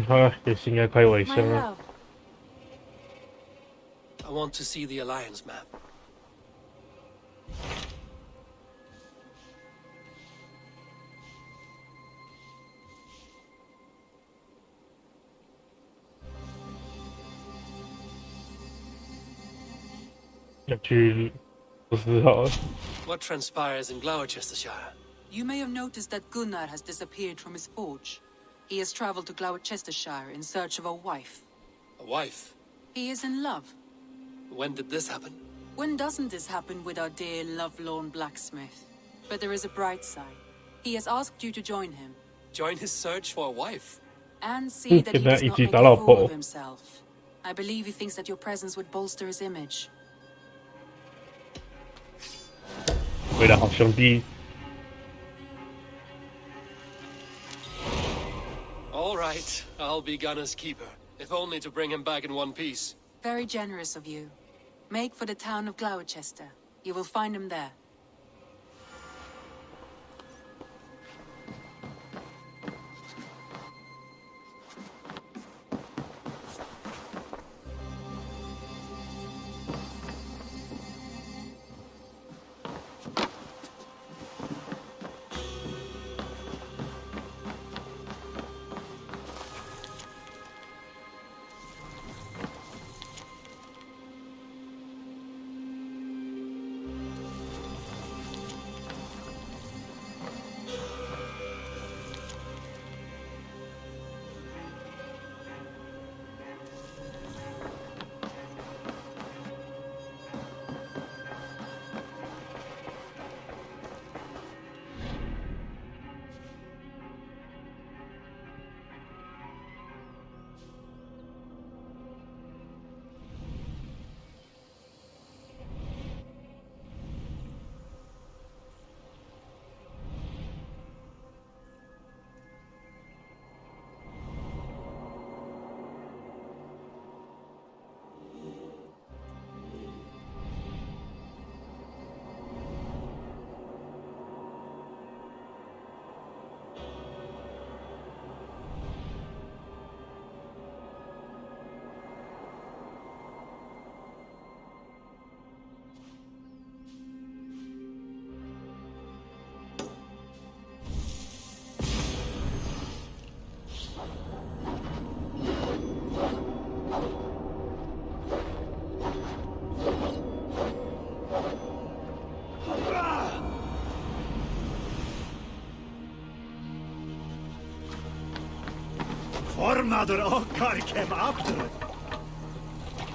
好了，也是应该快尾声 My 了。 love, I want to see the Alliance map. 要去不是好了。 What transpires in Gloucestershire? You may have noticed that Gunnar has disappeared from his forge. He has traveled to Gloucestershire in search of a wife. A wife? He is in love. When did this happen? When doesn't this happen with our dear lovelorn blacksmith? But there is a bright side. He has asked you to join him. Join his search for a wife? And see that he does not make a fool of himself. I believe he thinks that your presence would bolster his image. 为了好兄弟， All right, I'll be Gunner's keeper, if only to bring him back in one piece. Very generous of you. Make for the town of Gloucester. You will find him there.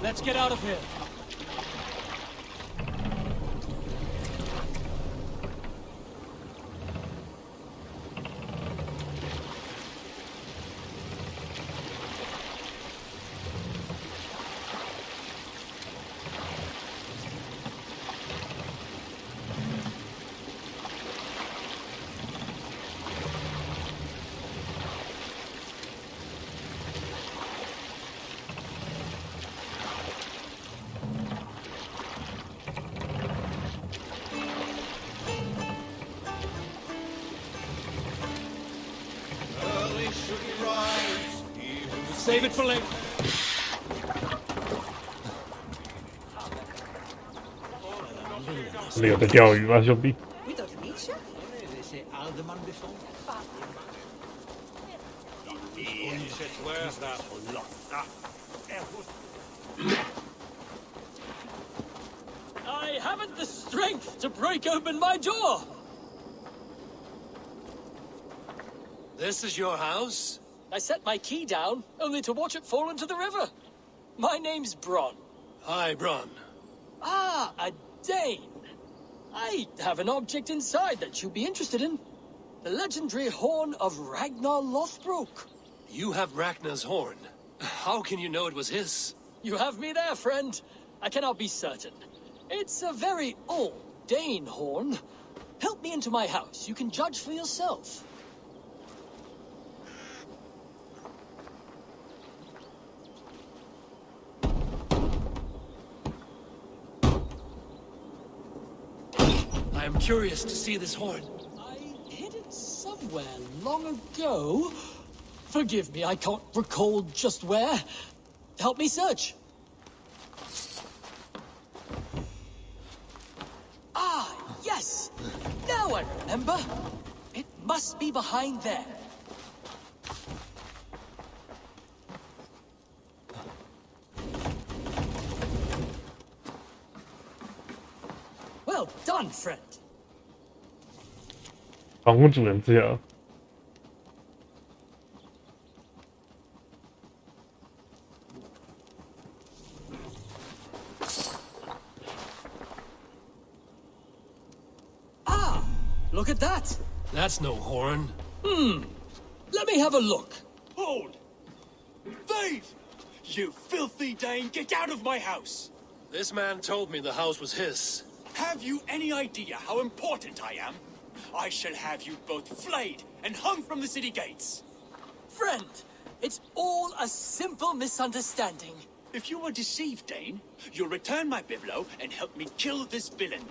Let's get out of here. Save it for later. 这里有在钓鱼吗，兄弟？ I haven't the strength to break open my door. This is your house? I set my key down, only to watch it fall into the river. My name's Bron. Hi, Bron. Ah, a Dane. I have an object inside that you'd be interested in. The legendary horn of Ragnar Lothbrok. You have Ragnar's horn. How can you know it was his? You have me there, friend. I cannot be certain. It's a very old Dane horn. Help me into my house. You can judge for yourself. I am curious to see this horn. I hid it somewhere long ago. Forgive me, I can't recall just where. Help me search. Ah, yes! Now I remember. It must be behind there. Well done, friend. 访问主人资料。Look at that! That's no horn. Let me have a look. Hold! Thief! You filthy Dane, get out of my house! This man told me the house was his. Have you any idea how important I am? I shall have you both flayed and hung from the city gates. Friend, it's all a simple misunderstanding. If you were deceived, Dane, you'll return my biblo and help me kill this villain.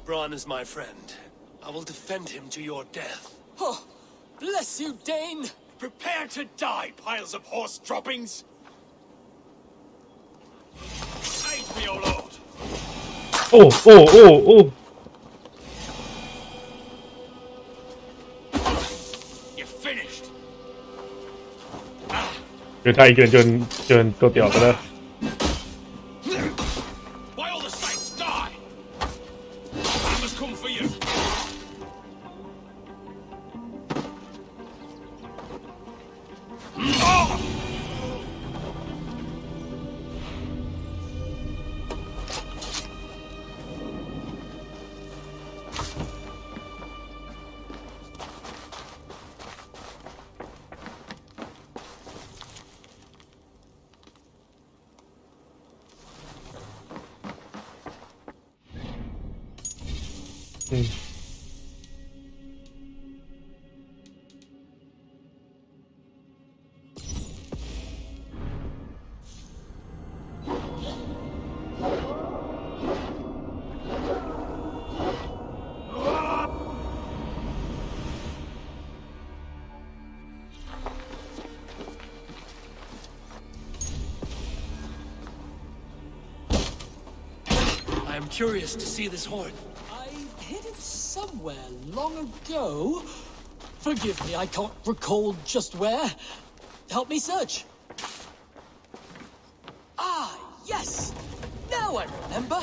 Bronn is my friend. I will defend him to your death. Oh, bless you, Dane! Prepare to die, piles of horse droppings! Aid me, O Lord! 哦！ You're finished! 觉得他一个人就很够屌的了。Why all the saints die? I must come for you! I am curious to see this horn. I hid it somewhere long ago. Forgive me, I can't recall just where. Help me search. Ah, yes! Now I remember.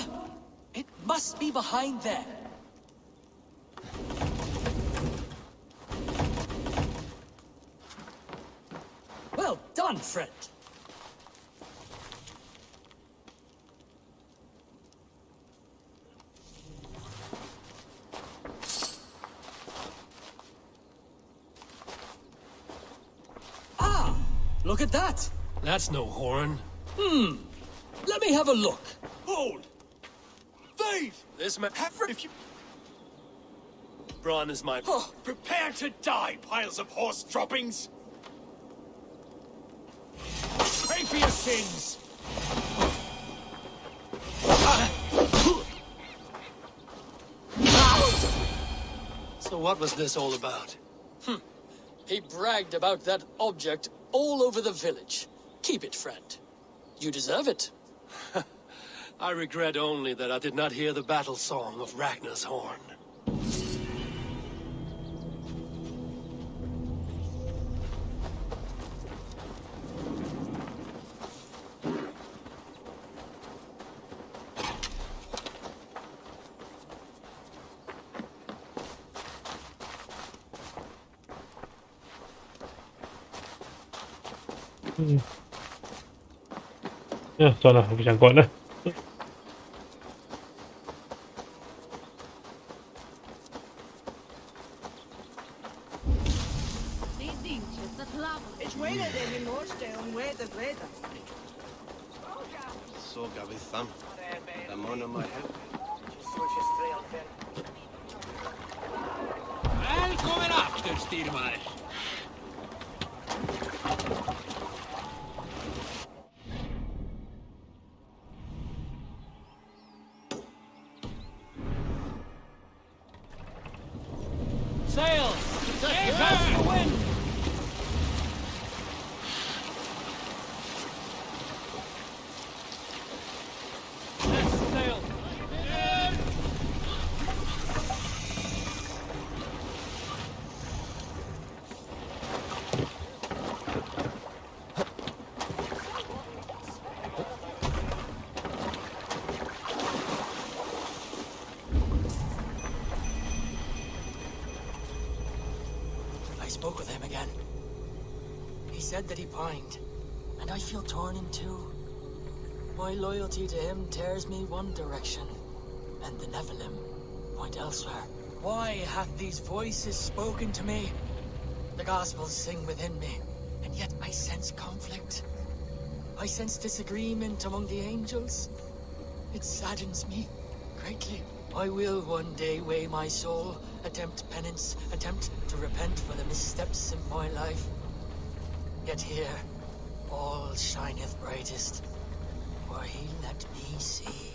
It must be behind there. Well done, friend. Look at that! That's no horn. Let me have a look. Hold! Thief! This man... If you... Bronn is my... Oh, Prepare to die, piles of horse droppings! Pay for your sins! So what was this all about? he bragged about that object all over the village. Keep it, friend. You deserve it. I regret only that I did not hear the battle song of Ragnar's horn.嗯，算了，我不想管了。Såga vi sam. Den månen my head. Välkommen after, Styrmar! said that he pined, and I feel torn in two. My loyalty to him tears me one direction, and the Nephilim point elsewhere. Why hath these voices spoken to me? The Gospels sing within me, and yet I sense conflict. I sense disagreement among the angels. It saddens me greatly. I will one day weigh my soul, attempt penance, attempt to repent for the missteps in my life. Yet here, all shineth brightest, for he let me see.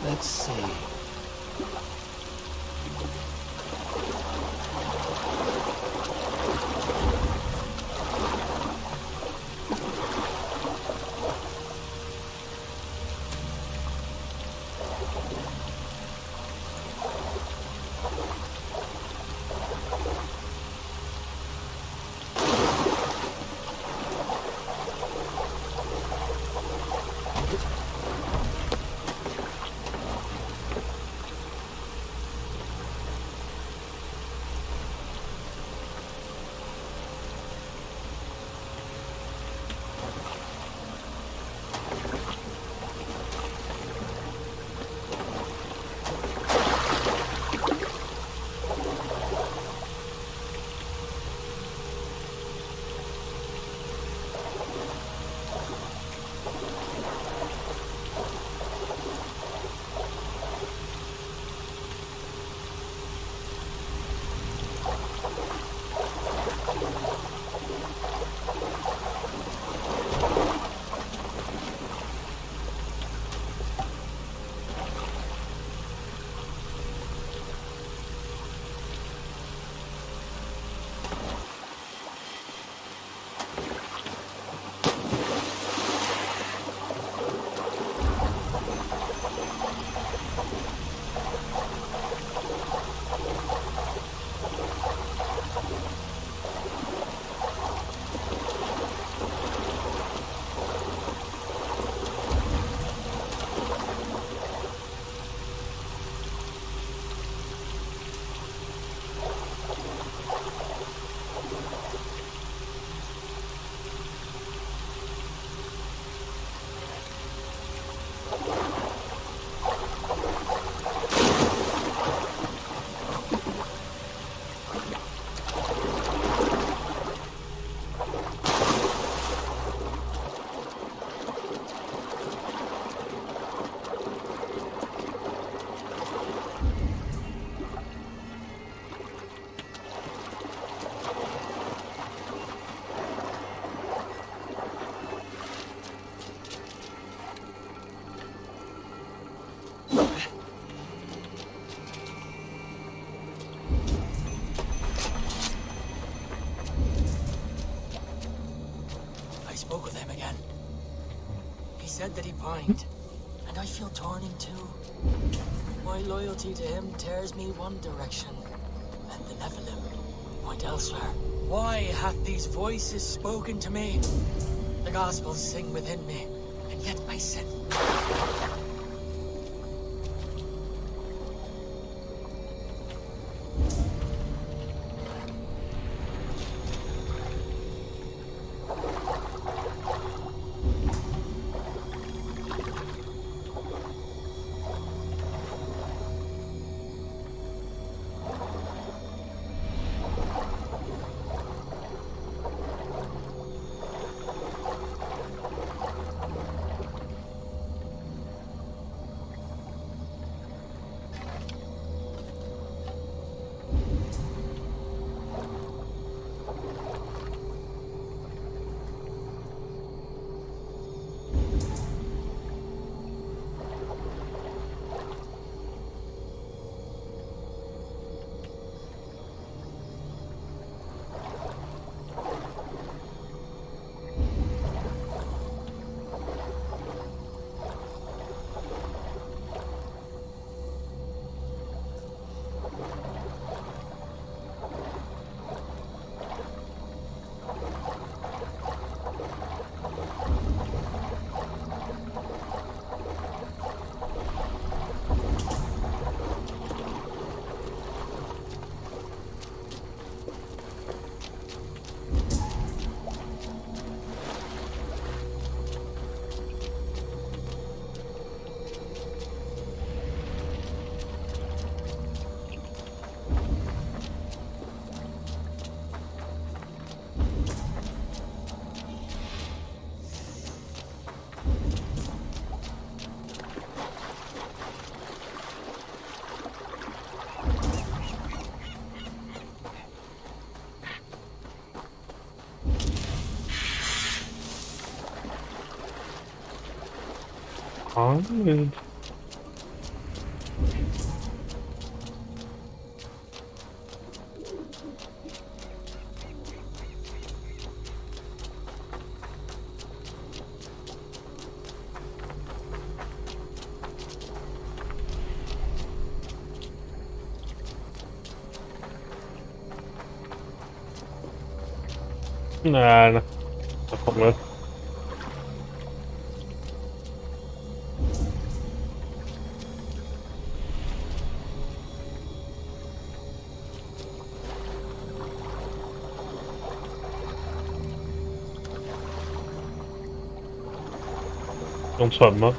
Let's see. spoke with him again. He said that he pined, and I feel torn in two. My loyalty to him tears me one direction, and the Nephilim point elsewhere. Why hath these voices spoken to me? The Gospels sing within me, and yet I sin. 아, 那疯了。用船吗？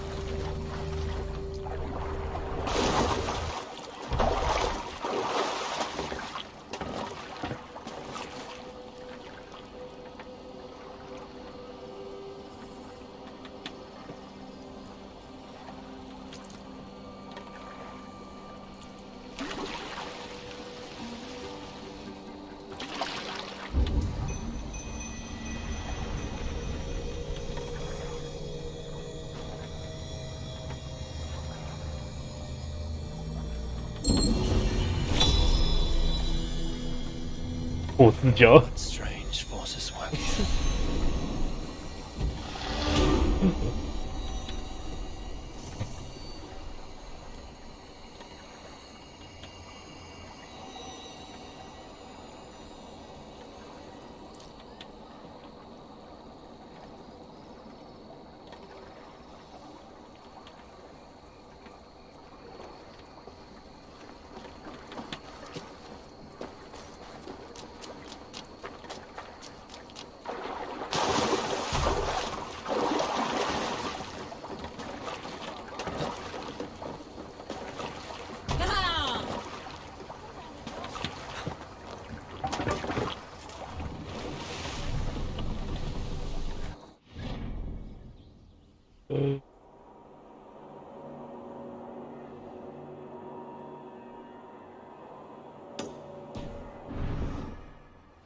破视角。Strange forces working.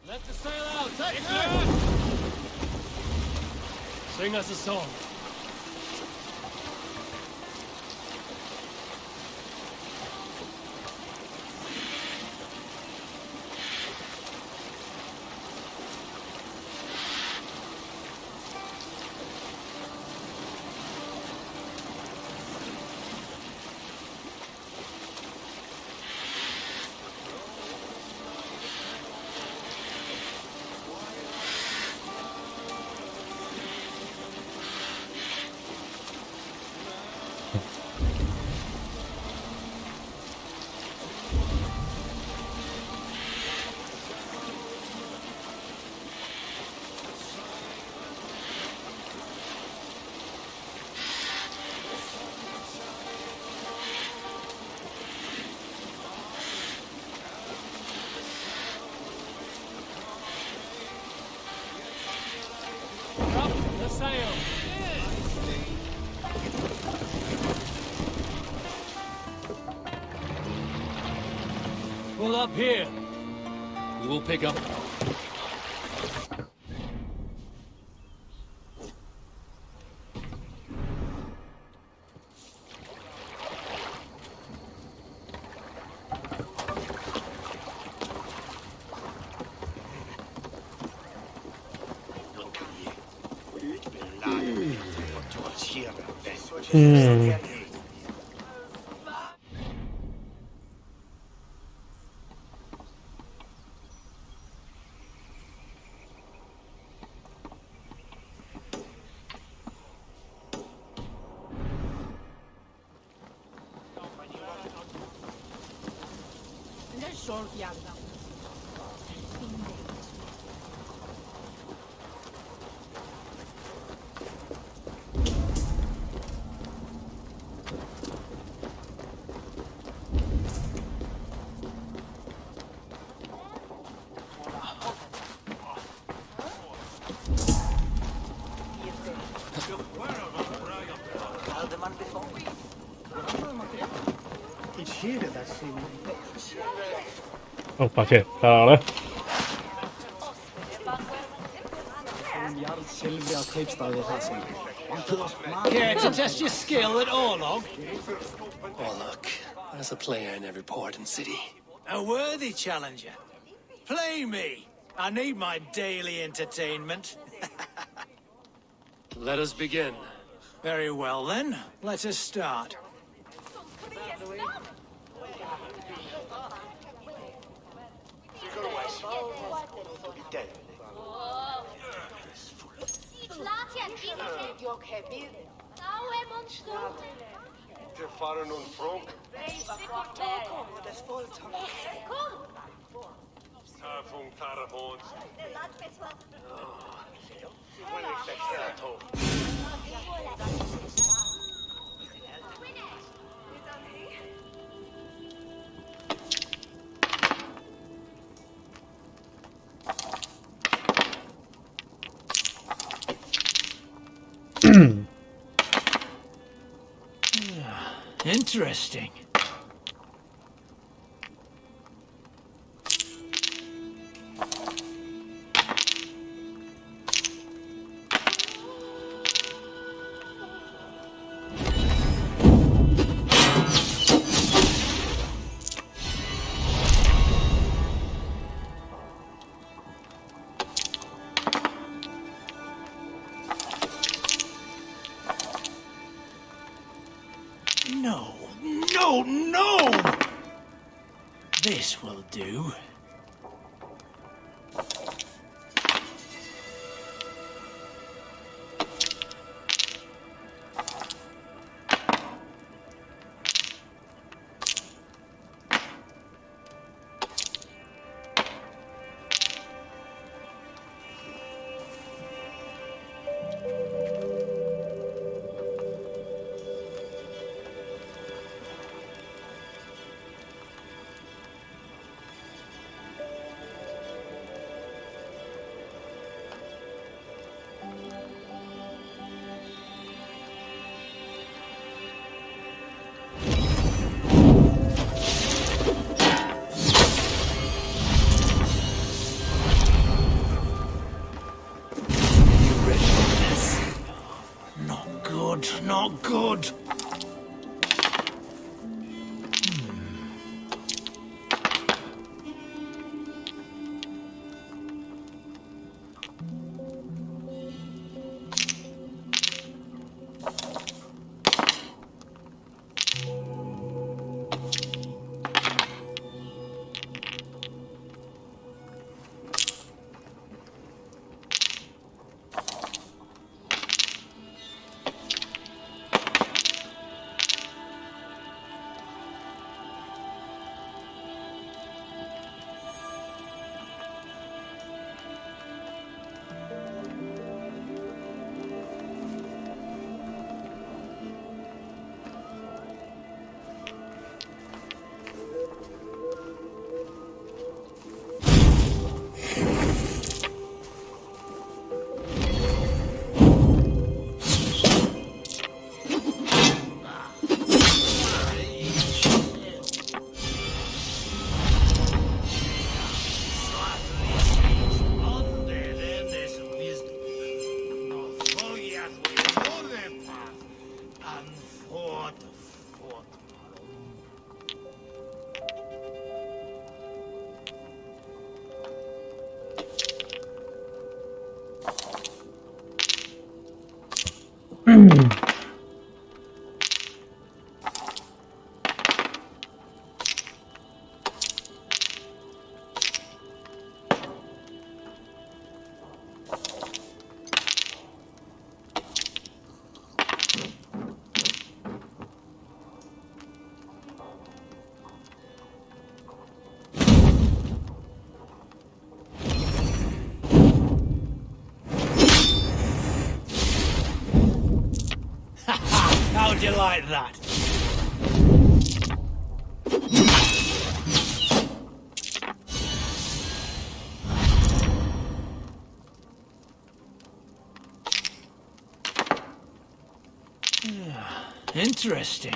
Let the sail out! Take it! Sing us a song. Drop the sail. Pull up here. We will pick up.哦，抱歉，打扰了。Care to test your skill at Orlog? Oh, look. There's a player in every port and city. A worthy challenger. Play me. I need my daily entertainment. Let us begin. Very well then. Let us start. Der fahren und Frog. Tafung Tarabons. Interesting. No, no, no! This will do. Not good. How'd you like that? Interesting.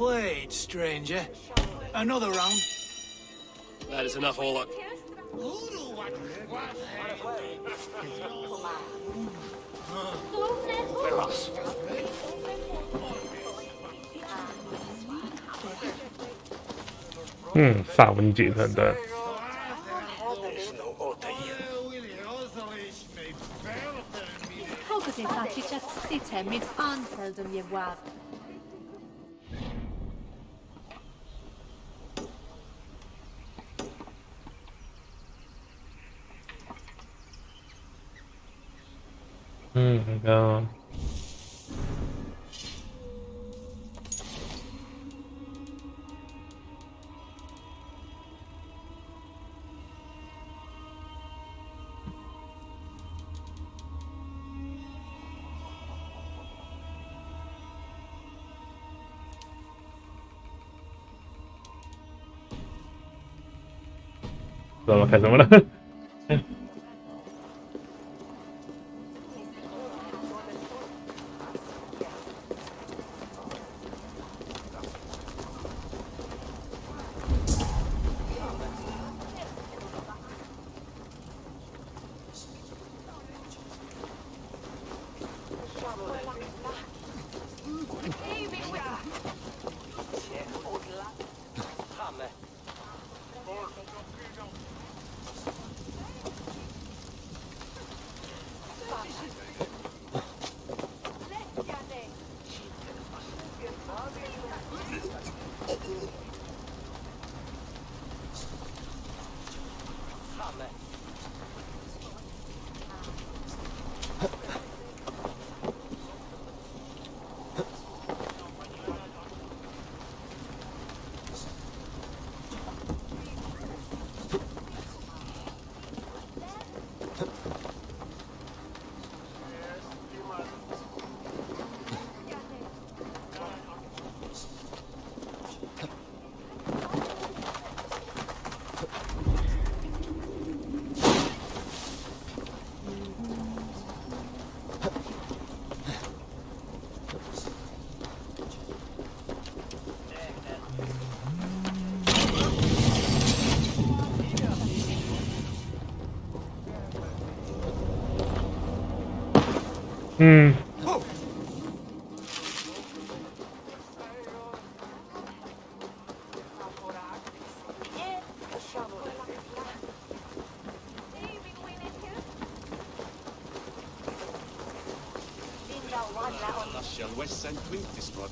played, stranger. Another round. That is enough, Orlok.法文解成的。Kogusin tahtsit siten mit Anfeldum je waar. Ja. Då var kanske det.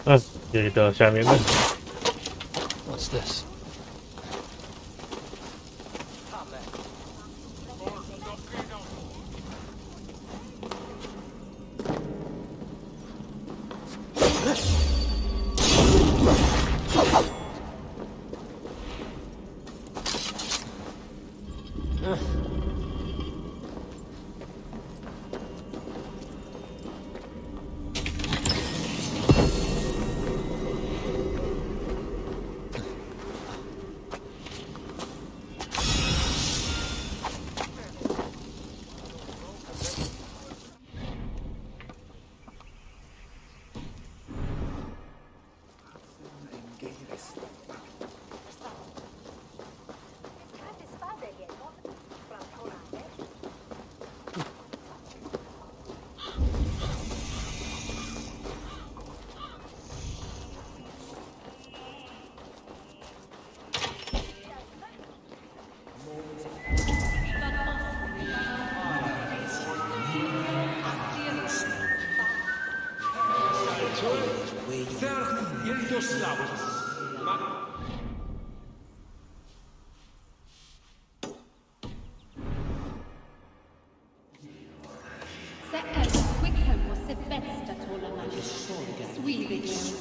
Ah, 有一个下面的。What's this? Se Wickham was se bästa tålarna. Swedish.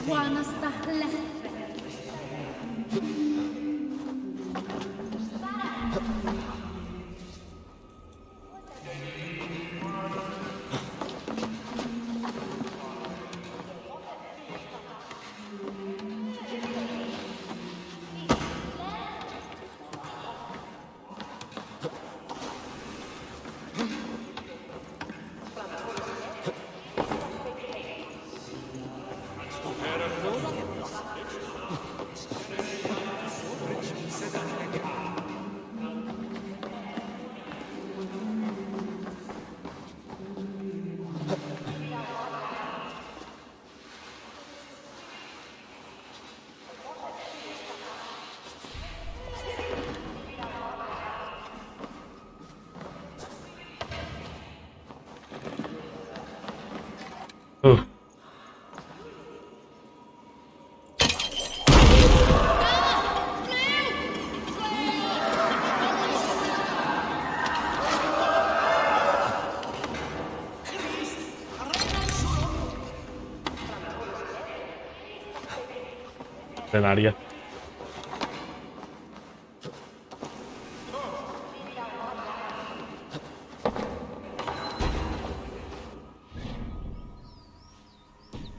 Juanasta läppe. 嗯。在哪里啊？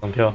上跳。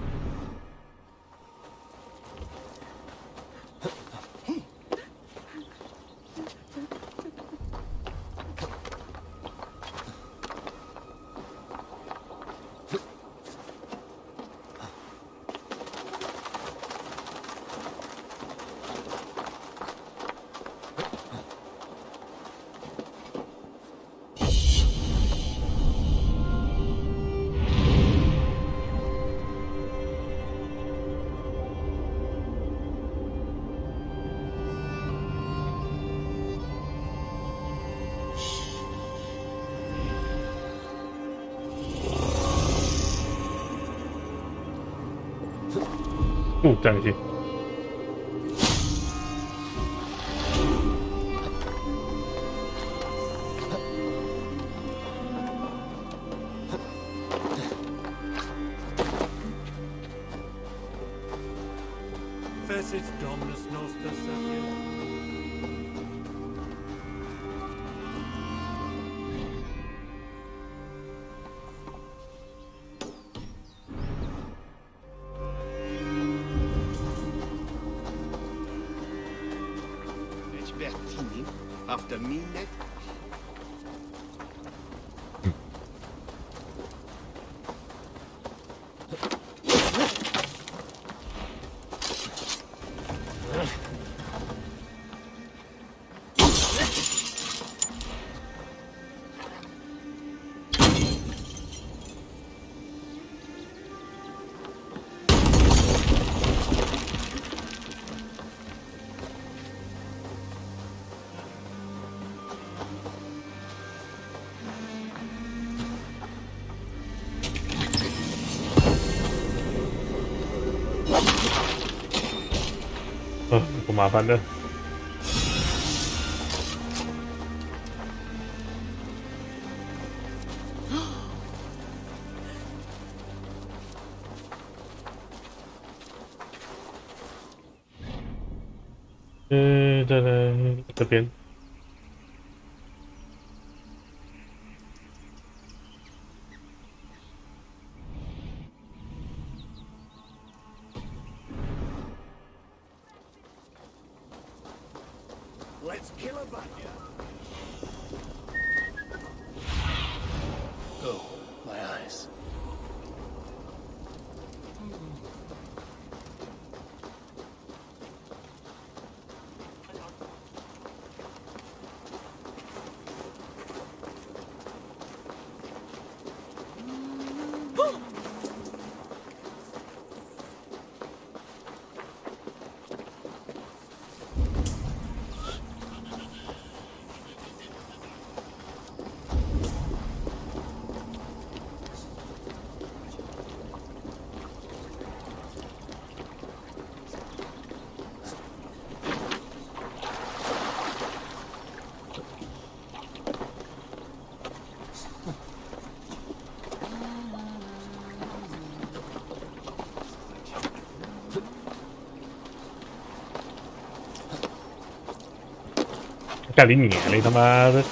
这样行。Facet Dominus Noster Sapien. After midnight.不麻烦的。再来这边。Let's kill a bunny. Oh, my eyes.干你娘嘞！他妈的！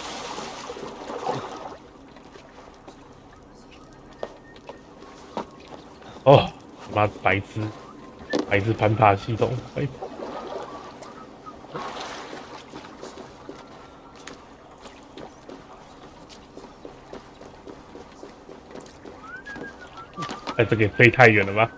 哦，他妈白痴攀爬系统，白痴。哎，这个也飞太远了吧？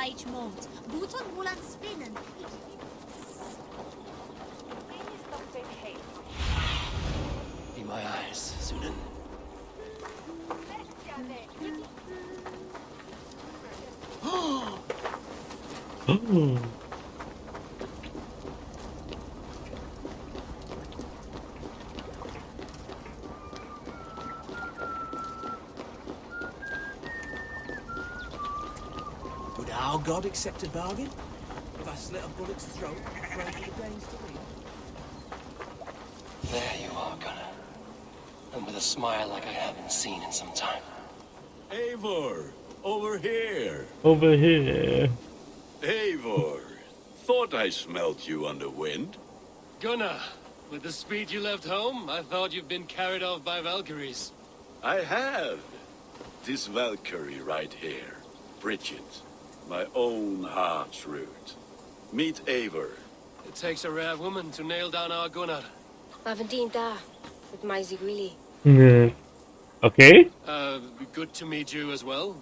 each month. Booton Wulan spinnen. Be my eyes, Sunan. Oh. Would our god accept a bargain? If I slit a bullock's throat and throw for the Danes to eat? There you are, Gunnar. And with a smile like I haven't seen in some time. Eivor, over here. Over here. Eivor, thought I smelt you on the wind. Gunnar, with the speed you left home, I thought you'd been carried off by Valkyries. I have. This Valkyrie right here, Bridget, my own heart's root. Meet Eivor. It takes a rare woman to nail down our Gunnar. Lavendine da, with my Zigwili. Okay. Good to meet you as well.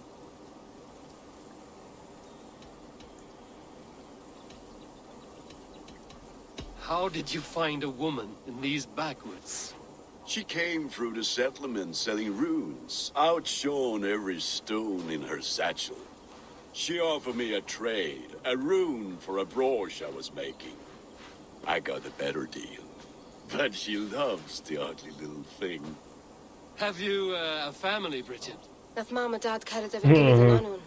How did you find a woman in these backwoods? She came through the settlement selling runes, outshone every stone in her satchel. She offered me a trade, a rune for a brooch I was making. I got a better deal. But she loves the ugly little thing. Have you a family, Bridget? Nath mama dad carried ever given an anun.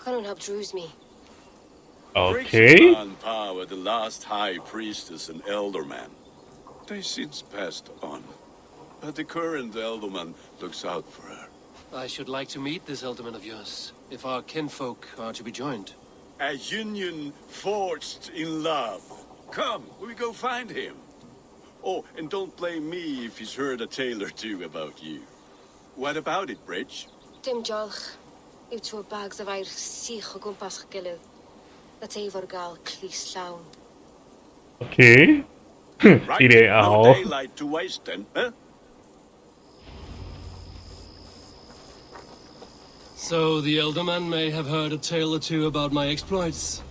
Cannon helped druise me. Okay. And Pa were the last high priestess and elderman. They since passed on. But the current elderman looks out for her. I should like to meet this elderman of yours, if our kinfolk are to be joined. A union forged in love. Come, we go find him. Oh, and don't blame me if he's heard a tale or two about you. What about it, Bridge? Dim jolch. Yw two bags of air sich o gwmpas gilydd. That Eivor gal clis llawn. Okay. Right, no Ideal. daylight to waste then, huh? So the elderman may have heard a tale or two about my exploits.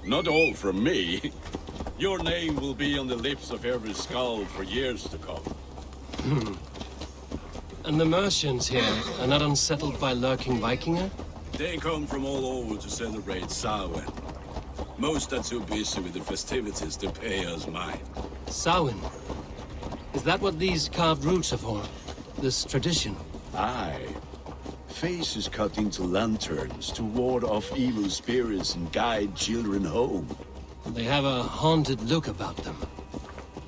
Not all from me. Your name will be on the lips of every skull for years to come. And the merchants here are not unsettled by lurking Vikinger? They come from all over to celebrate Samhain. Most are too busy with the festivities to pay us mind. Samhain? Is that what these carved roots are for? This tradition? Aye. Faces cut into lanterns to ward off evil spirits and guide children home. They have a haunted look about them.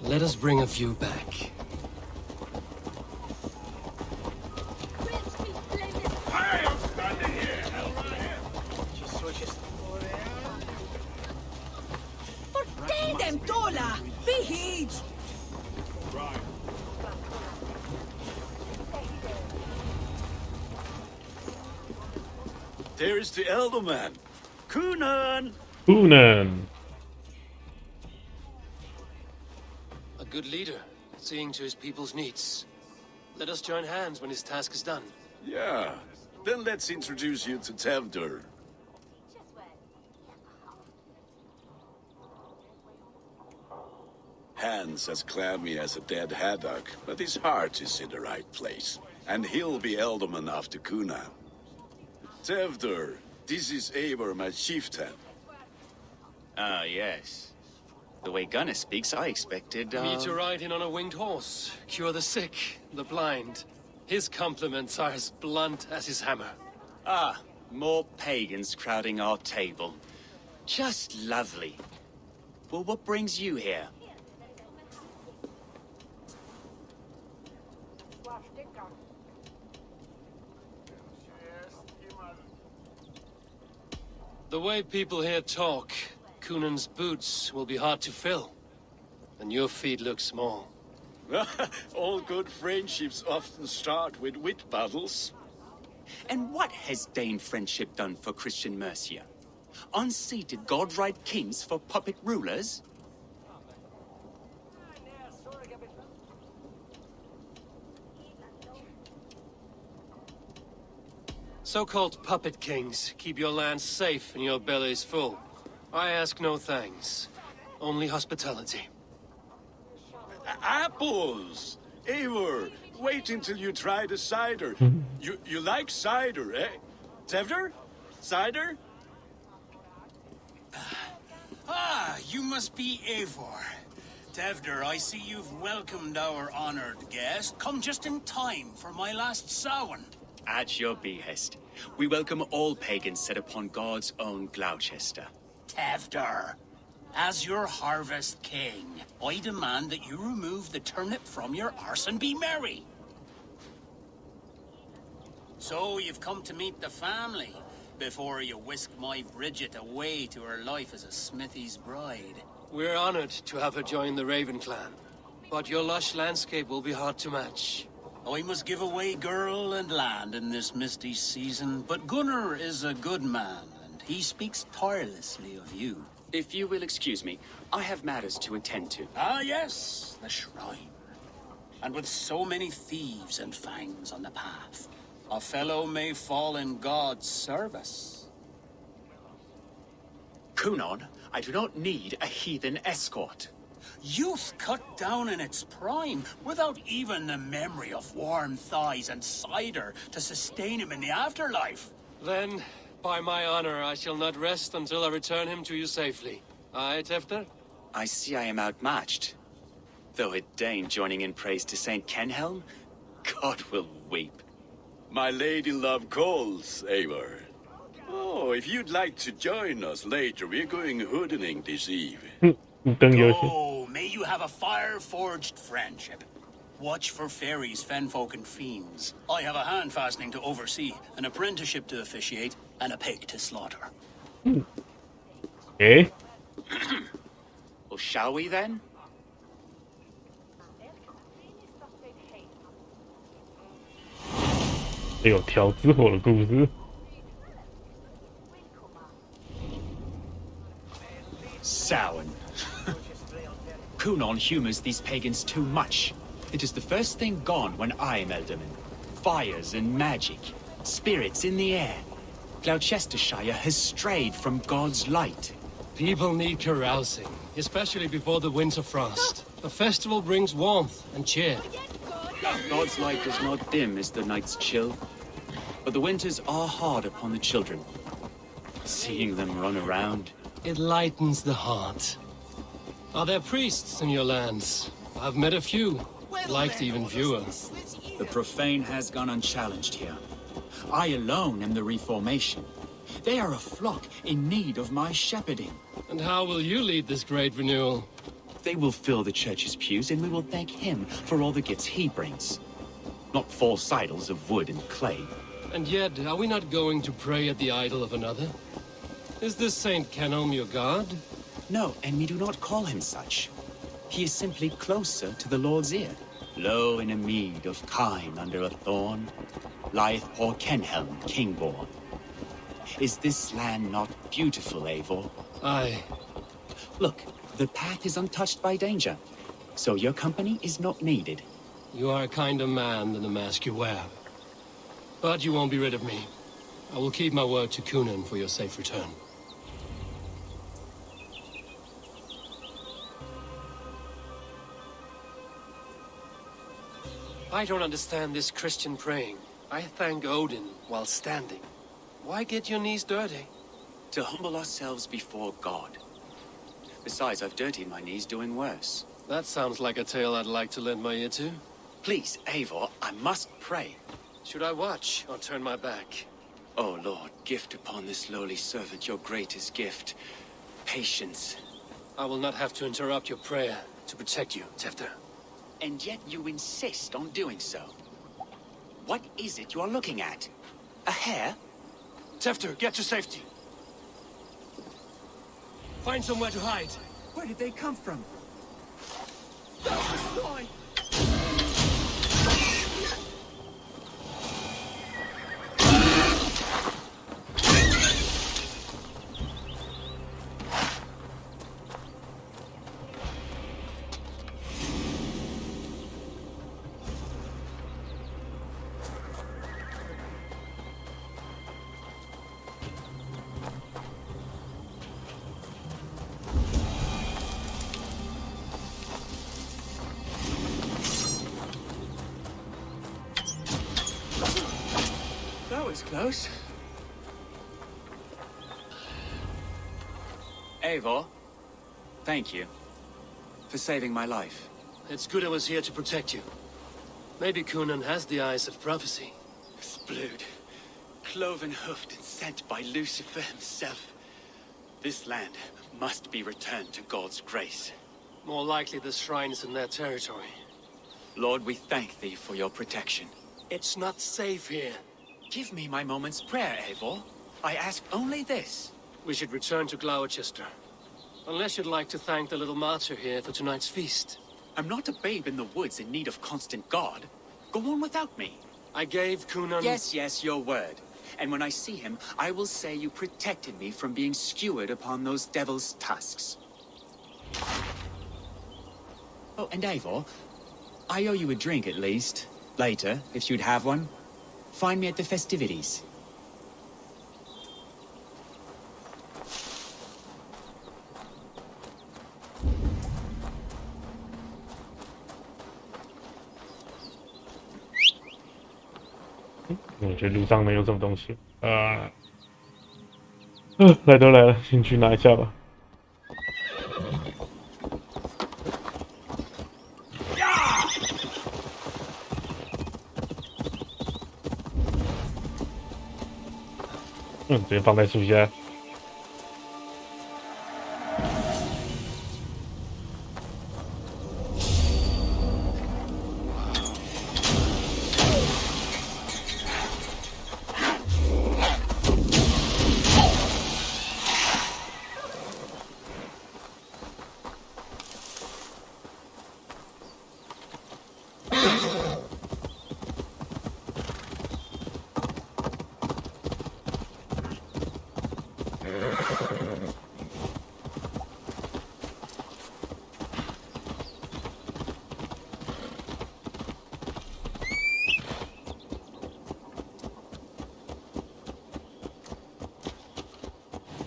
Let us bring a few back. There is the Elderman. Kunan! Unan. A good leader, seeing to his people's needs. Let us join hands when his task is done. Yeah. Then let's introduce you to Tevdur. Hands as clammy as a dead haddock, but his heart is in the right place. And he'll be Elderman after Kunan. Tevdur, this is Eivor, my chieftain. Ah, yes. The way Gunnar speaks, I expected, Me to ride in on a winged horse, cure the sick, the blind. His compliments are as blunt as his hammer. Ah, more pagans crowding our table. Just lovely. Well, what brings you here? The way people here talk, Kunan's boots will be hard to fill. And your feet look small. All good friendships often start with wit battles. And what has Dane friendship done for Christian Mercia? Unseated godright kings for puppet rulers? So-called puppet kings keep your lands safe and your bellies full. I ask no thanks, only hospitality. Apples! Eivor, wait until you try the cider. You like cider, eh? Tevder? Cider? Ah, you must be Eivor. Tevder, I see you've welcomed our honored guest. Come just in time for my last Samhain. At your behest. We welcome all pagans set upon God's own Gloucester. Tevder, as your harvest king, I demand that you remove the turnip from your arse and be merry. So you've come to meet the family before you whisk my Bridget away to her life as a smithy's bride. We're honored to have her join the Raven clan, but your lush landscape will be hard to match. I must give away girl and land in this misty season, but Gunnar is a good man, and he speaks tirelessly of you. If you will excuse me, I have matters to attend to. Ah, yes, the shrine. And with so many thieves and fangs on the path, a fellow may fall in God's service. Kunon, I do not need a heathen escort. Youth cut down in its prime, without even the memory of warm thighs and cider to sustain him in the afterlife. Then, by my honor, I shall not rest until I return him to you safely. Aye, Tefter? I see I am outmatched. Though a Dane joining in praise to Saint Kenhelm, God will weep. My lady love calls, Eivor. Oh, if you'd like to join us later, we're going hoodening this eve. Oh, may you have a fire-forged friendship. Watch for fairies, fenfolk, and fiends. I have a hand fastening to oversee, an apprenticeship to officiate, and a pig to slaughter. Eh? Well, shall we then? 这有调之火的故事。Samhain. Kunon humors these pagans too much. It is the first thing gone when I am Elderman. Fires and magic, spirits in the air. Gloucestershire has strayed from God's light. People need carousing, especially before the winter frost. A festival brings warmth and cheer. God's light does not dim as the nights chill, but the winters are hard upon the children. Seeing them run around, it lightens the heart. Are there priests in your lands? I've met a few, liked even fewer. The profane has gone unchallenged here. I alone am the Reformation. They are a flock in need of my shepherding. And how will you lead this great renewal? They will fill the church's pews, and we will thank him for all the gifts he brings. Not false idols of wood and clay. And yet, are we not going to pray at the idol of another? Is this Saint Kenhelm your god? No, and we do not call him such. He is simply closer to the Lord's ear. Low in a mead of kine under a thorn, lieth poor Kenhelm, king-born. Is this land not beautiful, Eivor? Aye. Look, the path is untouched by danger, so your company is not needed. You are a kinder man than the mask you wear. But you won't be rid of me. I will keep my word to Kunan for your safe return. I don't understand this Christian praying. I thank Odin while standing. Why get your knees dirty? To humble ourselves before God. Besides, I've dirtied my knees doing worse. That sounds like a tale I'd like to lend my ear to. Please, Eivor, I must pray. Should I watch or turn my back? Oh, Lord, gift upon this lowly servant your greatest gift. Patience. I will not have to interrupt your prayer to protect you, Tefter. And yet you insist on doing so. What is it you're looking at? A hare? Tefter, get to safety. Find somewhere to hide. Where did they come from? was close. Eivor, thank you for saving my life. It's good I was here to protect you. Maybe Conan has the eyes of prophecy. Blood, cloven-hoofed and sent by Lucifer himself. This land must be returned to God's grace. More likely the shrine is in their territory. Lord, we thank thee for your protection. It's not safe here. Give me my moment's prayer, Eivor. I ask only this. We should return to Gloucester. Unless you'd like to thank the little martyr here for tonight's feast. I'm not a babe in the woods in need of constant guard. Go on without me. I gave Conan... Yes, your word. And when I see him, I will say you protected me from being skewered upon those devil's tusks. Oh, and Eivor, I owe you a drink at least. Later, if you'd have one. Find me at the festivities.我觉得路上没有这种东西。来都来了，先去拿一下吧。直接放在树下。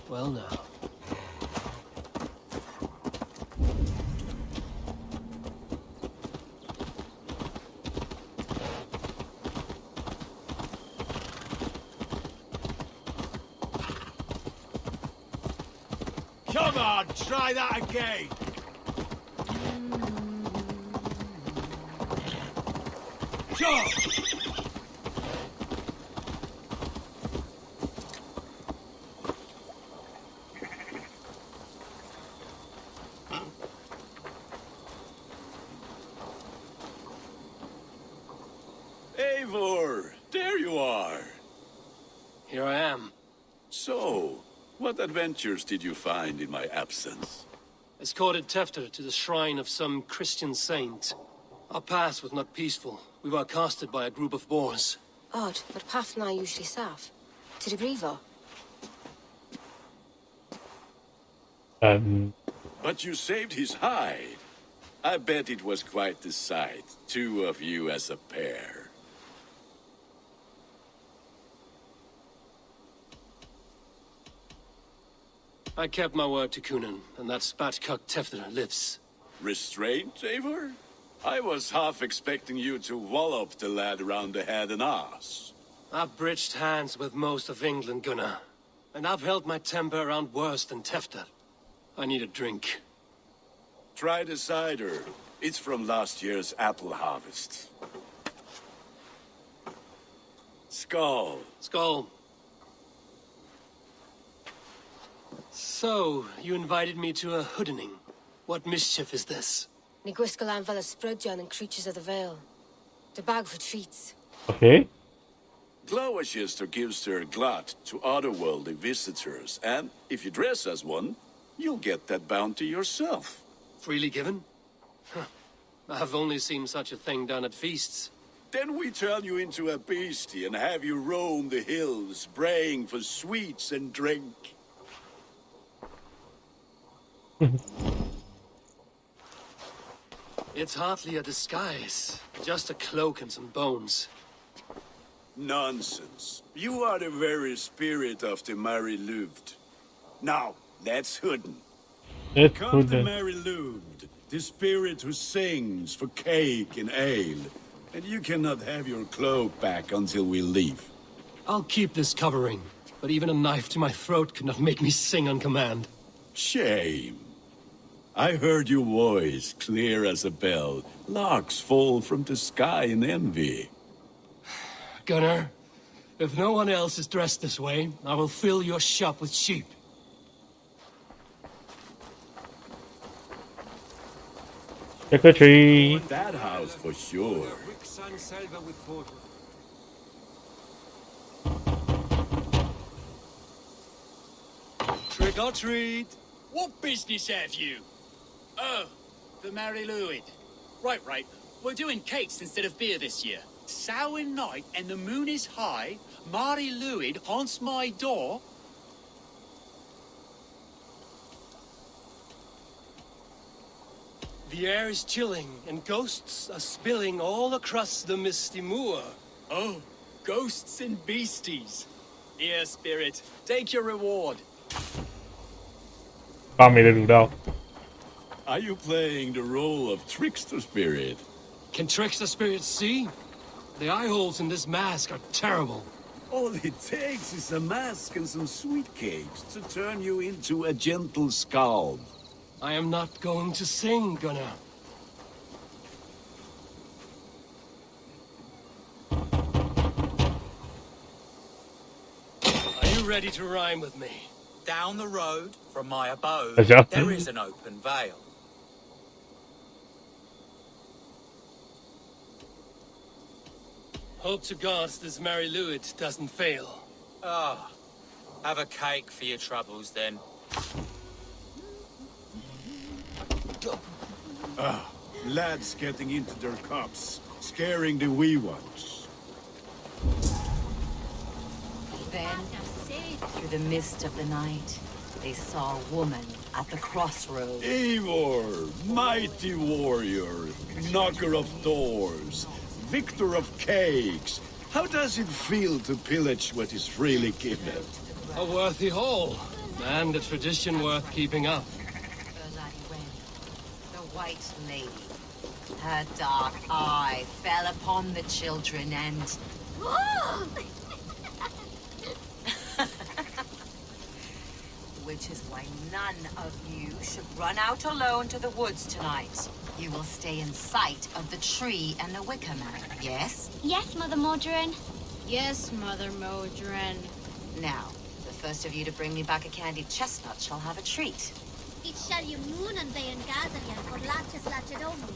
Well now. Come on, try that again. Go! Eivor, there you are. Here I am. So, what adventures did you find in my absence? Escorted Tefter to the shrine of some Christian saint. Our path was not peaceful. We were accosted by a group of boars. Odd, but path na usually safe. To the Brevo. But you saved his hide. I bet it was quite the sight, two of you as a pair. I kept my word to Conan, and that spatcuck Tefter lives. Restraint, Eivor? I was half expecting you to wallop the lad around the head and ass. I've bridged hands with most of England, Gunnar. And I've held my temper around worse than Tefter. I need a drink. Try the cider. It's from last year's apple harvest. Skull. Skull. So, you invited me to a hoodening. What mischief is this? Ni gwisgal an fel y Sprudjan and Creatures of the Vale. The bag for treats. Okay. Gloucester gives their glut to otherworldly visitors, and if you dress as one, you'll get that bounty yourself. Freely given? Huh. I've only seen such a thing done at feasts. Then we turn you into a beastie and have you roam the hills, braying for sweets and drink. It's hardly a disguise. Just a cloak and some bones. Nonsense. You are the very spirit of the Mary Louved. Now, let's hooden. Come to Mary Louved, the spirit who sings for cake and ale. And you cannot have your cloak back until we leave. I'll keep this covering, but even a knife to my throat could not make me sing on command. Shame. I heard your voice clear as a bell. Larks fall from the sky in envy. Gunnar, if no one else is dressed this way, I will fill your shop with sheep. Trick-or-treat. That house for sure. Trick or treat. What business have you? Oh, the Mary Louid. Right. We're doing cakes instead of beer this year. Sour night and the moon is high. Mary Louid haunts my door. The air is chilling, and ghosts are spilling all across the misty moor. Oh, ghosts and beasties. Here, spirit, take your reward. 发霉的卤道。 Are you playing the role of trickster spirit? Can trickster spirits see? The eye holes in this mask are terrible. All it takes is a mask and some sweet cakes to turn you into a gentle scald. I am not going to sing, Gunnar. Are you ready to rhyme with me? Down the road from my abode, Yeah. there is an open vale. Hope to God this Mary Louid doesn't fail. Ah, have a cake for your troubles then. Lads getting into their cups, scaring the wee ones. Then, through the mist of the night, they saw a woman at the crossroads. Eivor, mighty warrior, knocker of doors, victor of cakes. How does it feel to pillage what is freely given? A worthy haul, and a tradition worth keeping up. The White Lady. Her dark eye fell upon the children and... Which is why none of you should run out alone to the woods tonight. You will stay in sight of the tree and the wicker man, yes? Yes, Mother Modron. Yes, Mother Modron. Now, the first of you to bring me back a candied chestnut shall have a treat. It shall you moon and they and Gazarian for latches latched only.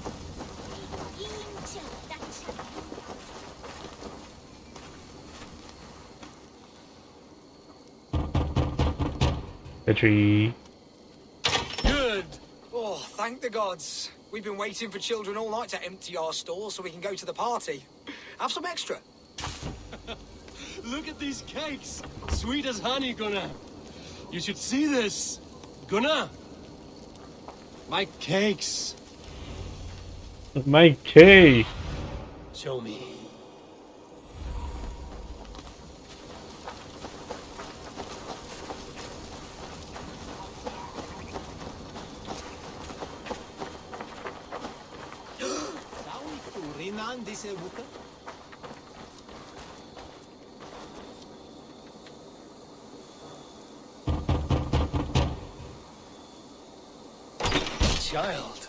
The tree. Good. Oh, thank the gods. We've been waiting for children all night to empty our stores so we can go to the party. Have some extra. Look at these cakes! Sweet as honey, Gunnar. You should see this. Gunnar! My cakes. My cake. Show me. Child.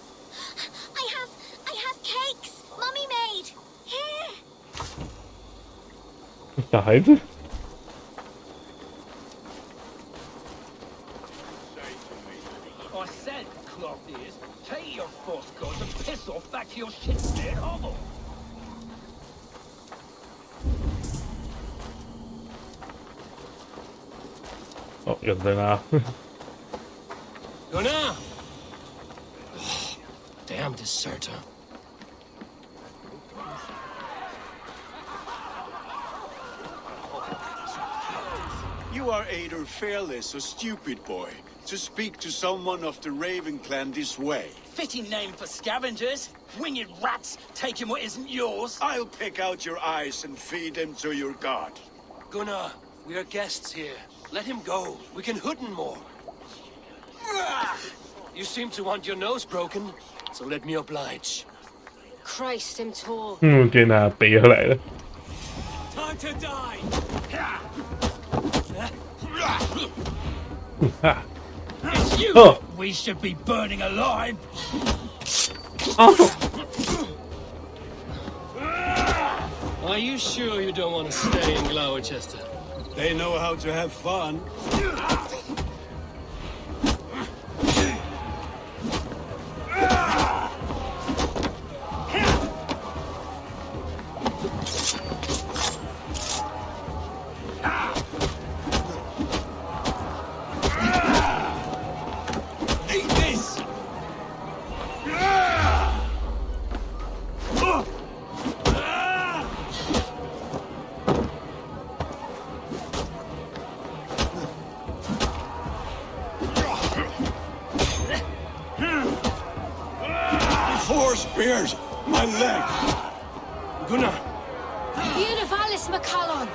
I have cakes. Mommy made. Here. 小孩子。 I said, cloth ears, take your false gods and piss off back to your shit-scared hovel. Oh, 有人啊。 Gunnar! Damn deserter. You are either fearless or stupid, boy, to speak to someone of the Raven clan this way. Fitting name for scavengers. Winged rats taking what isn't yours. I'll pick out your eyes and feed them to your god. Gunnar, we are guests here. Let him go. We can hooten more. You seem to want your nose broken, so let me oblige. Christ, I'm tall. 天哪，北又来了。 Time want to die? It's you we should be burning alive. Are you sure you don't want to stay in Gloucester? They know how to have fun. Eat this! Four spears! My leg! Gunnar! Univalis Macallon!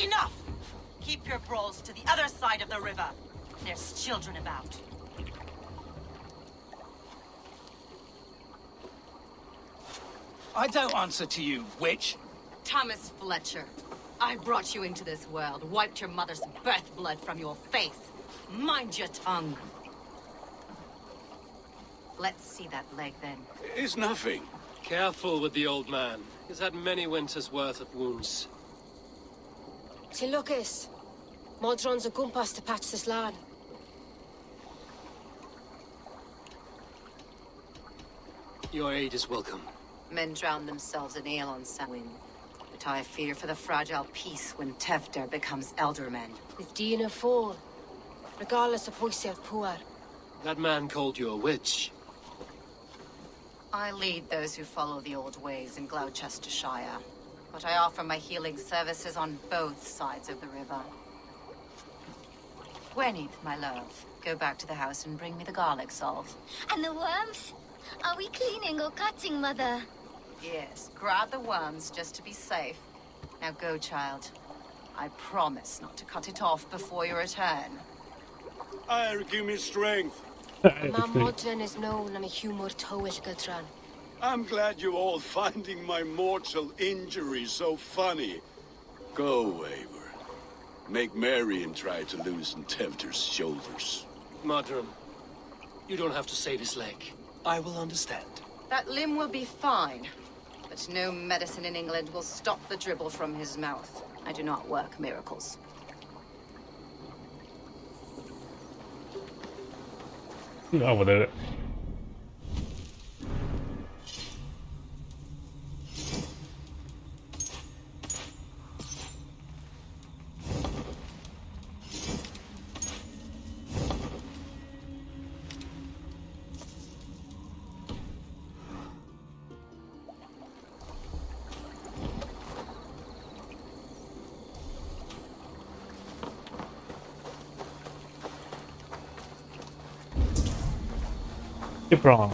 Enough! Keep your brawls to the other side of the river. There's children about. I don't answer to you, witch. Thomas Fletcher, I brought you into this world, wiped your mother's birth blood from your face. Mind your tongue. Let's see that leg then. It's nothing. Careful with the old man. He's had many winters' worth of wounds. Ti Lucas. Modron's a gumpas to patch this lad. Your aid is welcome. Men drown themselves in ale on Samhain. But I fear for the fragile peace when Tevder becomes eldermen. If Dina fall, regardless of Poisiel Puar. That man called you a witch. I lead those who follow the old ways in Gloucestershire, but I offer my healing services on both sides of the river. Gwyneth, my love, go back to the house and bring me the garlic salve. And the worms? Are we cleaning or cutting, Mother? Yes, grab the worms just to be safe. Now go, child. I promise not to cut it off before you return. Give me strength. Ma Modron is known am a humor towish Gutran. I'm glad you're all finding my mortal injury so funny. Go, Waver. Make merry and try to loosen Tevder's shoulders. Modron, you don't have to save his leg. I will understand. That limb will be fine, but no medicine in England will stop the dribble from his mouth. I do not work miracles.那我的 From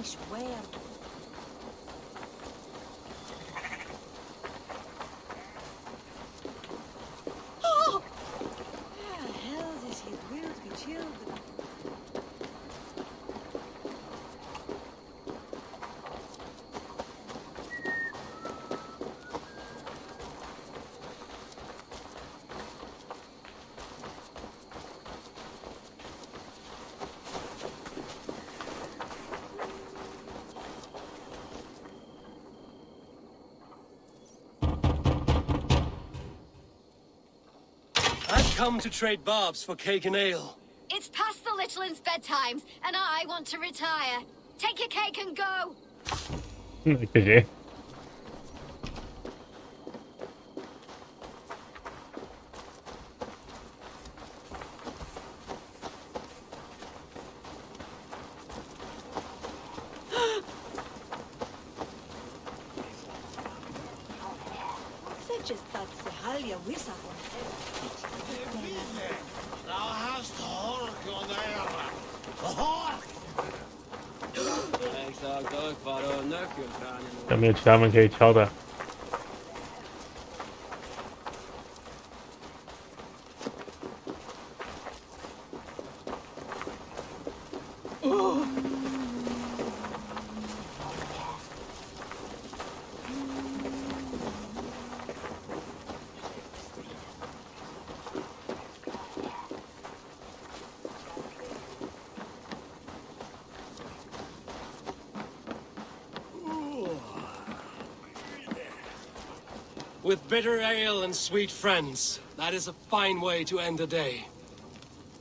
Ish where? Oh! How the hell does he will to be chilled? come to trade barbs for cake and ale. It's past the little one's bedtimes, and I want to retire. Take your cake and go. 谢谢。Just that Sehalia Wisa one. Thou hast hork on there. Hork! 有没有其他门可以敲的？With bitter ale and sweet friends, that is a fine way to end the day.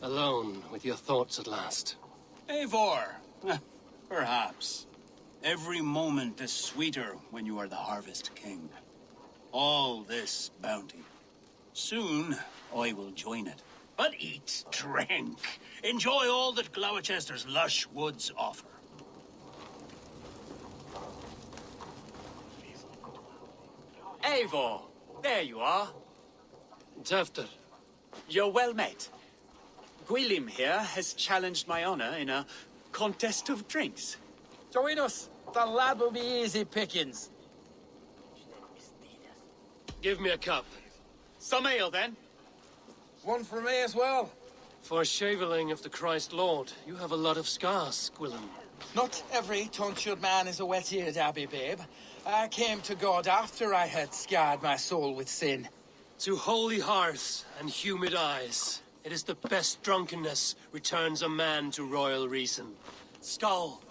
Alone with your thoughts at last. Eivor, perhaps. Every moment is sweeter when you are the Harvest King. All this bounty. Soon, I will join it. But eat, drink, enjoy all that Gloucester's lush woods offer. Eivor, there you are. Tefter. You're well met. Gwilym here has challenged my honor in a contest of drinks. Join us. The lad will be easy pickings. Give me a cup. Some ale, then. One for me as well. For shaveling of the Christ Lord, you have a lot of scars, Gwilym. Not every tonsured man is a wet-eared abbey, babe. I came to God after I had scarred my soul with sin. To holy hearths and humid eyes, it is the best drunkenness returns a man to royal reason. Skull.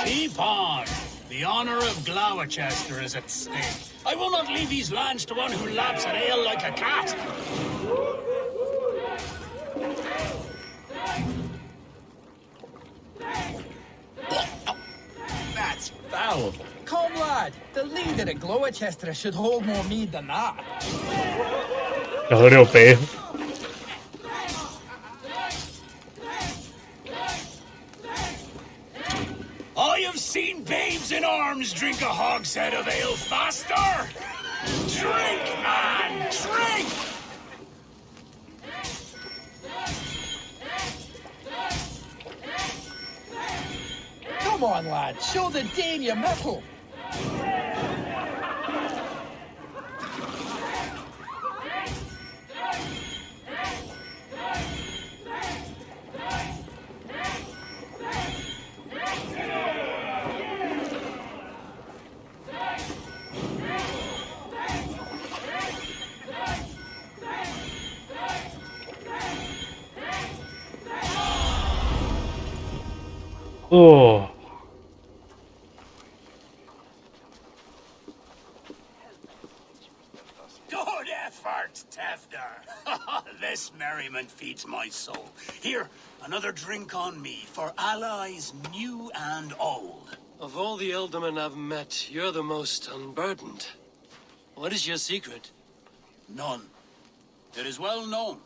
Keep on! The honor of Gloucester is at stake. I will not leave these lands to one who laps at ale like a cat. That's foul. Come, lad. The leader of Gloucester should hold more mead than that. 要喝6杯。I have seen babes in arms drink a hogshead of ale faster! Drink, man! Drink! Come on, lad. Show the Dane your mettle. Oh. Good effort, Tefter. This merriment feeds my soul. Here, another drink on me for allies new and old. Of all the ealdormen I've met, you're the most unburdened. What is your secret? None. It is well known.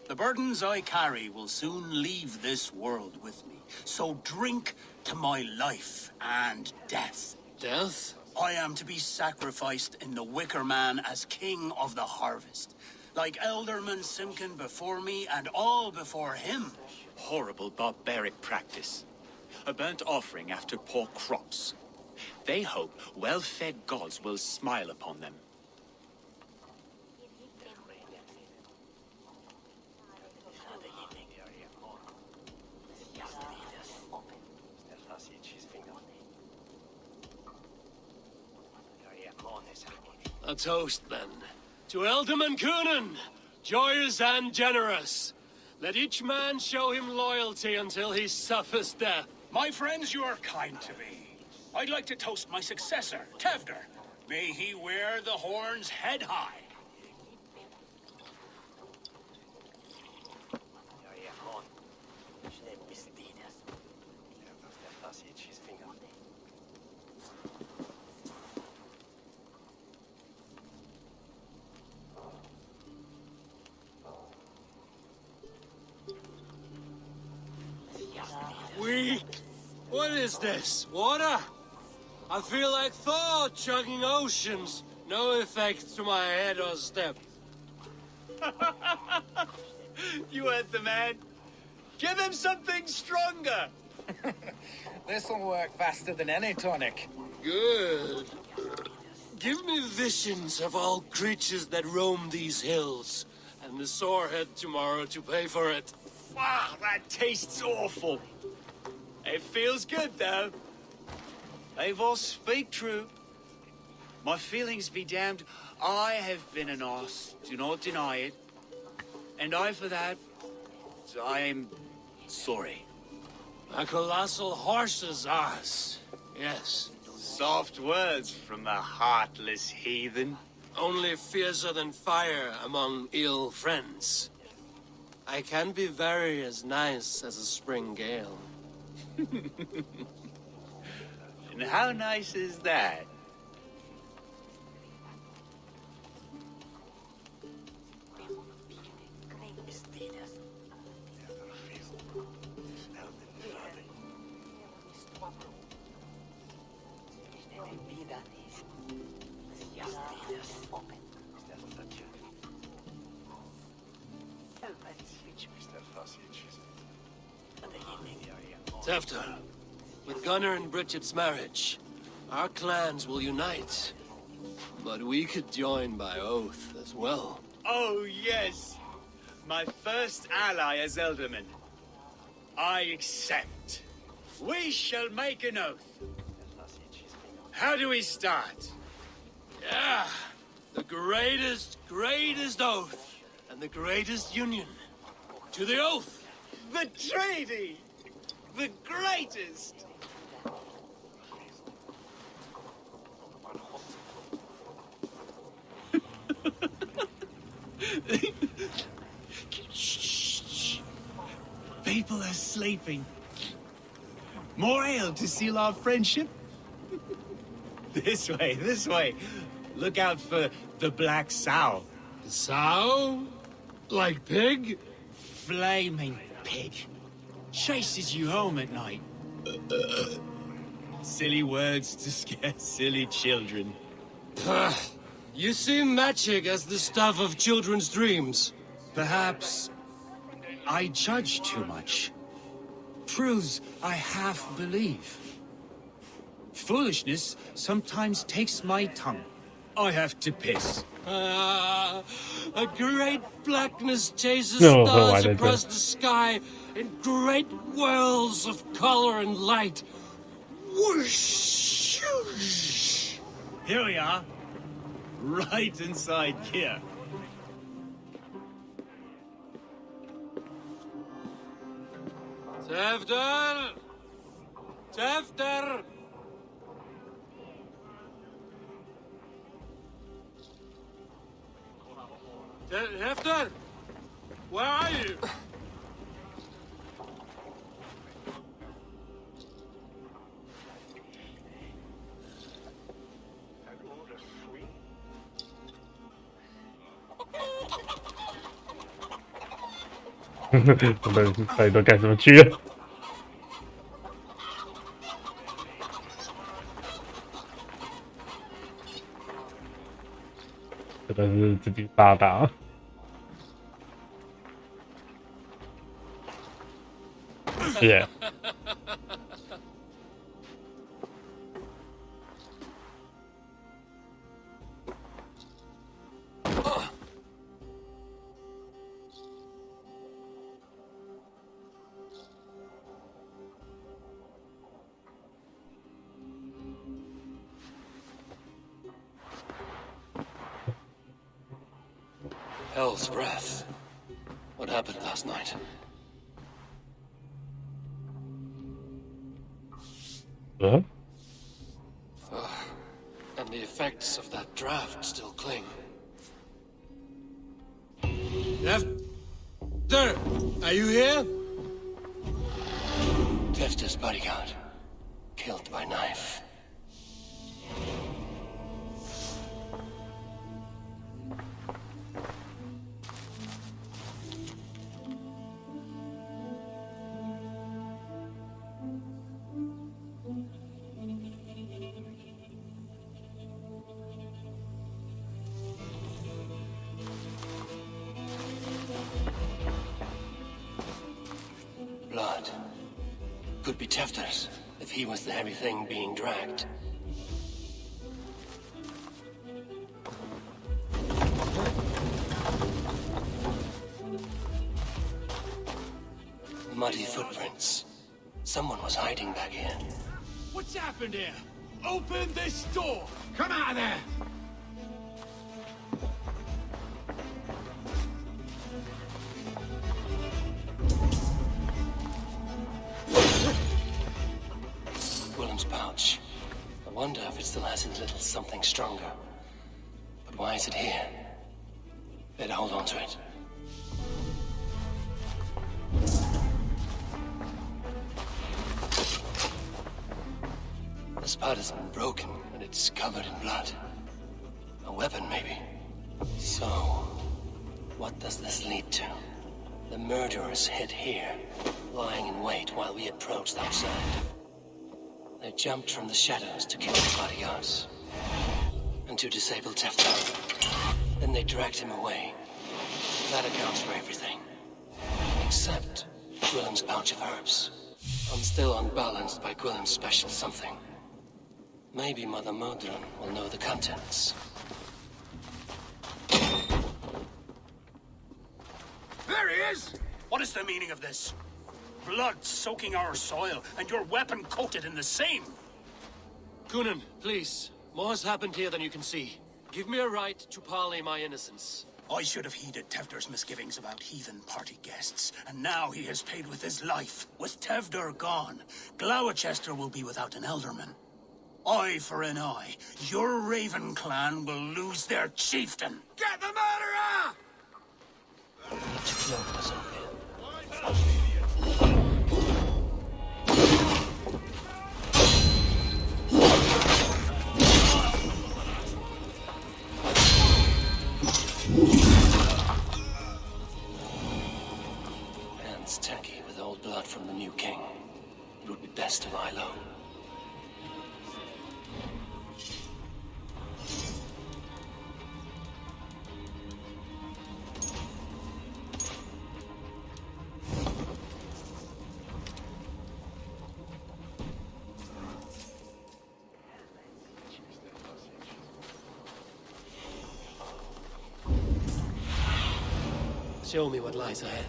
The burdens I carry will soon leave this world with me. So drink to my life and death. Death? I am to be sacrificed in the Wicker Man as king of the harvest. Like Elderman Simkin before me and all before him. Horrible barbaric practice. A burnt offering after poor crops. They hope well-fed gods will smile upon them. A toast, then. To Ealdorman Coonan, joyous and generous, let each man show him loyalty until he suffers death. My friends, you are kind to me. I'd like to toast my successor, Tevder. May he wear the horns head high. Weak! What is this? Water? I feel like Thor chugging oceans. No effect to my head or step. You heard the man. Give him something stronger. This'll work faster than any tonic. Good. Give me visions of all creatures that roam these hills, and the sorehead tomorrow to pay for it. Wow, that tastes awful. It feels good, though. They've all speak true. My feelings be damned. I have been an arse, do not deny it. And I, for that, I am sorry. A colossal horse's arse, yes. Soft words from the heartless heathen. Only fiercer than fire among ill friends. I can be very as nice as a spring gale. And how nice is that? Tefter, with Gunnar and Bridget's marriage, our clans will unite. But we could join by oath as well. Oh, yes. My first ally as Ealdorman. I accept. We shall make an oath. How do we start? Yeah, the greatest oath, and the greatest union. To the oath! The treaty! The greatest! Shh. People are sleeping. More ale to seal our friendship? This way. Look out for the black sow. Sow? Like pig? Flaming pig. Chases you home at night. Silly words to scare silly children. You see magic as the stuff of children's dreams. Perhaps I judge too much. Truths I half believe. Foolishness sometimes takes my tongue. I have to piss. A great blackness chases No, stars I across didn't. the sky in great whirls of color and light. Whoosh! Here we are. Right inside here. Tefter! Tefter! Tefter! Where are you?我们到底都干什么去了？真的是自己大打。谢谢。Hell's breath. What happened last night? Huh? And the effects of that draft still cling. Tefter! Are you here? Tefter's bodyguard. Killed by knife. Blood. Could be Tefter's, if he was the heavy thing being dragged. Muddy footprints. Someone was hiding back here. What's happened here? Open this door! Come out of there! Willem's pouch. I wonder if it still has his little something stronger. But why is it here? Better hold on to it. This part has been broken, and it's covered in blood. A weapon, maybe. So, what does this lead to? The murderers hid here, lying in wait while we approached outside. They jumped from the shadows to kill the bodyguards. And to disable Tefter. Then they dragged him away. That accounts for everything. Except Willem's pouch of herbs. I'm still unbalanced by Willem's special something. Maybe Mother Modron will know the contents. There he is! What is the meaning of this? Blood soaking our soil, and your weapon coated in the same! Kunan, please. More has happened here than you can see. Give me a right to parley my innocence. I should have heeded Tevder's misgivings about heathen party guests, and now he has paid with his life. With Tevder gone, Gloucester will be without an elderman. Eye for an eye. Your Raven clan will lose their chieftain. Get the murderer! Hands tacky with old blood from the new king. It would be best to lie low. Show me what lies ahead.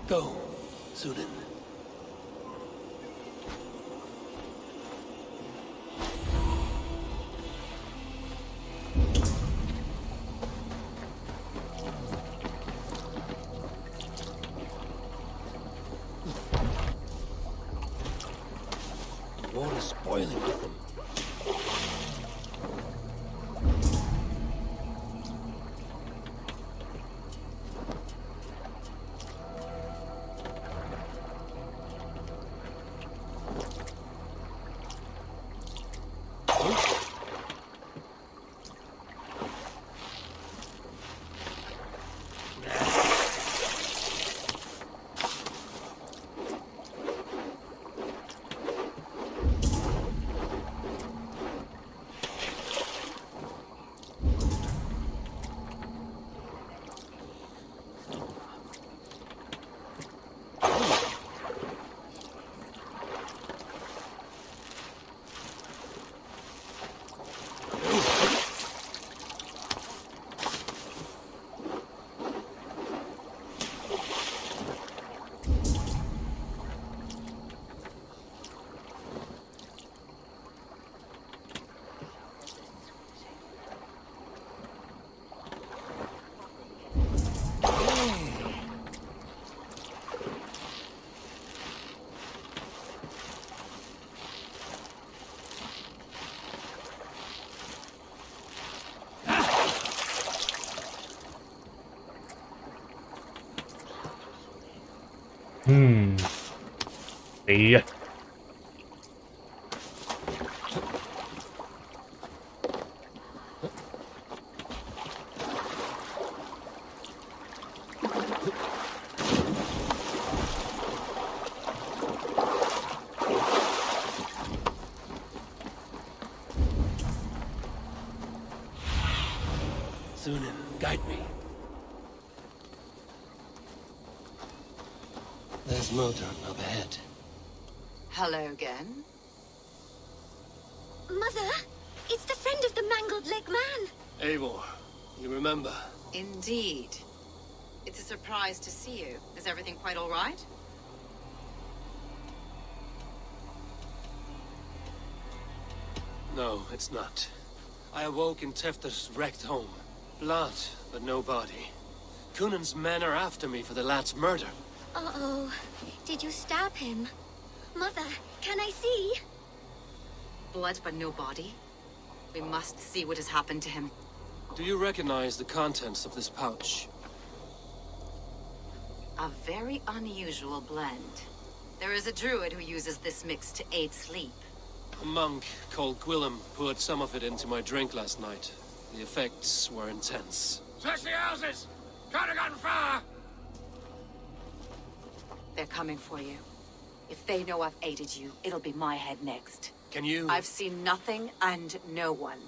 Go, Sudan. The water's boiling with them. 哎呀，Sunan, guide me. There's motor up ahead. Hello again. Mother, it's the friend of the mangled leg man. Eivor, you remember? Indeed. It's a surprise to see you. Is everything quite all right? No, it's not. I awoke in Tefter's wrecked home. Blood, but no body. Cunan's men are after me for the lad's murder. Uh-oh. Did you stab him? Mother, can I see? Blood but no body? We must see what has happened to him. Do you recognize the contents of this pouch? A very unusual blend. There is a druid who uses this mix to aid sleep. A monk called Gwillem poured some of it into my drink last night. The effects were intense. Search the houses! Can't have gotten far! They're coming for you. If they know I've aided you, it'll be my head next. Can you... I've seen nothing and no one.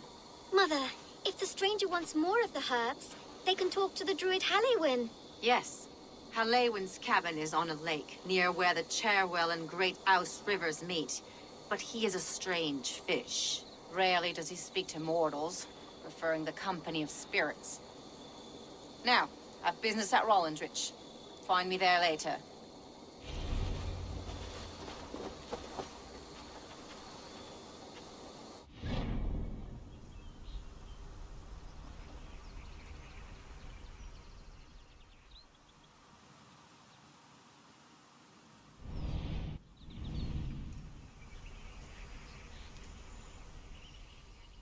Mother, if the stranger wants more of the herbs, they can talk to the druid Halewyn. Yes. Halewyn's cabin is on a lake, near where the Cherwell and Great Ouse rivers meet. But he is a strange fish. Rarely does he speak to mortals, preferring the company of spirits. Now, I've business at Rollindrich. Find me there later.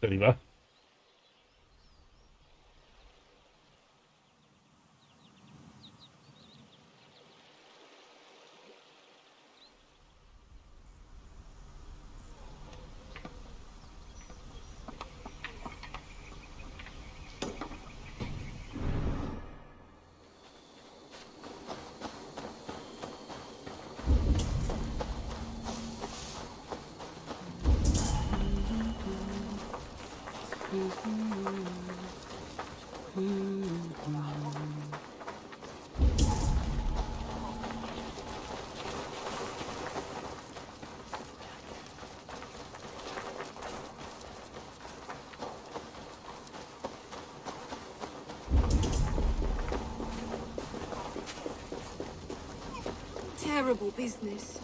这里吧。Terrible business.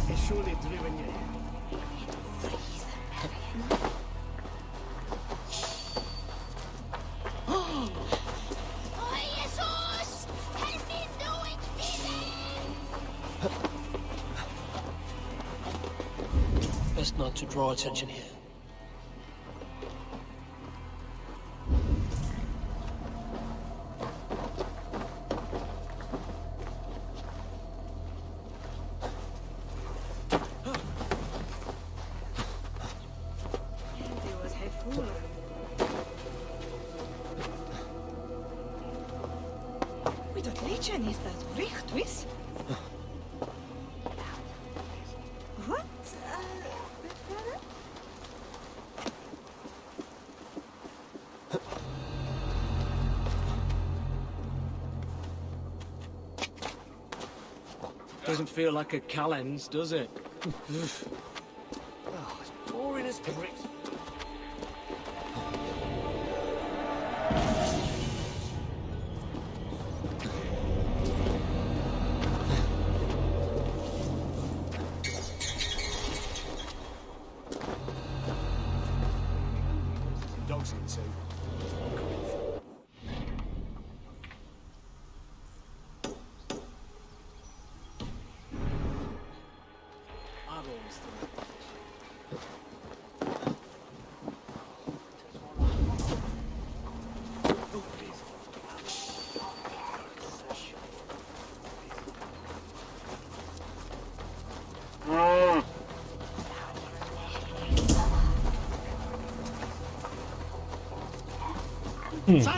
He's surely driven you here. Best not to draw attention here. Is that richtig? What? Doesn't feel like a Calends, does it? Oh, it's boring as bricks. Dogs in too.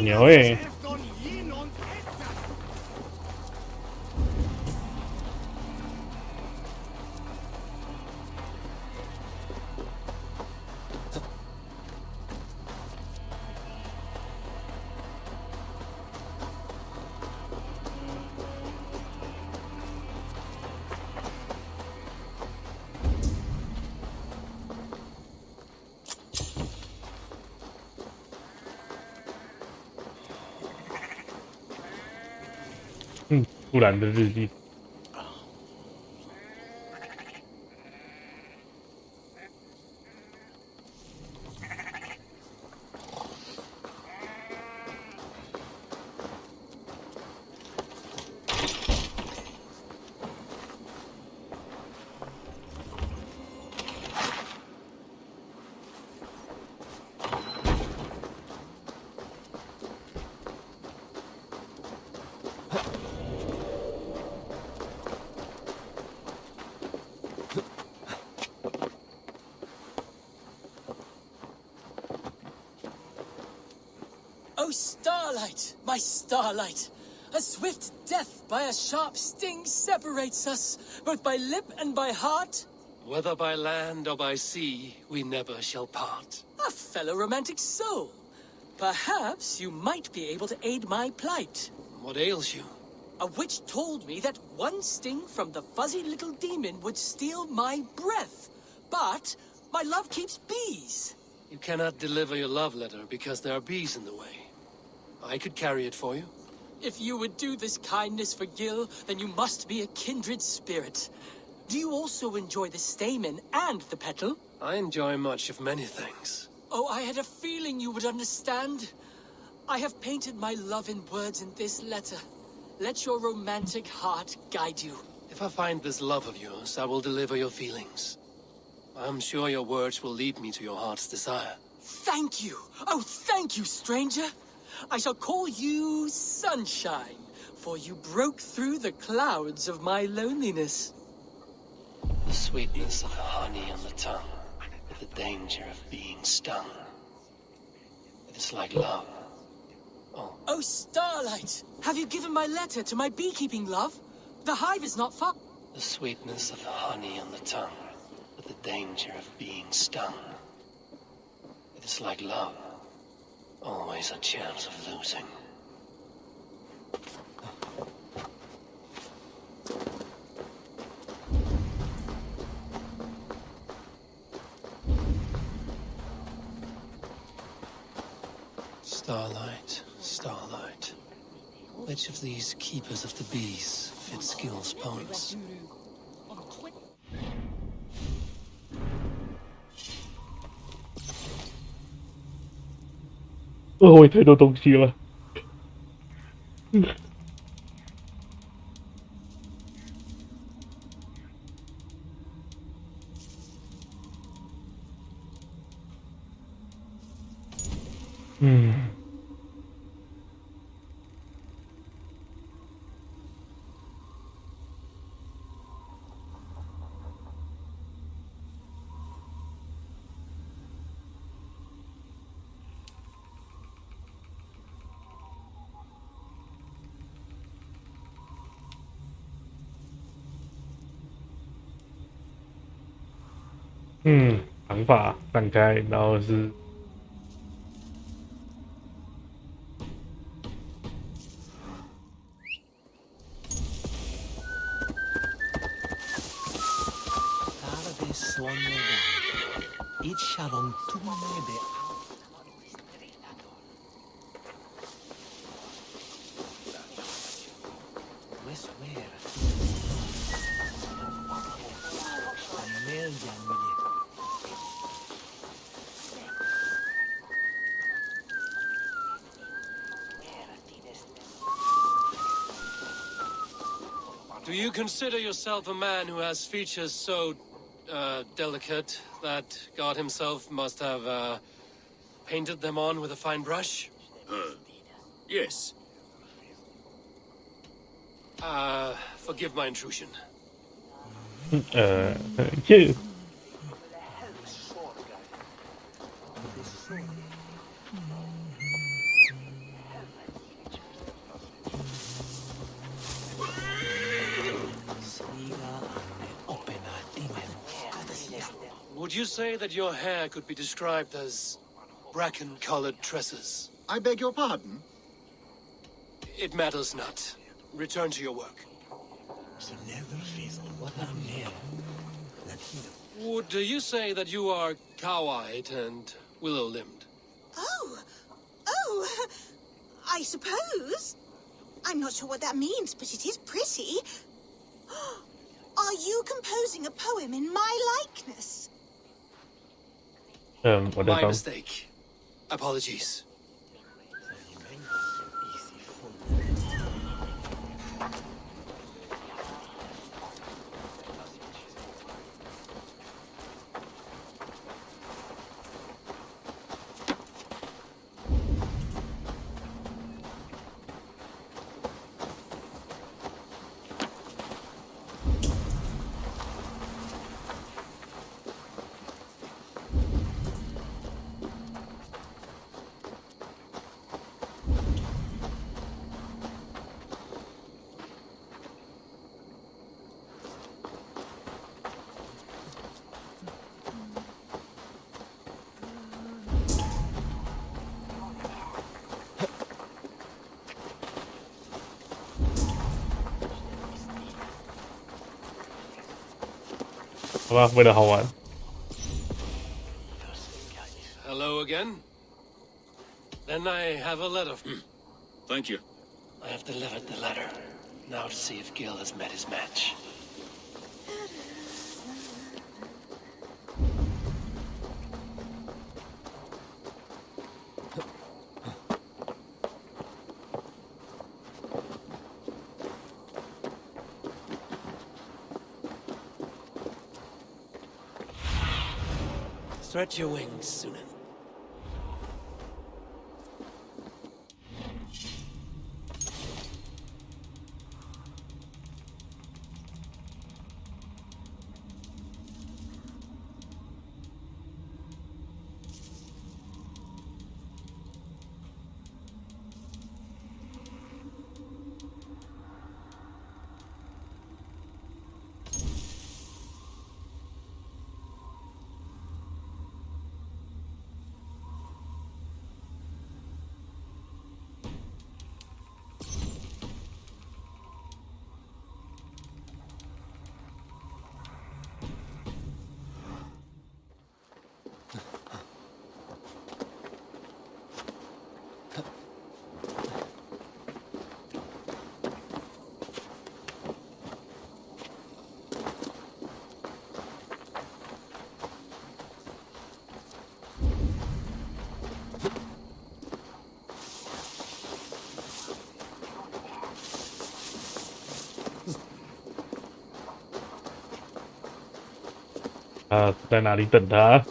牛欸。突然的日记。Oh, Starlight, my Starlight! A swift death by a sharp sting separates us, both by lip and by heart. Whether by land or by sea, we never shall part. A fellow romantic soul. Perhaps you might be able to aid my plight. What ails you? A witch told me that one sting from the fuzzy little demon would steal my breath. But my love keeps bees. You cannot deliver your love letter because there are bees in the way. I could carry it for you. If you would do this kindness for Gil, then you must be a kindred spirit. Do you also enjoy the stamen and the petal? I enjoy much of many things. Oh, I had a feeling you would understand. I have painted my love in words in this letter. Let your romantic heart guide you. If I find this love of yours, I will deliver your feelings. I'm sure your words will lead me to your heart's desire. Thank you! Oh, thank you, stranger! I shall call you Sunshine, for you broke through the clouds of my loneliness. The sweetness of honey on the tongue, with the danger of being stung. It is like love. Oh, Starlight! Have you given my letter to my beekeeping love? The hive is not far. The sweetness of honey on the tongue, with the danger of being stung. It is like love. Always a chance of losing. Starlight, Starlight. Which of these keepers of the bees fits Gil's points?我太多东西了。长发散开，然后是Do you consider yourself a man who has features so delicate that God himself must have painted them on with a fine brush? Yes. Forgive my intrusion. Yeah. Would you say that your hair could be described as bracken-colored tresses? I beg your pardon? It matters not. Return to your work. Would you say that you are cow-eyed and willow-limbed? Oh, I suppose. I'm not sure what that means, but it is pretty. Are you composing a poem in my likeness? My mistake. Apologies. Hello again. Then I have a letter. Thank you. I have delivered the letter. Now to see if Gil has met his match. Stretch your wings, Sunan.在哪里等他？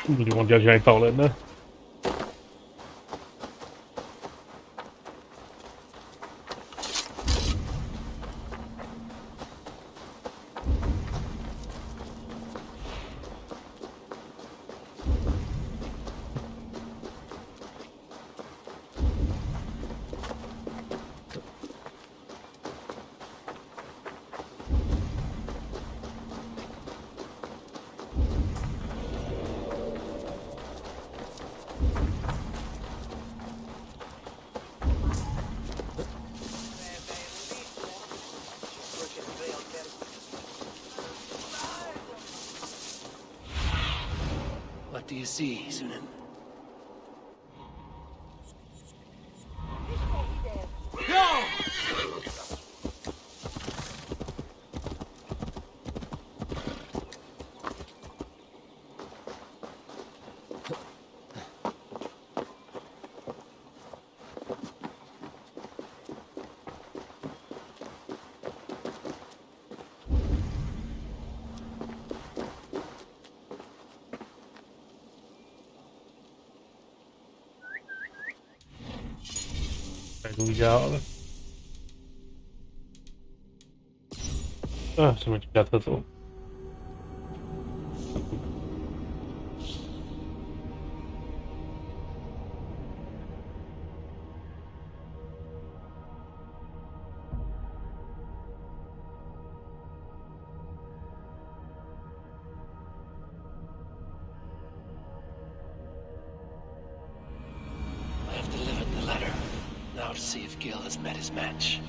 你忘记要去哪里找人了？ do you see, Sunan? No!百度一下好了。什么下厕所？I have delivered the letter. Now to see if Gil has met his match.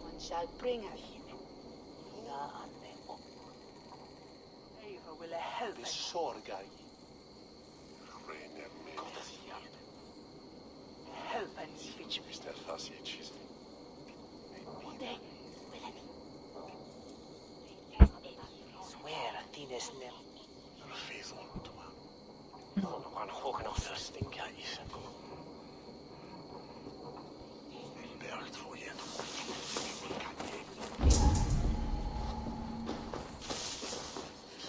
One shall bring us. Eva will help us. Help and switch. Swear at Tina's name. Van hogen of thirsting guys. Bergt voor je.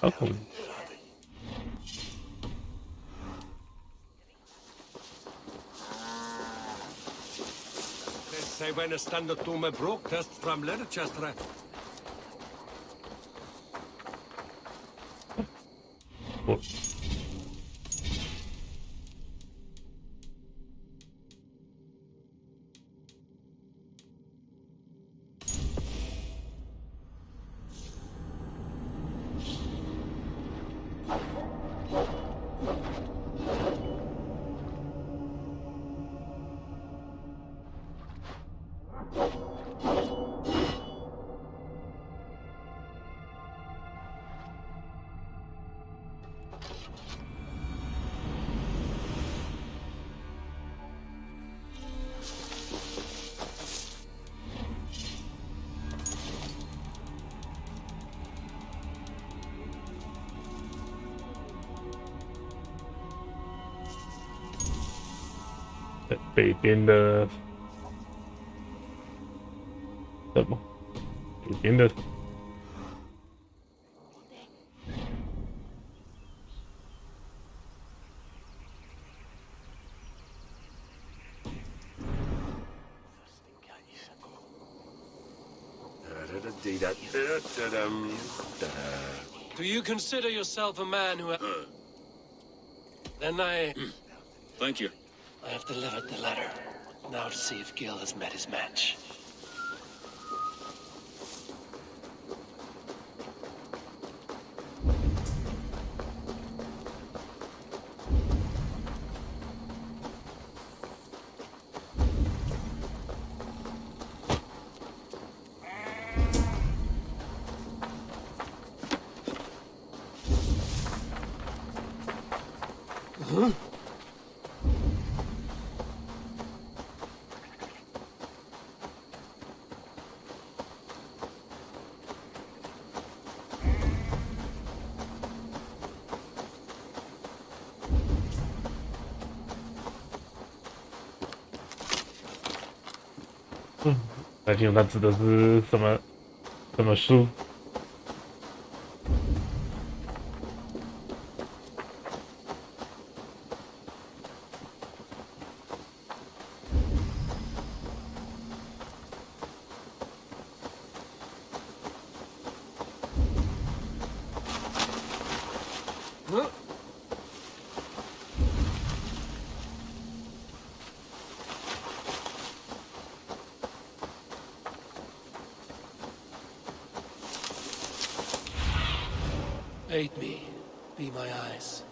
Okay. Let's say when a standard to my broadcast from Leicester. Cool.北边的什么？北边的Do you consider yourself a man who... Then I... Thank you. I have delivered the letter. Now to see if Gil has met his match. Huh?来清楚它指的是什么书？Aid me. Be my eyes.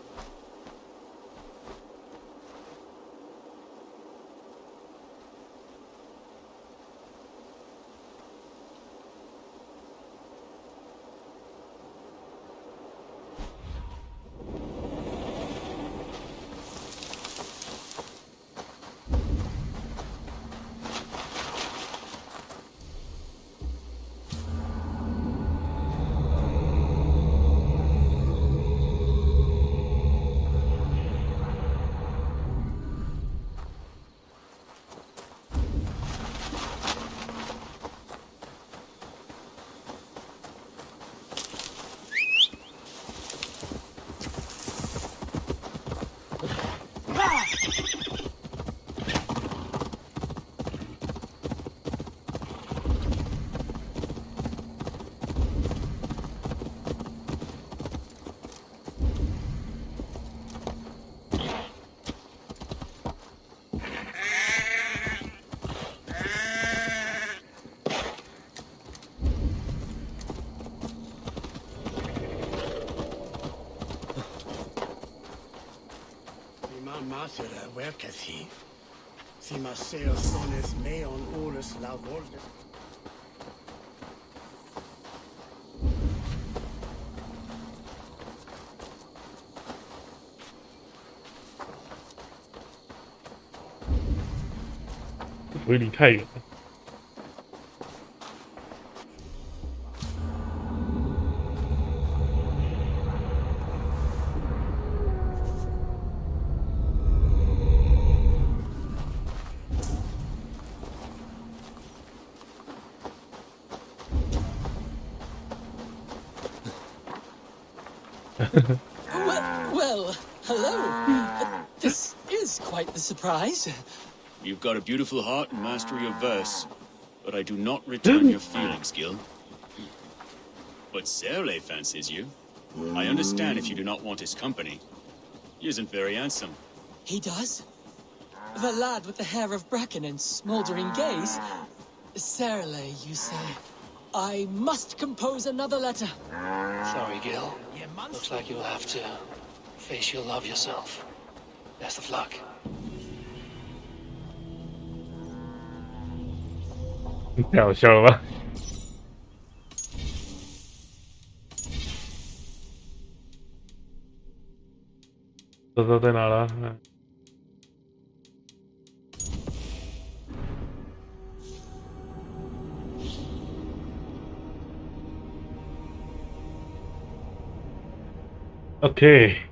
mater worketh he. Si Marseos sones meon orus labordes. 不会离太远了。Well, hello. This is quite the surprise. You've got a beautiful heart and mastery of verse, but I do not return your feelings, Gil. But Serle fancies you. I understand if you do not want his company. He isn't very handsome. He does? The lad with the hair of bracken and smouldering gaze? Serle, you say? I must compose another letter. Sorry, Gil. Looks like you'll have to face your love yourself. Best of luck. 太好笑了吧！不知道在哪了。OK。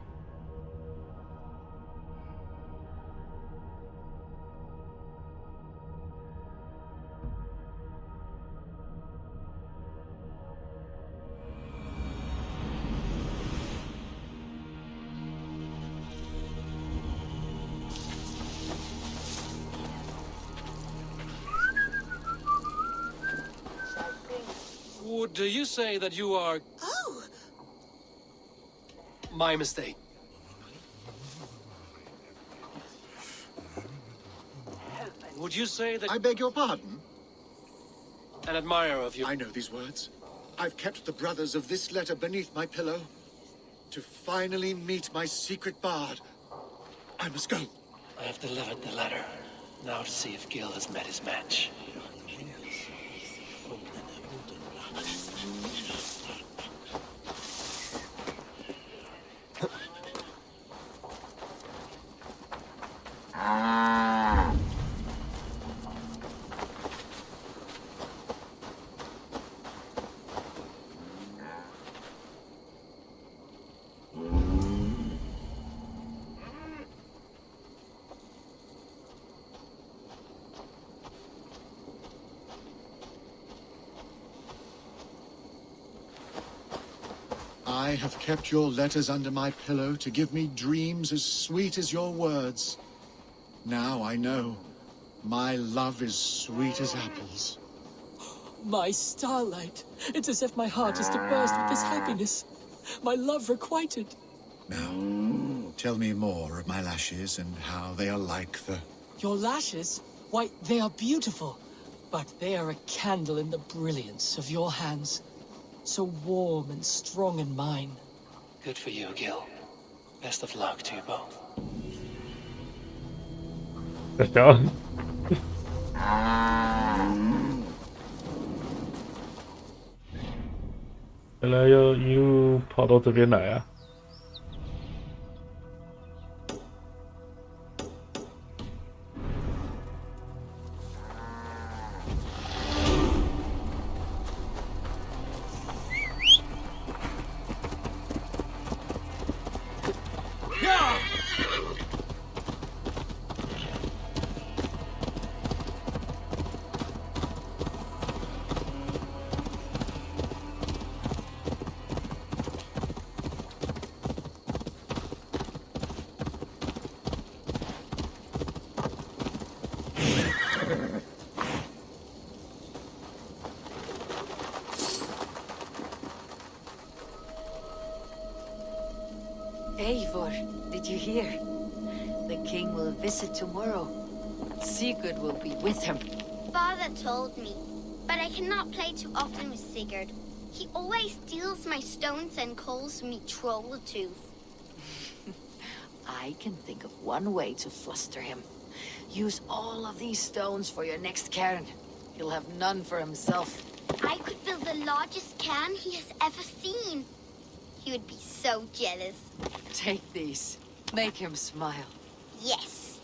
Would you say that you are... Oh! My mistake. Would you say that... I beg your pardon? An admirer of you. I know these words. I've kept the brothers of this letter beneath my pillow to finally meet my secret bard. I must go. I have delivered the letter. Now to see if Gil has met his match. I have kept your letters under my pillow to give me dreams as sweet as your words. Now I know my love is sweet as apples. My starlight. It's as if my heart is to burst with this happiness. My love requited. Now, tell me more of my lashes and how they are like the... Your lashes? Why, they are beautiful. But they are a candle in the brilliance of your hands. So warm and strong in mine. Good for you, Gil. Best of luck to you both. Let's go. 原来要一路跑到这边来啊！Eivor, did you hear? The king will visit tomorrow. Sigurd will be with him. Father told me, but I cannot play too often with Sigurd. He always steals my stones and calls me Trolltooth. I can think of one way to fluster him. Use all of these stones for your next cairn. He'll have none for himself. I could build the largest cairn he has ever seen. He would be so jealous. Take these. Make him smile. Yes.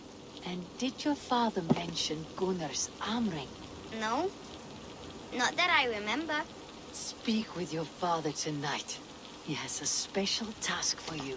And did your father mention Gunnar's arm ring? No. Not that I remember. Speak with your father tonight. He has a special task for you.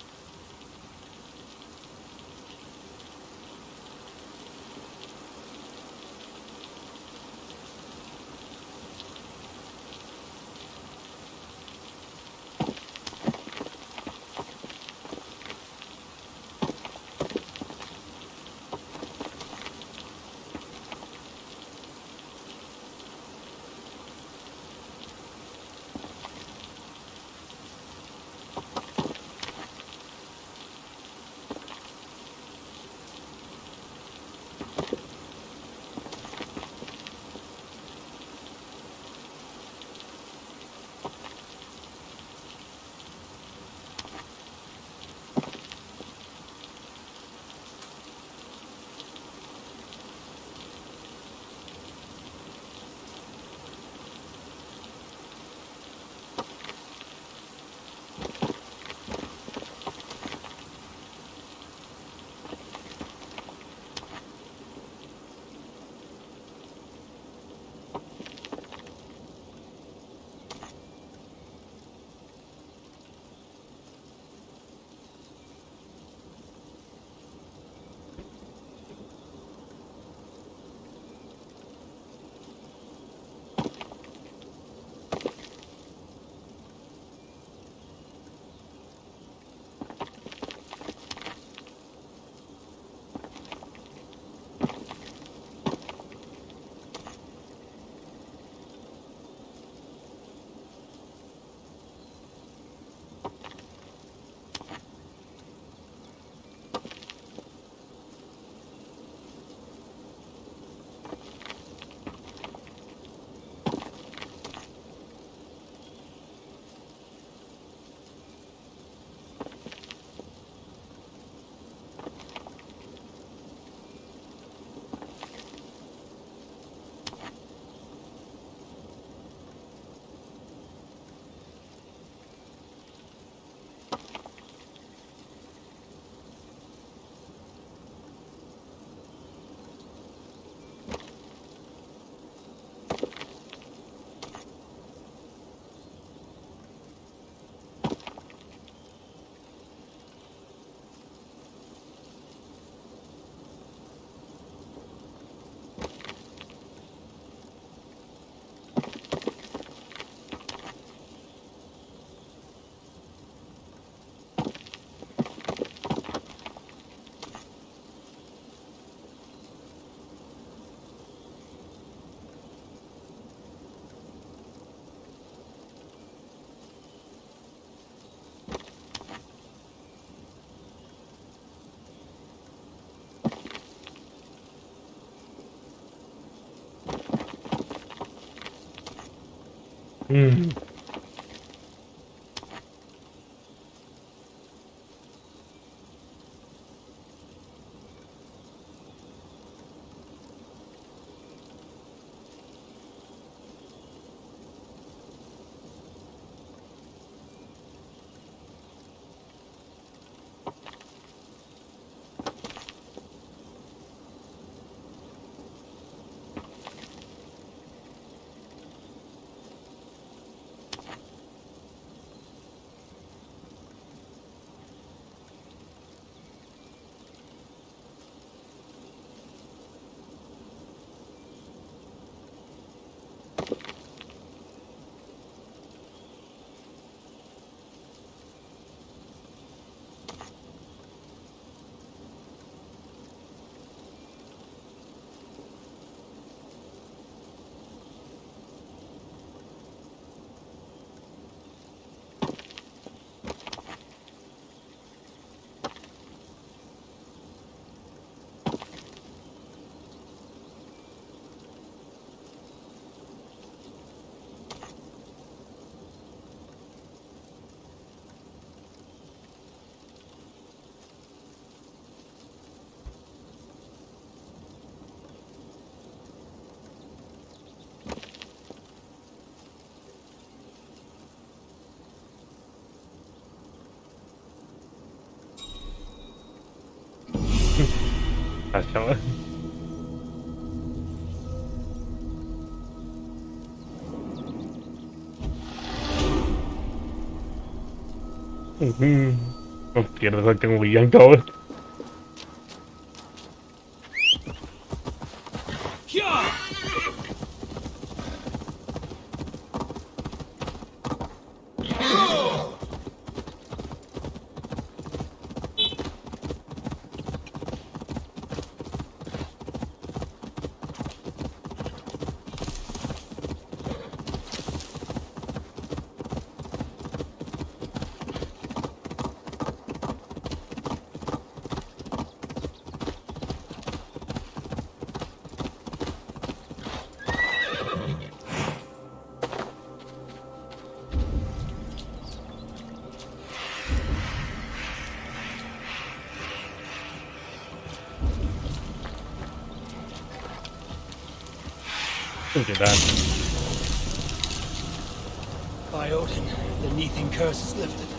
太小了。我点的它跟我一样高了。更简单。By Odin, the Neething curse is lifted.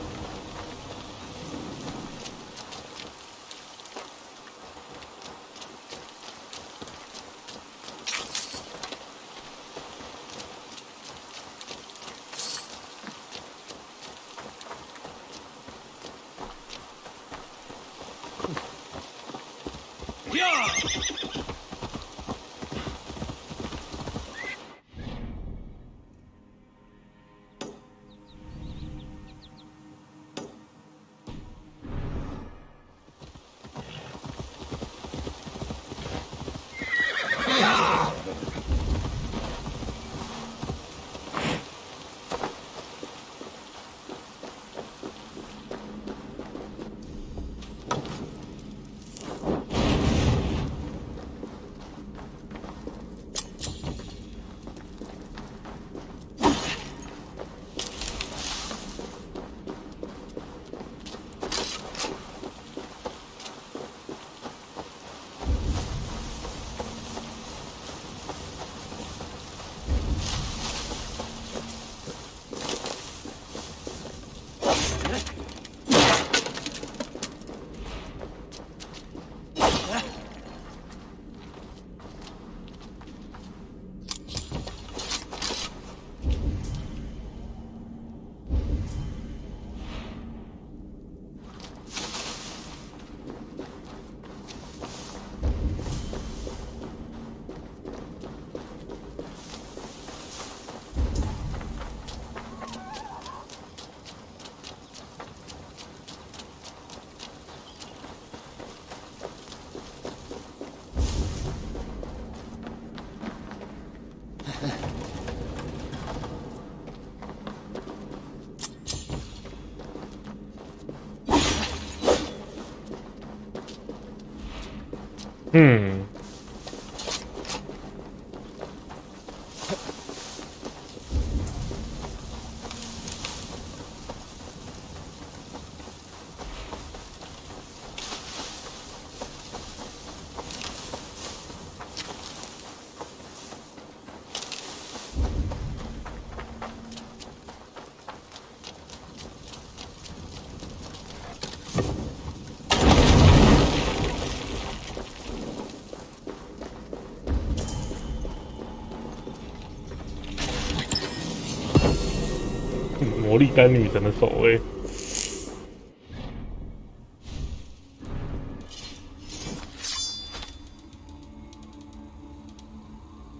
魔力干女神的手欸，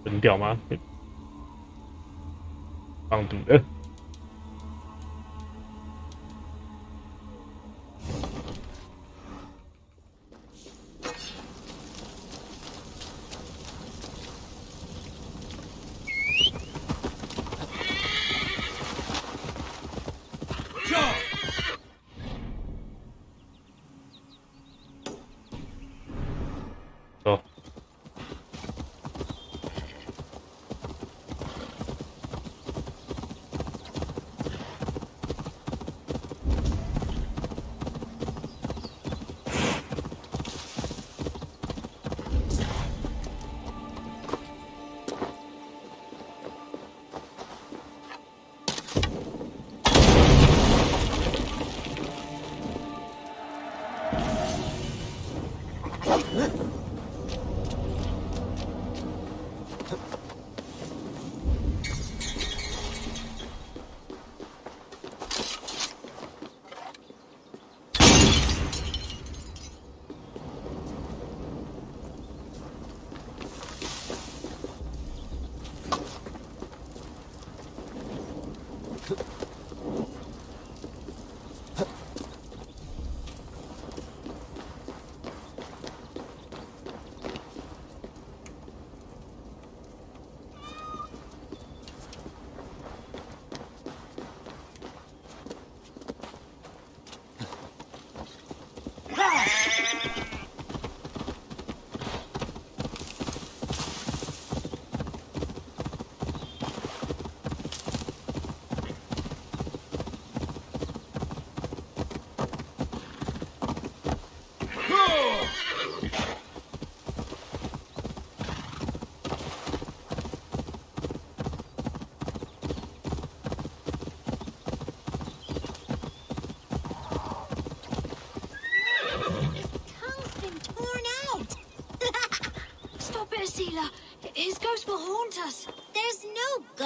很屌吗？放毒的。走。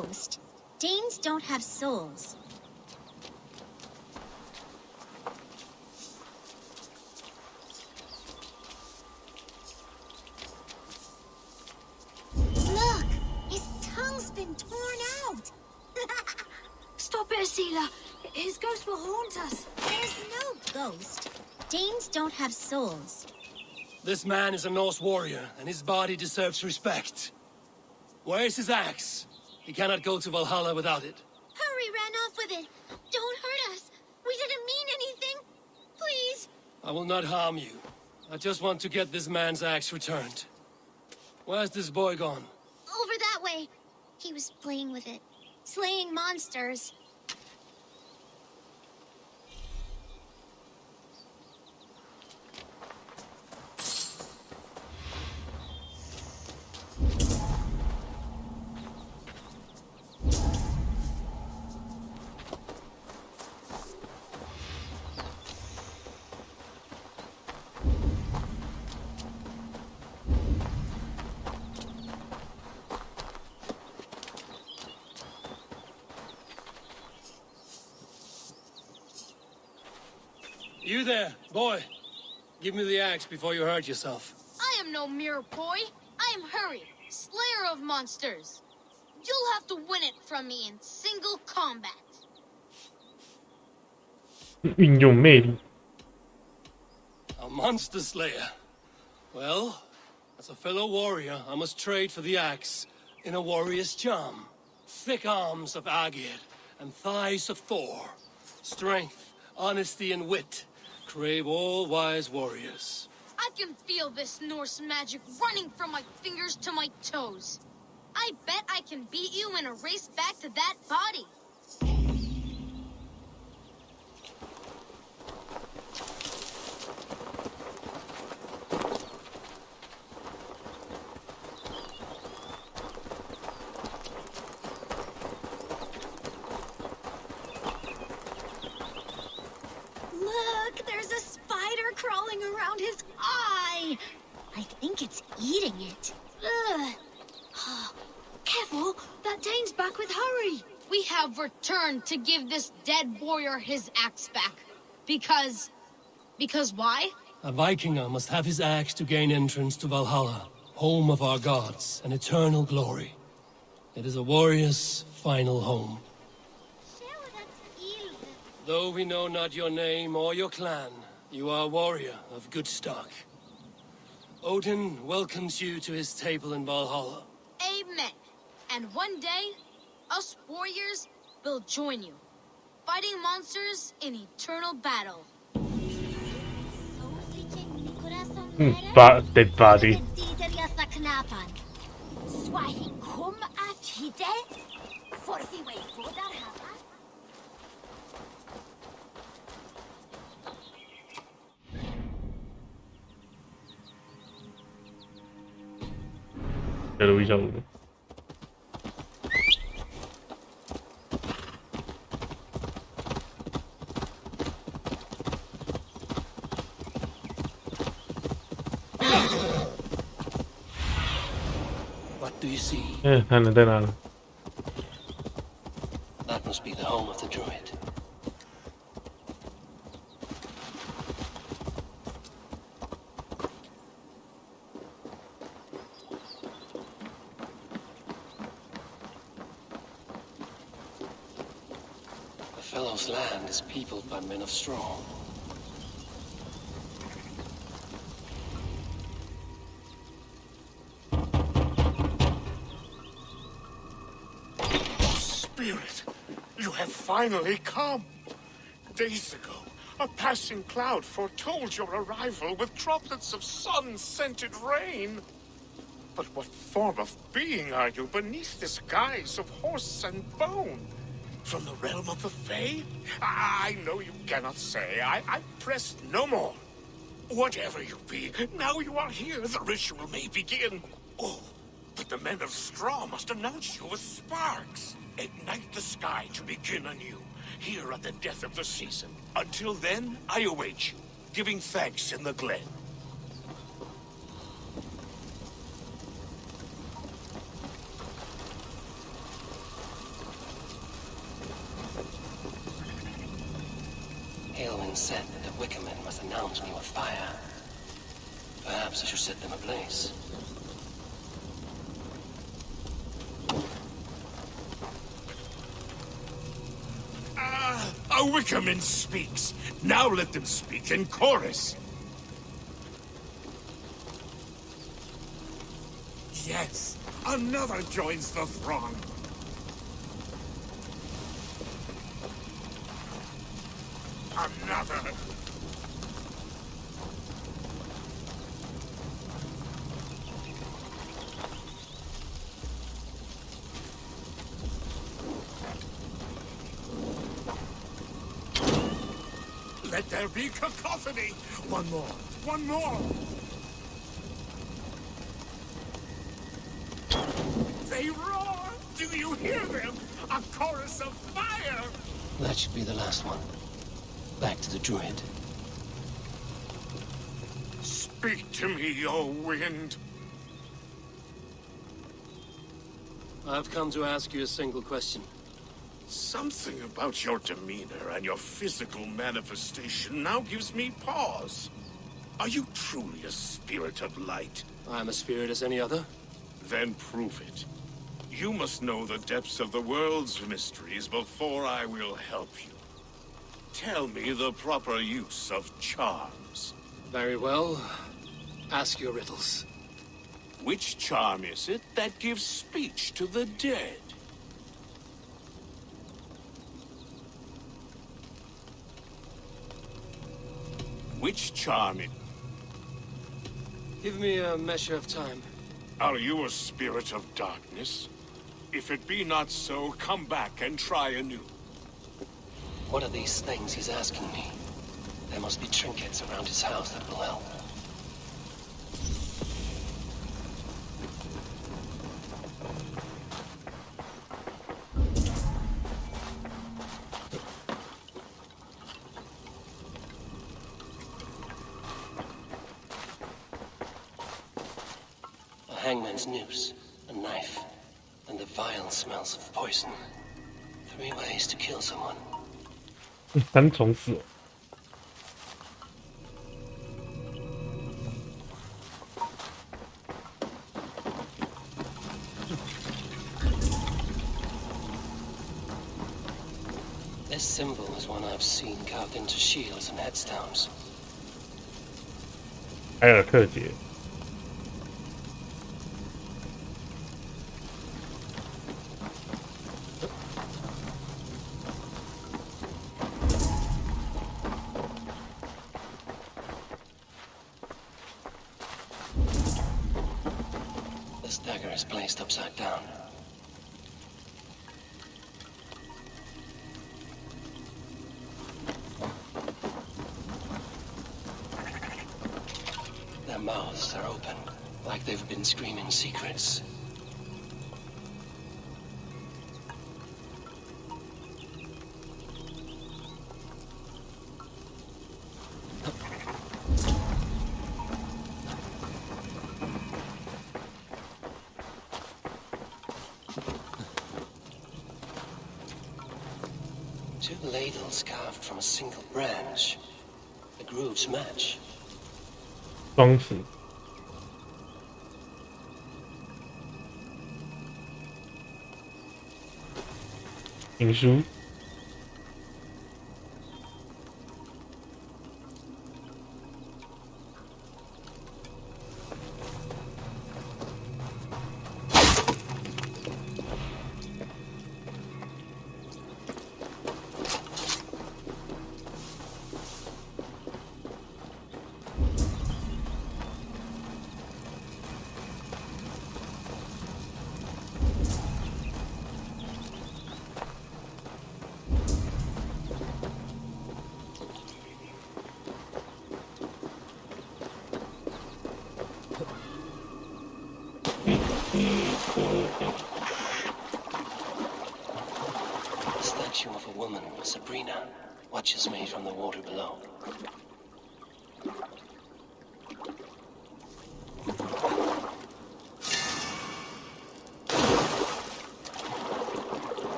ghost. Danes don't have souls. Look! His tongue's been torn out! Stop it, Sela. His ghost will haunt us. There's no ghost. Danes don't have souls. This man is a Norse warrior, and his body deserves respect. Where is his axe? He cannot go to Valhalla without it. Hurry ran off with it. Don't hurt us. We didn't mean anything. Please. I will not harm you. I just want to get this man's axe returned. Where's this boy gone? Over that way. He was playing with it. Slaying monsters. You there, boy. Give me the axe before you hurt yourself. I am no mere boy. I am Hurry, slayer of monsters. You'll have to win it from me in single combat. 运用魅力。 A monster slayer. Well, as a fellow warrior, I must trade for the axe in a warrior's charm. Thick arms of Agir and thighs of Thor. Strength, honesty, and wit. Crave all wise warriors. I can feel this Norse magic running from my fingers to my toes. I bet I can beat you in a race back to that body. Look, there's a spider crawling around his eye. I think it's eating it. Ugh. Careful, that Dane's back with Hurry. We have returned to give this dead warrior his axe back. Because why? A Vikinger must have his axe to gain entrance to Valhalla, home of our gods and eternal glory. It is a warrior's final home. Though we know not your name or your clan, you are a warrior of good stock. Odin welcomes you to his table in Valhalla. Amen. And one day, us warriors will join you, fighting monsters in eternal battle. Dead body. Để lưu ý cho What do you see? hắn ở đây nào? That must be the home of the druid. The fellow's land is peopled by men of straw. Spirit, you have finally come. Days ago, a passing cloud foretold your arrival with droplets of sun-scented rain. But what form of being are you beneath this guise of horse and bone? From the realm of the Fae? I know you cannot say. I press no more. Whatever you be, now you are here, the ritual may begin. Oh, but the men of straw must announce you with sparks. Ignite the sky to begin anew, here at the death of the season. Until then, I await you, giving thanks in the glen. Aylwin said that the Wickermen must announce me with fire. Perhaps I should set them ablaze. A Wickerman speaks. Now let them speak in chorus. Yes, another joins the throng. Another. Let there be cacophony! One more! One more! They roar! Do you hear them? A chorus of fire! That should be the last one. Back to the druid. Speak to me, O wind. I've come to ask you a single question. Something about your demeanor and your physical manifestation now gives me pause. Are you truly a spirit of light? I'm a spirit as any other. Then prove it. You must know the depths of the world's mysteries before I will help you. Tell me the proper use of charms. Very well. Ask your riddles. Which charm is it that gives speech to the dead? Which charm it... Give me a measure of time. Are you a spirit of darkness? If it be not so, come back and try anew. What are these things he's asking me? There must be trinkets around his house that will help. A hangman's noose, a knife, and the vile smells of poison. 3 ways to kill someone. 3重死。This symbol is one I've seen carved into shields and headstones. 埃尔特杰。This dagger is placed upside down. Their mouths are open, like they've been screaming secrets. Two ladles carved from a single branch. The grooves match. 装死。情书。The statue of a woman, Sabrina, watches me from the water below.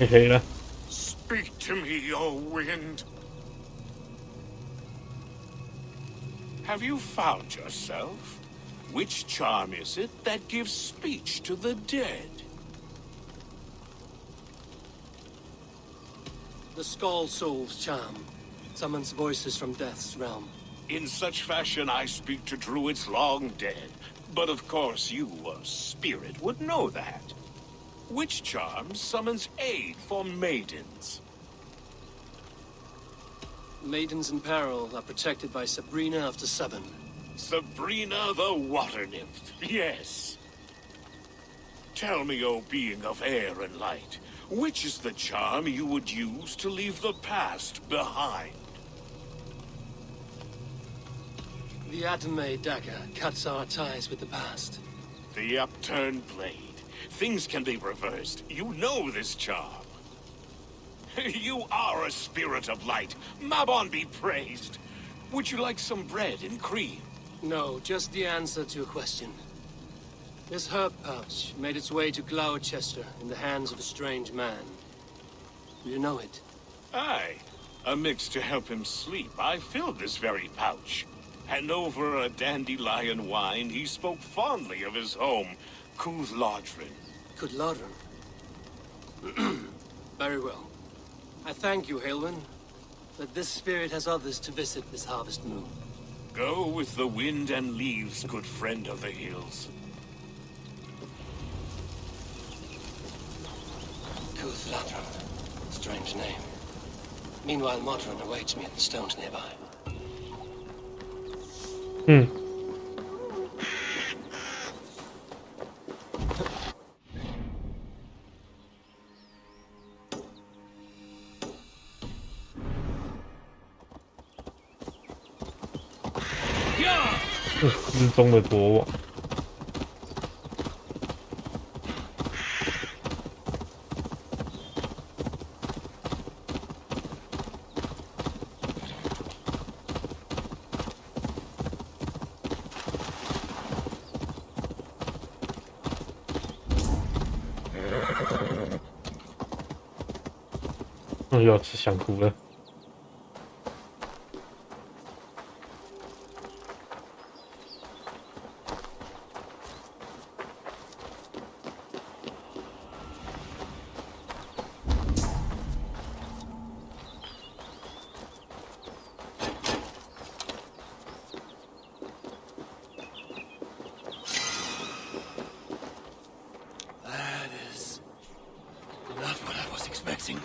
可以了。 Speak to me, O wind. Have you found yourself? Which charm is it that gives speech to the dead? The Skull Soul's charm summons voices from Death's realm. In such fashion I speak to druids long dead. But of course you, a spirit, would know that. Which charm summons aid for maidens? Maidens in peril are protected by Sabrina of the Seven. Sabrina the Water Nymph, yes. Tell me, O being of air and light, which is the charm you would use to leave the past behind? The Atame dagger cuts our ties with the past. The upturned blade. Things can be reversed. You know this charm. You are a spirit of light. Mabon be praised. Would you like some bread and cream? No, just the answer to a question. This herb pouch made its way to Gloucester in the hands of a strange man. Do you know it? Aye. Amidst to help him sleep, I filled this very pouch. And over a dandelion wine, he spoke fondly of his home, Cúthládrin. Cúthládrin? Very well. I thank you, Haelwyn, that this spirit has others to visit this harvest moon. Go with the wind and leaves, good friend of the hills. Cúthládrin. Strange name. Meanwhile, Modron awaits me at the stones nearby. Hmm. 失踪的国王。又要吃香菇了。 That is not what I was expecting.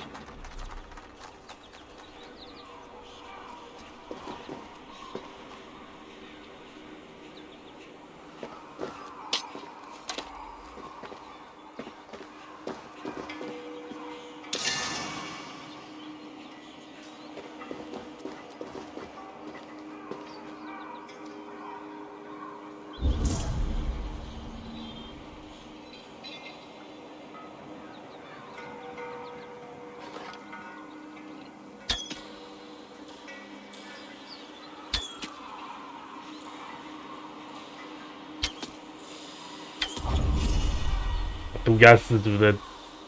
独家四族的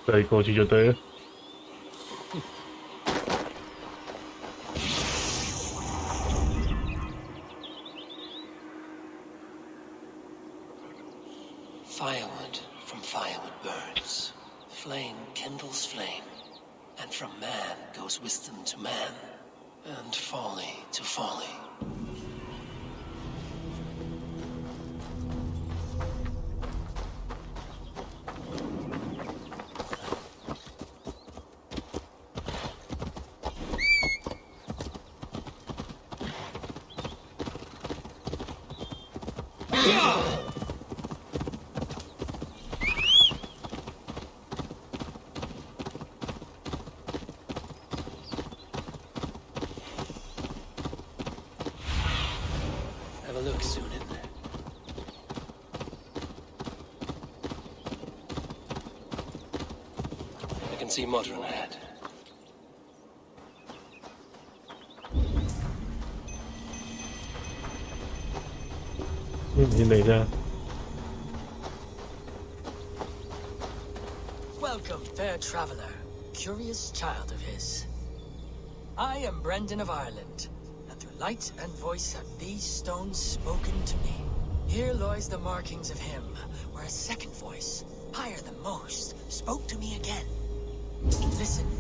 对过去就对了。Firewood from firewood burns. Flame kindles flame. And from man goes wisdom to man. And folly to folly. Have a look, Sunan. I can see Modron ahead. Welcome, fair traveler, curious child of his. I am Brendan of Ireland, and through light and voice have these stones spoken to me. Here lies the markings of him, where a second voice, higher than most, spoke to me again. Listen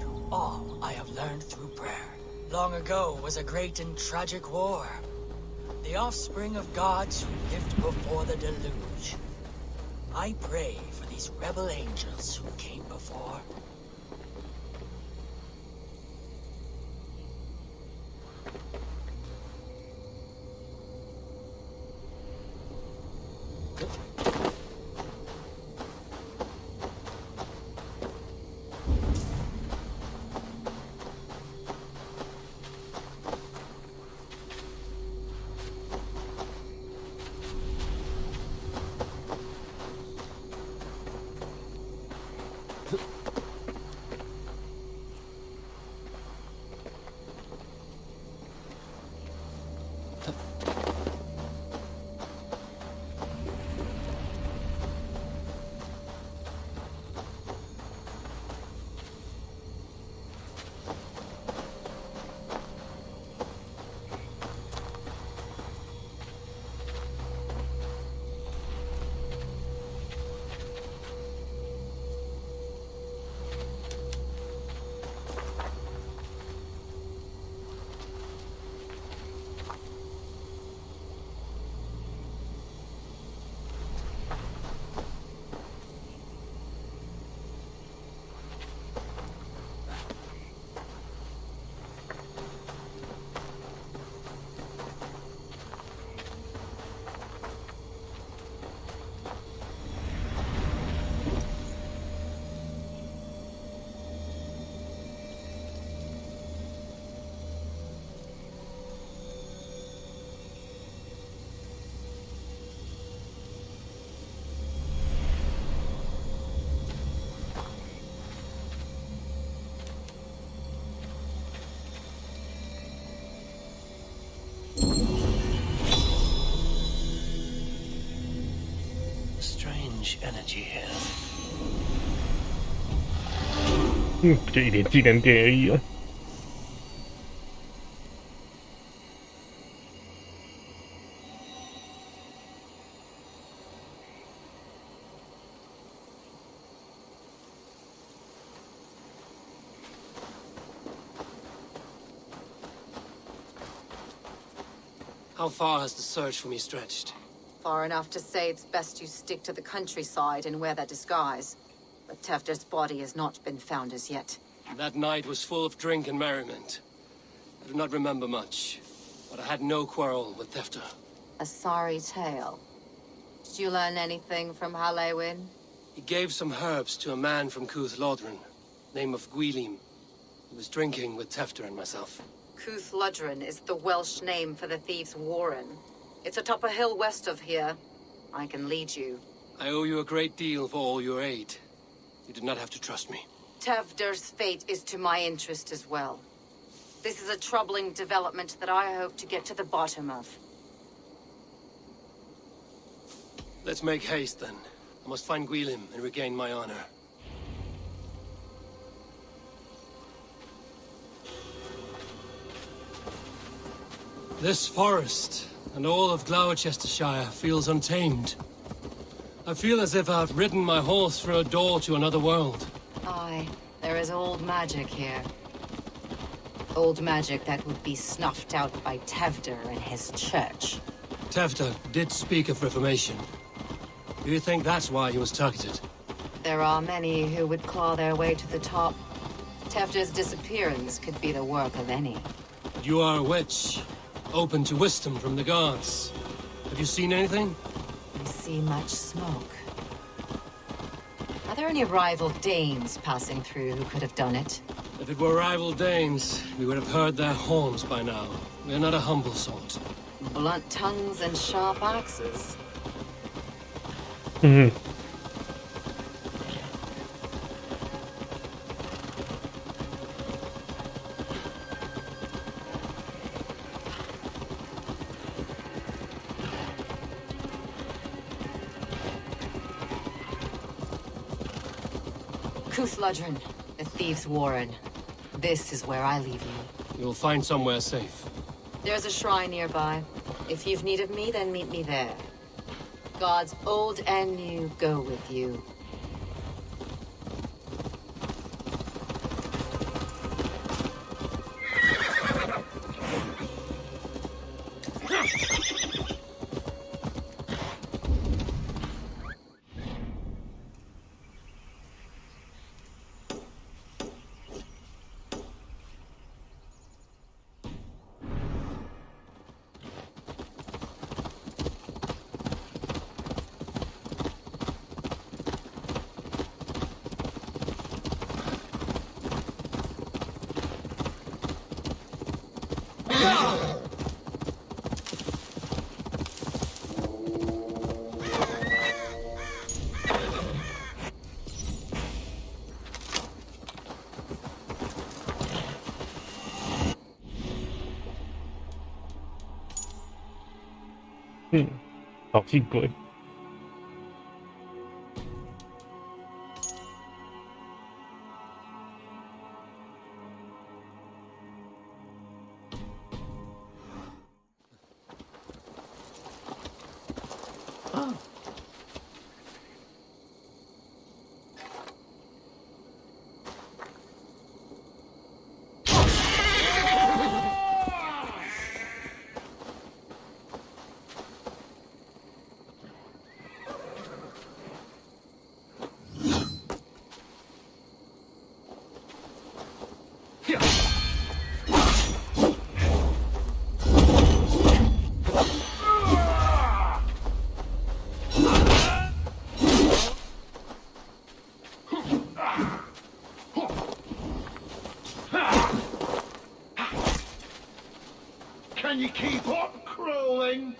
to all I have learned through prayer. Long ago was a great and tragic war. The offspring of gods who lived before the deluge. I pray for these rebel angels who came before. Energy here. 不就一点技能点而已啊。How far has the search for me stretched? Far enough to say it's best you stick to the countryside and wear that disguise. But Tefder's body has not been found as yet. That night was full of drink and merriment. I do not remember much, but I had no quarrel with Tefder. A sorry tale. Did you learn anything from Halewin? He gave some herbs to a man from Cuth Lodren, name of Gwylim. He was drinking with Tefder and myself. Cuth Lodren is the Welsh name for the thieves' warren. It's atop a hill west of here. I can lead you. I owe you a great deal for all your aid. You did not have to trust me. Tefder's fate is to my interest as well. This is a troubling development that I hope to get to the bottom of. Let's make haste, then. I must find Gwylim and regain my honor. This forest and all of Gloucestershire feels untamed. I feel as if I've ridden my horse through a door to another world. Aye, there is old magic here. Old magic that would be snuffed out by Tefder and his church. Tefder did speak of reformation. Do you think that's why he was targeted? There are many who would claw their way to the top. Tefder's disappearance could be the work of any. You are a witch, open to wisdom from the gods. Have you seen anything? I see much smoke. Are there any rival Danes passing through who could have done it? If it were rival Danes, we would have heard their horns by now. We are not a humble sort. Blunt tongues and sharp axes. Kuthludren, the Thieves' Warren. This is where I leave you. You'll find somewhere safe. There's a shrine nearby. If you've need of me, then meet me there. Gods old and new go with you.好性鬼。Can you keep on crawling?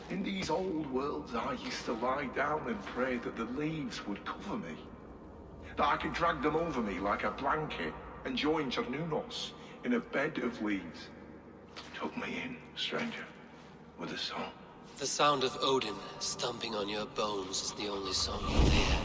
In these old worlds, I used to lie down and pray that the leaves would cover me. That I could drag them over me like a blanket and join Cernunos in a bed of leaves. Took me in, stranger, with a song. The sound of Odin stomping on your bones is the only song you'll hear.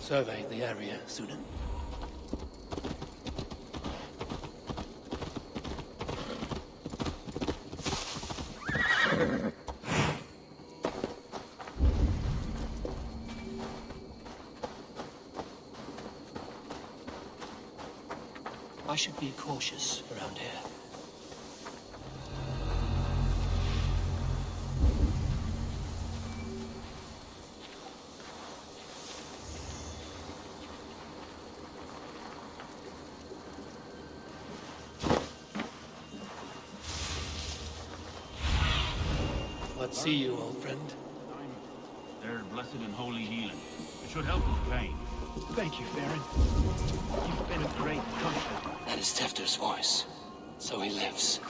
survey the area, Sunan. I should be cautious around here. What see you, old friend? Their blessed and holy healing. It should help with pain. Thank you, Baron. You've been a great comfort. That is Tefter's voice. So he lives.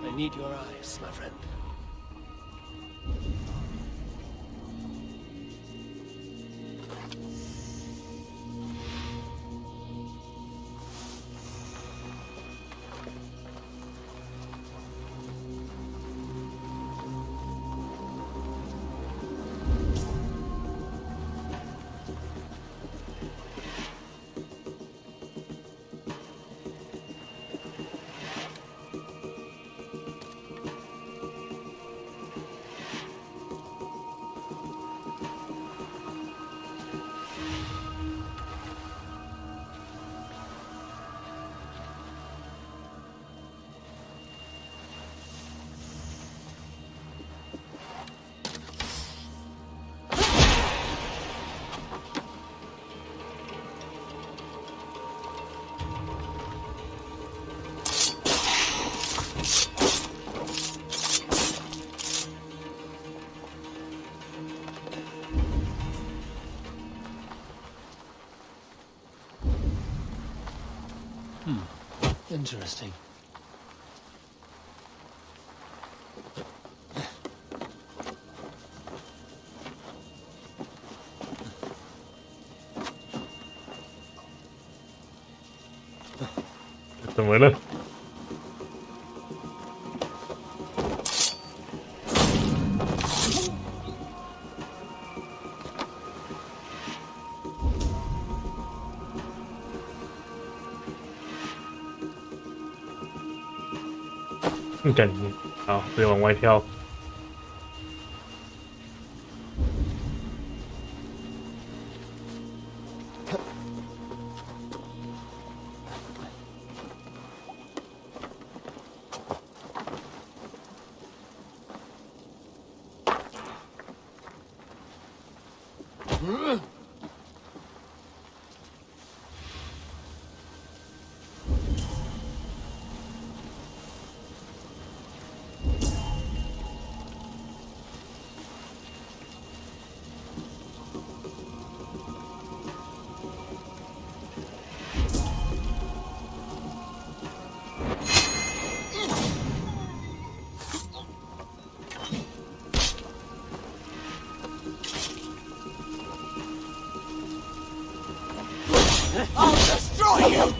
I need your eyes, my friend. Interesting. 怎么了？感觉好，直接往外跳。I'll destroy you!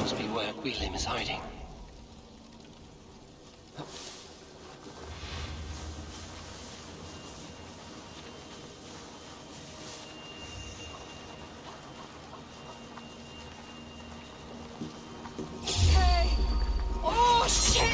Must be where William is hiding. Hey! Oh, shit!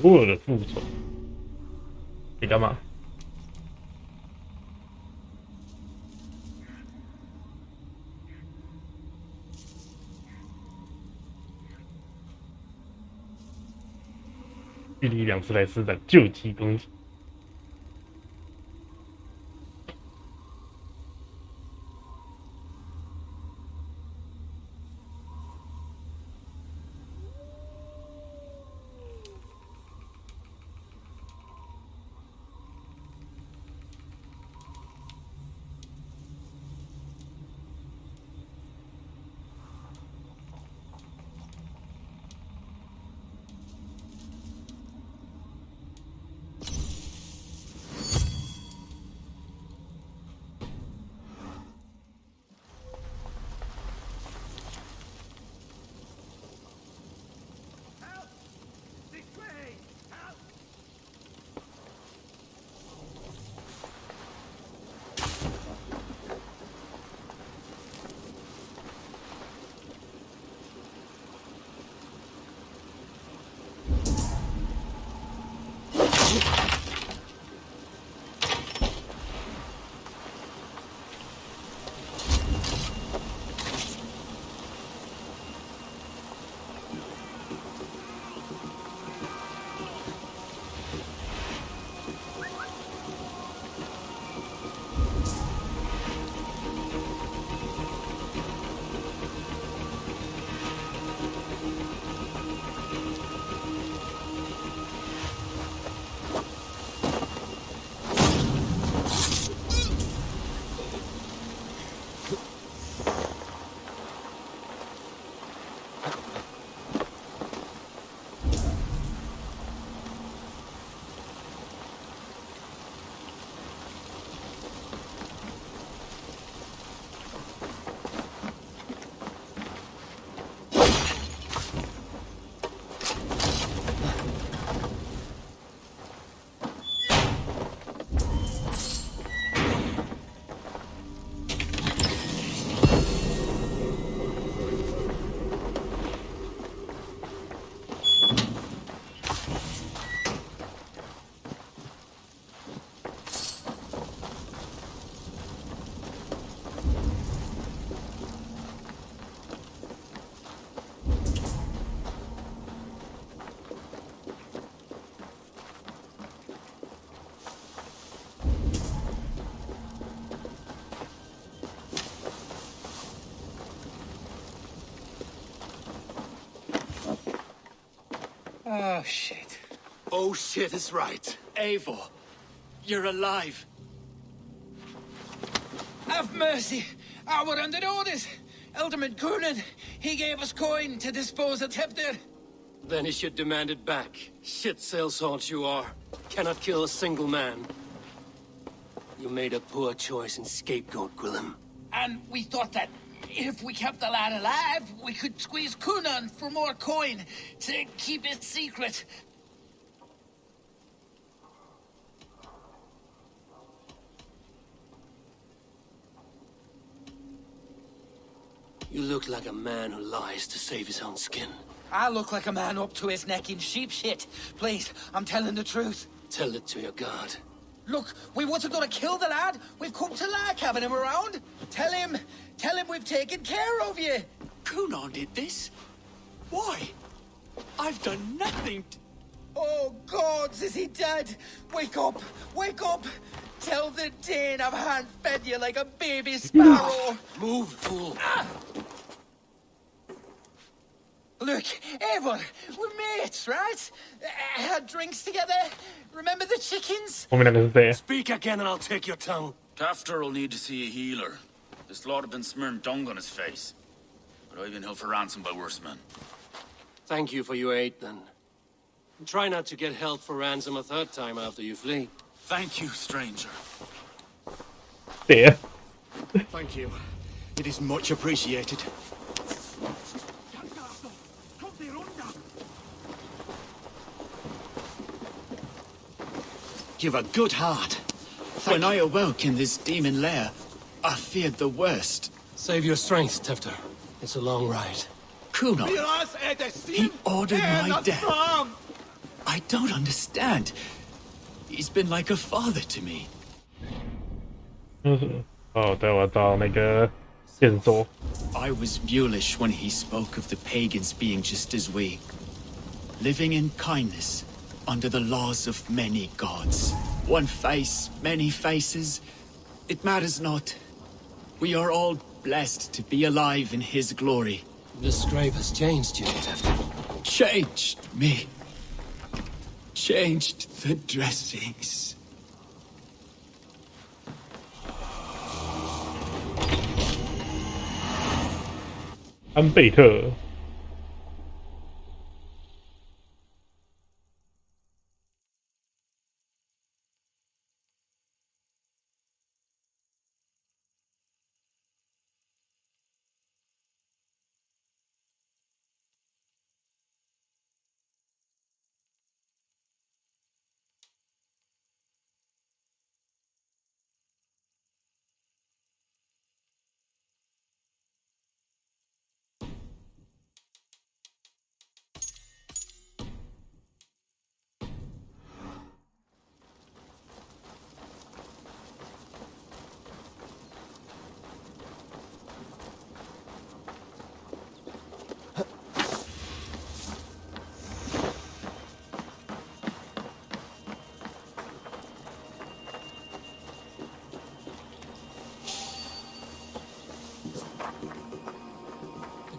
所有的复仇。你干嘛？距离2次来施展救急攻击。Oh, shit. Oh, shit is right. Eivor, you're alive. Have mercy! We're under orders! Alderman Coonan, he gave us coin to dispose of Tepter. Then he should demand it back. Shit sellsalt you are. Cannot kill a single man. You made a poor choice in scapegoat, Gwillem. And we thought that if we kept the lad alive, we could squeeze Coonan for more coin to keep it secret. You look like a man who lies to save his own skin. I look like a man up to his neck in sheep shit. Please, I'm telling the truth. Tell it to your god. Look, we wasn't gonna kill the lad. We've come to like having him around. Tell him we've taken care of you. Coonan did this? Why? I've done nothing. Oh, gods, is he dead? Wake up, wake up. Tell the Dane I've hand-fed you like a baby sparrow. Move, fool. Look, Eivor, we're mates, right? Had drinks together. Remember the chickens? Speak again and I'll take your tongue. Tafter will need to see a healer. This lord have been smearing dung on his face. But I've been held for ransom by worse men. Thank you for your aid, then. And try not to get held for ransom a third time after you flee. Thank you, stranger. There. Thank you. It is much appreciated. You've a good heart. When I awoke in this demon lair, I feared the worst. Save your strength, Tefter. It's a long ride. Coonan. He ordered my death. I I don't understand. He's been like a father to me. 哦，对，我找那个线索。I was mulish when he spoke of the pagans being just as we, living in kindness under the laws of many gods. One face, many faces. It matters not. We are all blessed to be alive in his glory. The scrape has changed you, Tefta. Changed me. Changed the dressings. 安贝特。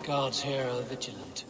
The guards here are vigilant.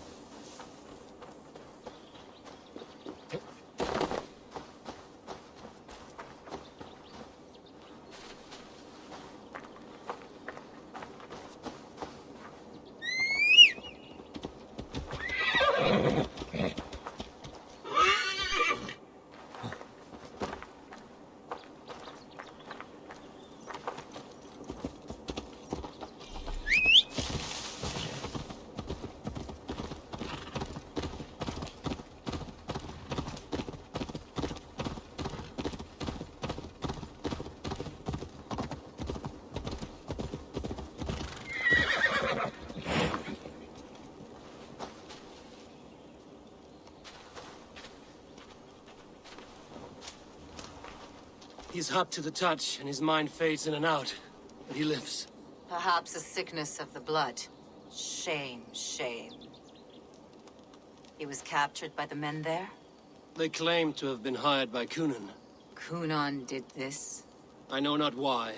He's hot to the touch, and his mind fades in and out. But he lives. Perhaps a sickness of the blood. Shame, shame. He was captured by the men there? They claim to have been hired by Kunan. Kunan did this? I know not why.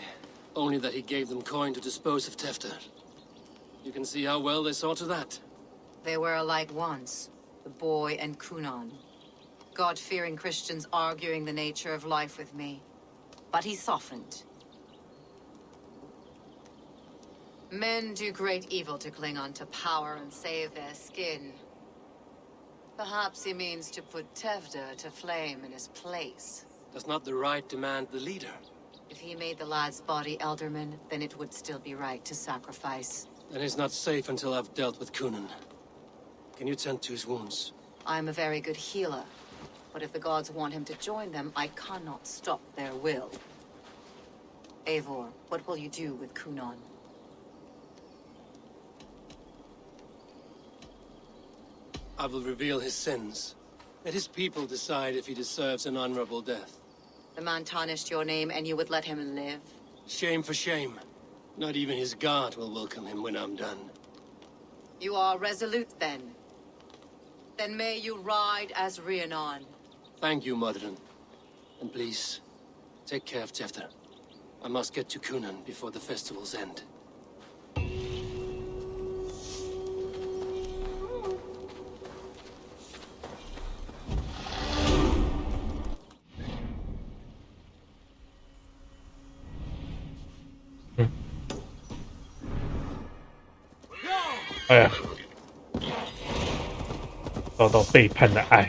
Only that he gave them coin to dispose of Tefta. You can see how well they saw to that. They were alike once, the boy and Kunan. God-fearing Christians arguing the nature of life with me. But he softened. Men do great evil to cling on to power and save their skin. Perhaps he means to put Tefta to flame in his place. Does not the right demand the leader? If he made the lad's body Elderman, then it would still be right to sacrifice. Then he's not safe until I've dealt with Kunan. Can you tend to his wounds? I'm a very good healer. But if the gods want him to join them, I cannot stop their will. Eivor, what will you do with Kunan? I will reveal his sins. Let his people decide if he deserves an honorable death. The man tarnished your name and you would let him live? Shame for shame. Not even his guard will welcome him when I'm done. You are resolute then. Then may you ride as Rhiannon. Thank you, Modron. And please, take care of Tefta. I must get to Kunan before the festival's end. 哎呀，遭到背叛的爱。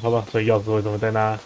好吧，所以钥匙为什么在那？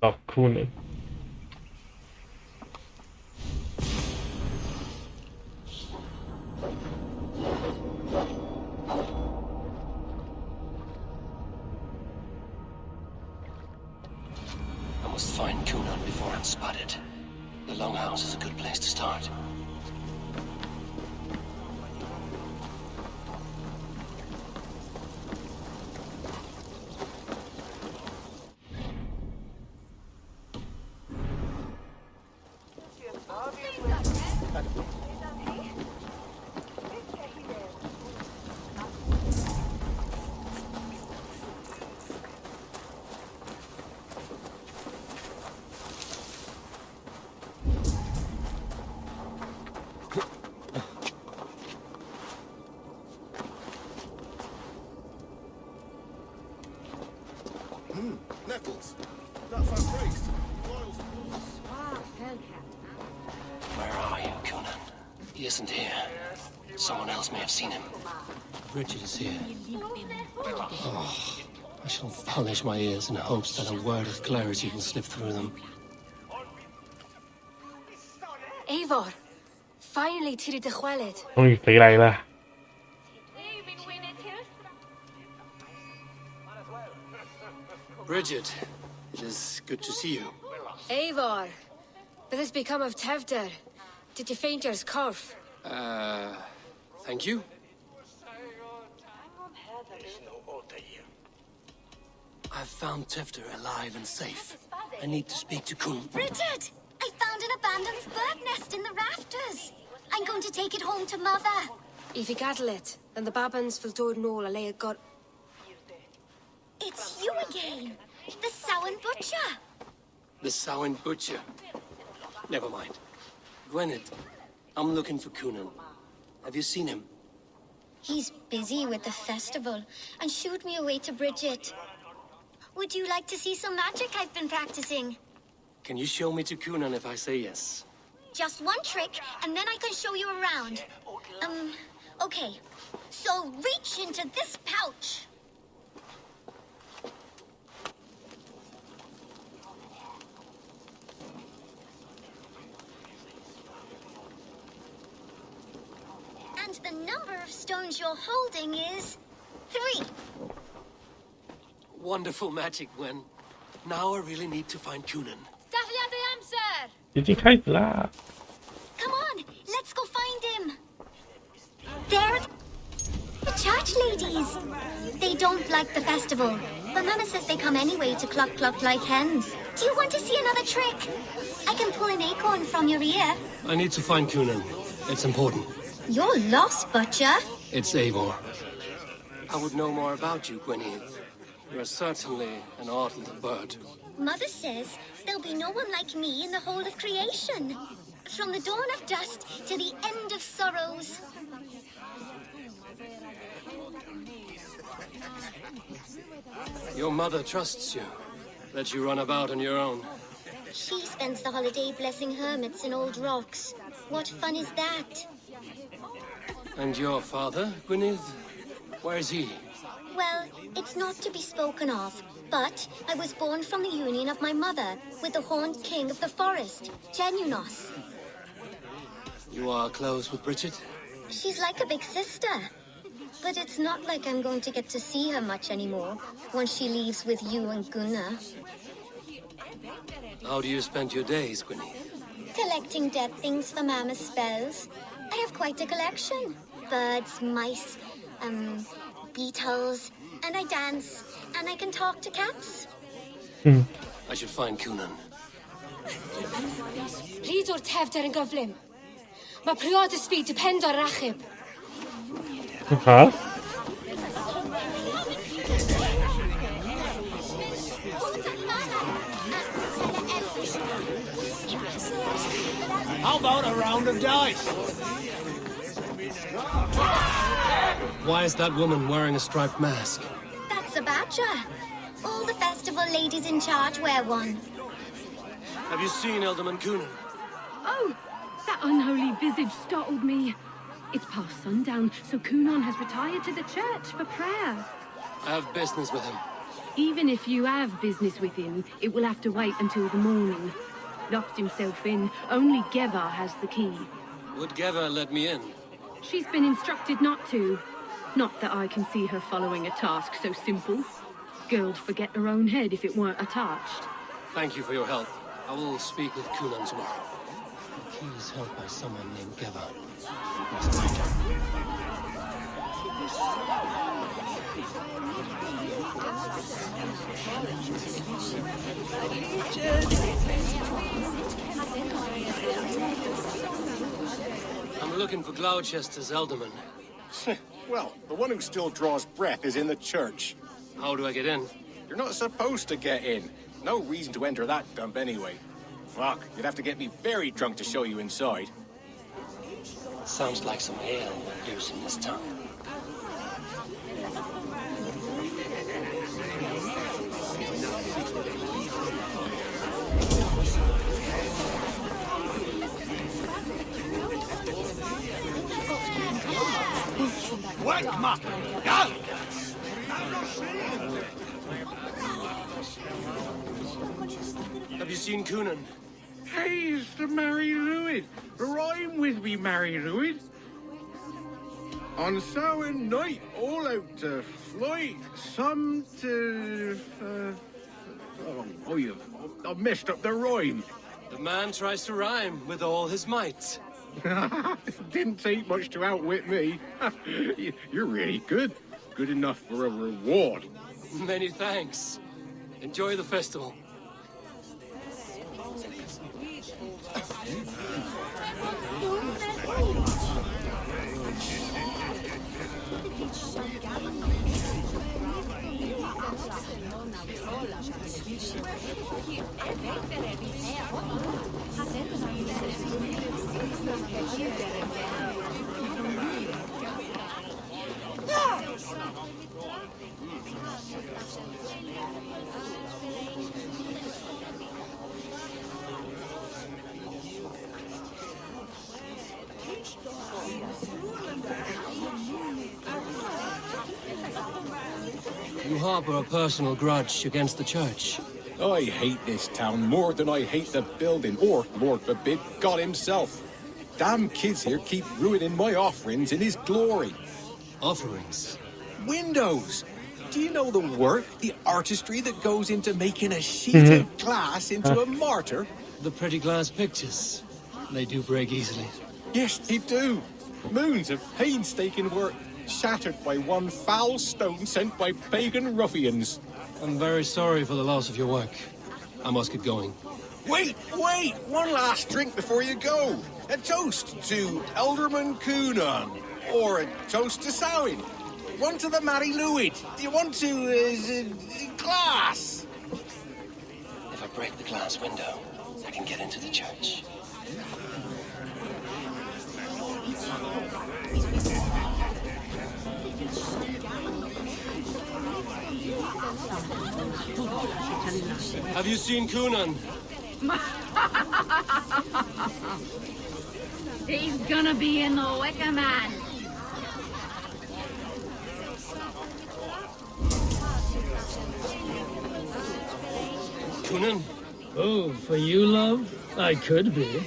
找库呢？ I must find Kunan before I'm spotted. The Longhouse is a good place to start. Nettles. That fat priest. Where are you, Kunan? He isn't here. Someone else may have seen him. Bridget is here. Oh, I shall polish my ears in hopes that a word of clarity will slip through them. Eivor, finally to the chwaled. 终于回来了。 Bridget, it is good to see you. Eivor, what has become of Tevder? Did you faint your scarf? Thank you. I've found Tefter alive and safe. I need to speak to Kun. Bridget! I found an abandoned bird nest in the rafters. I'm going to take it home to Mother. If you gather it, then the babans will do it all a lay got. It's you again. The Samhain Butcher. The Samhain Butcher. Never mind. Gwynedd, I'm looking for Kunan. Have you seen him? He's busy with the festival and shooed me away to Bridget. Would you like to see some magic I've been practicing? Can you show me to Kunan if I say yes? Just one trick, and then I can show you around. Okay. So reach into this pouch. And the number of stones you're holding is 3. Wonderful magic, Gwen. Now I really need to find Kunan. 已经开始啦。 Come on, let's go find him. There. ladies. They don't like the festival, but Mama says they come anyway to cluck cluck like hens. Do you want to see another trick? I can pull an acorn from your ear. I need to find Cunan. It's important. You're lost, Butcher. It's Eivor. I would know more about you, Gwynedd. You're certainly an ardent bird. Mother says there'll be no one like me in the whole of creation. From the dawn of dust to the end of sorrows. Your mother trusts you. Lets you run about on your own. She spends the holiday blessing hermits in old rocks. What fun is that? And your father, Gwynedd? Where's he? Well, it's not to be spoken of, but I was born from the union of my mother with the horned king of the forest, Genunos. You are close with Bridget? She's like a big sister. But it's not like I'm going to get to see her much anymore once she leaves with you and Gunnar. How do you spend your days, Gwynedd? Collecting dead things for Mama's spells. I have quite a collection. Birds, mice, beetles, and I dance, and I can talk to cats. I should find Cunan. Ryd o'r tefder yn gyflym. Mae priod ysbyd depend o'r achub. Huh? How about a round of dice? Why is that woman wearing a striped mask? That's a badger. All the festival ladies in charge wear one. Have you seen Elderman Cunan? Oh, that unholy visage startled me. It's past sundown, so Cunan has retired to the church for prayer. I have business with him. Even if you have business with him, it will have to wait until the morning. Locked himself in. Only Geva has the key. Would Geva let me in? She's been instructed not to. Not that I can see her following a task so simple. Girl'd forget her own head if it weren't attached. Thank you for your help. I will speak with Cunan tomorrow. He is held by someone named Geva. I'm looking for Gloucester's Elderman. Well, the one who still draws breath is in the church. How do I get in? You're not supposed to get in. No reason to enter that dump anyway. Fuck, you'd have to get me very drunk to show you inside. Sounds like some ale loose in this town. Have you seen Cunan? Hey, it's the Mary Lewis. Rhyme with me, Mary Lewis. On Samhain night, all out to flight, some to... I've messed up the rhyme. The man tries to rhyme with all his might. Didn't take much to outwit me. You're really good. Good enough for a reward. Many thanks. Enjoy the festival. You harbor a personal grudge against the church. I hate this town more than I hate the building, or, Lord forbid, God himself. Damn kids here keep ruining my offerings in his glory. Offerings? Windows! Do you know the work, the artistry that goes into making a sheet of glass into a martyr? The pretty glass pictures. They do break easily. Yes, they do. Moons of painstaking work, shattered by one foul stone sent by pagan ruffians. I'm very sorry for the loss of your work. I must get going. Wait! One last drink before you go. A toast to Elderman Coonan. Or a toast to Samhain. One to the Mary Lwyd. Do you want to, glass? If I break the glass window, I can get into the church. Have you seen Coonan? He's gonna be in the Wicker Man. Coonan? Oh, for you, love? I could be.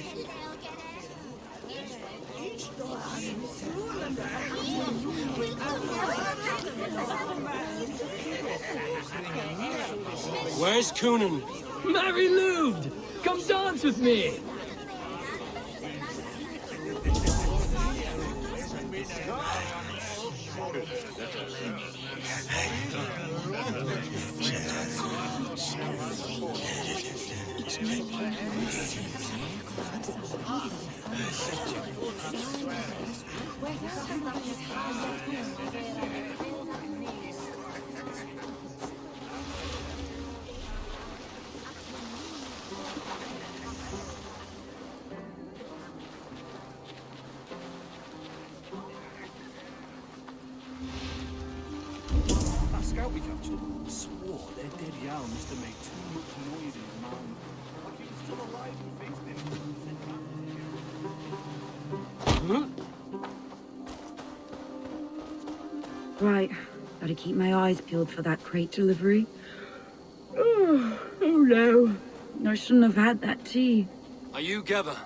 Where's Coonan? Mary Lwyd! Come dance with me! That scout we captured swore their dead Yao must have made too much noise in his mind. Like he was still alive and fixed him. Right, gotta keep my eyes peeled for that crate delivery. Oh no, I shouldn't have had that tea. Are you Geva?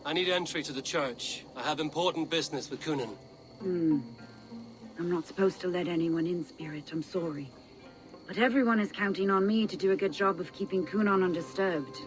I need entry to the church. I have important business with Coonan. I'm not supposed to let anyone in, Spirit, I'm sorry. But everyone is counting on me to do a good job of keeping Coonan undisturbed.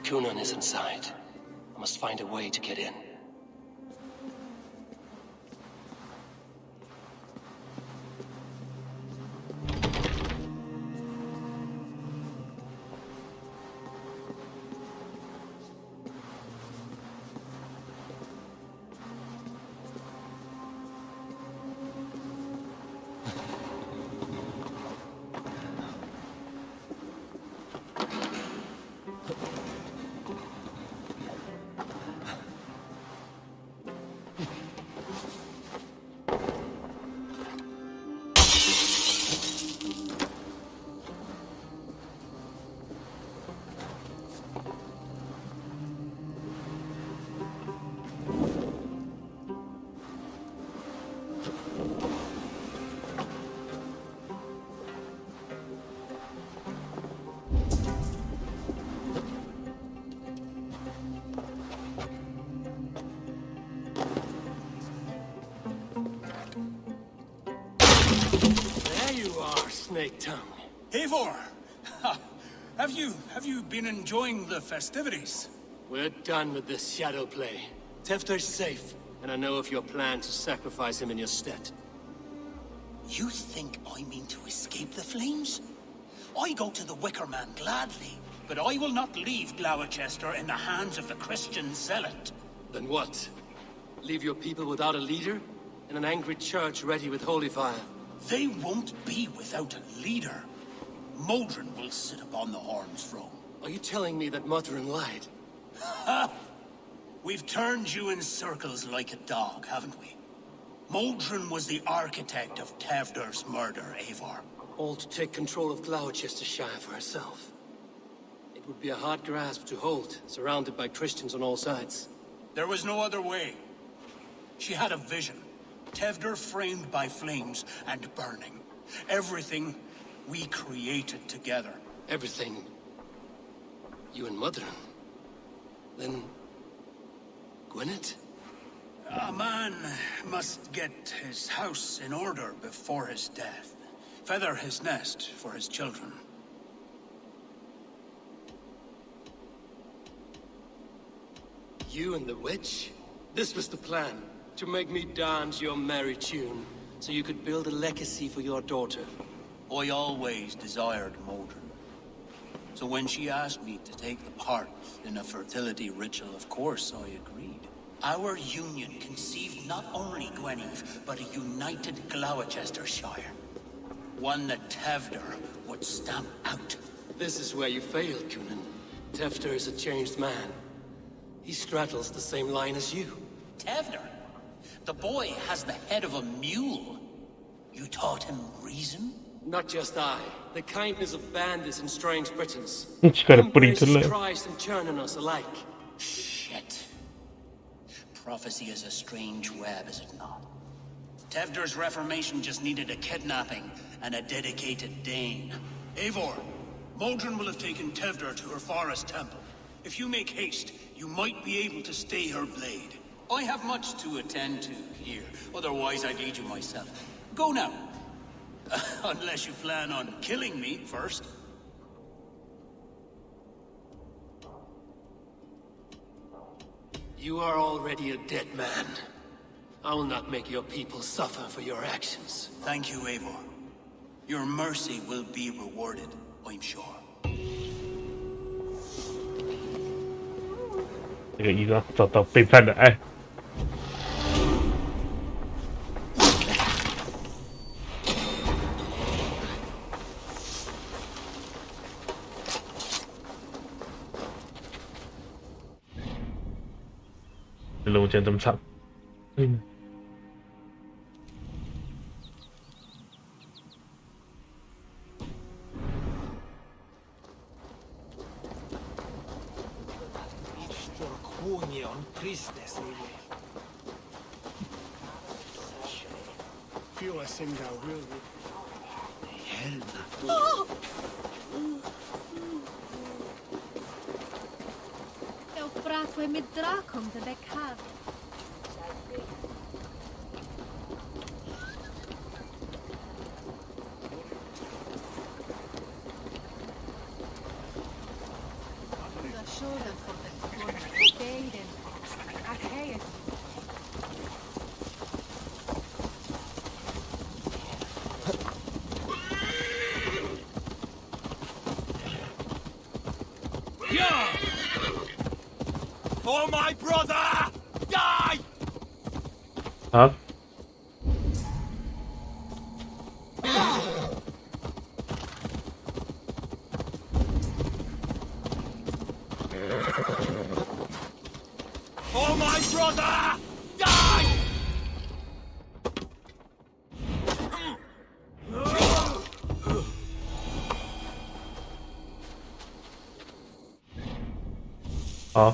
Coonan is inside. I must find a way to get in. Snake tongue. Eivor! Have you been enjoying the festivities? We're done with this shadow play. Tefter's safe, and I know of your plan to sacrifice him in your stead. You think I mean to escape the flames? I go to the Wicker Man gladly, but I will not leave Gloucester in the hands of the Christian zealot. Then what? Leave your people without a leader? And an angry church ready with holy fire? They won't be without a leader. Modron will sit upon the Horn's throne. Are you telling me that Modron lied? Ha! We've turned you in circles like a dog, haven't we? Modron was the architect of Tevder's murder, Eivor. All to take control of Gloucestershire for herself. It would be a hard grasp to hold, surrounded by Christians on all sides. There was no other way. She had a vision. Tevder framed by flames and burning. Everything we created together. Everything? You and Modron? Then... Gwyneth? A man must get his house in order before his death. Feather his nest for his children. You and the witch? This was the plan. To make me dance your merry tune, so you could build a legacy for your daughter. I always desired Modron. So when she asked me to take the part in a fertility ritual, of course I agreed. Our union conceived not only Gweneve, but a united Gloucestershire. One that Tevder would stamp out. This is where you failed, Cunan. Tevder is a changed man. He straddles the same line as you. Tevder? The boy has the head of a mule. You taught him reason? Not just I. The kindness of bandits and strange Britons. Embraces Christ and churning us alike. Shit. Prophecy is a strange web, is it not? Tevder's reformation just needed a kidnapping and a dedicated Dane. Eivor, Modron will have taken Tevder to her forest temple. If you make haste, you might be able to stay her blade. I have much to attend to here, otherwise I'd lead you myself. Go now. Unless you plan on killing me first. You are already a dead man. I will not make your people suffer for your actions. Thank you, Eivor. Your mercy will be rewarded, I'm sure. 这个伊拉找到背叛的爱。这任务竟然这么长，Feel I sing thou will. Dewch bratwe mit drakom de bekar. For my brother! Die! Huh? For my brother! Die! Huh?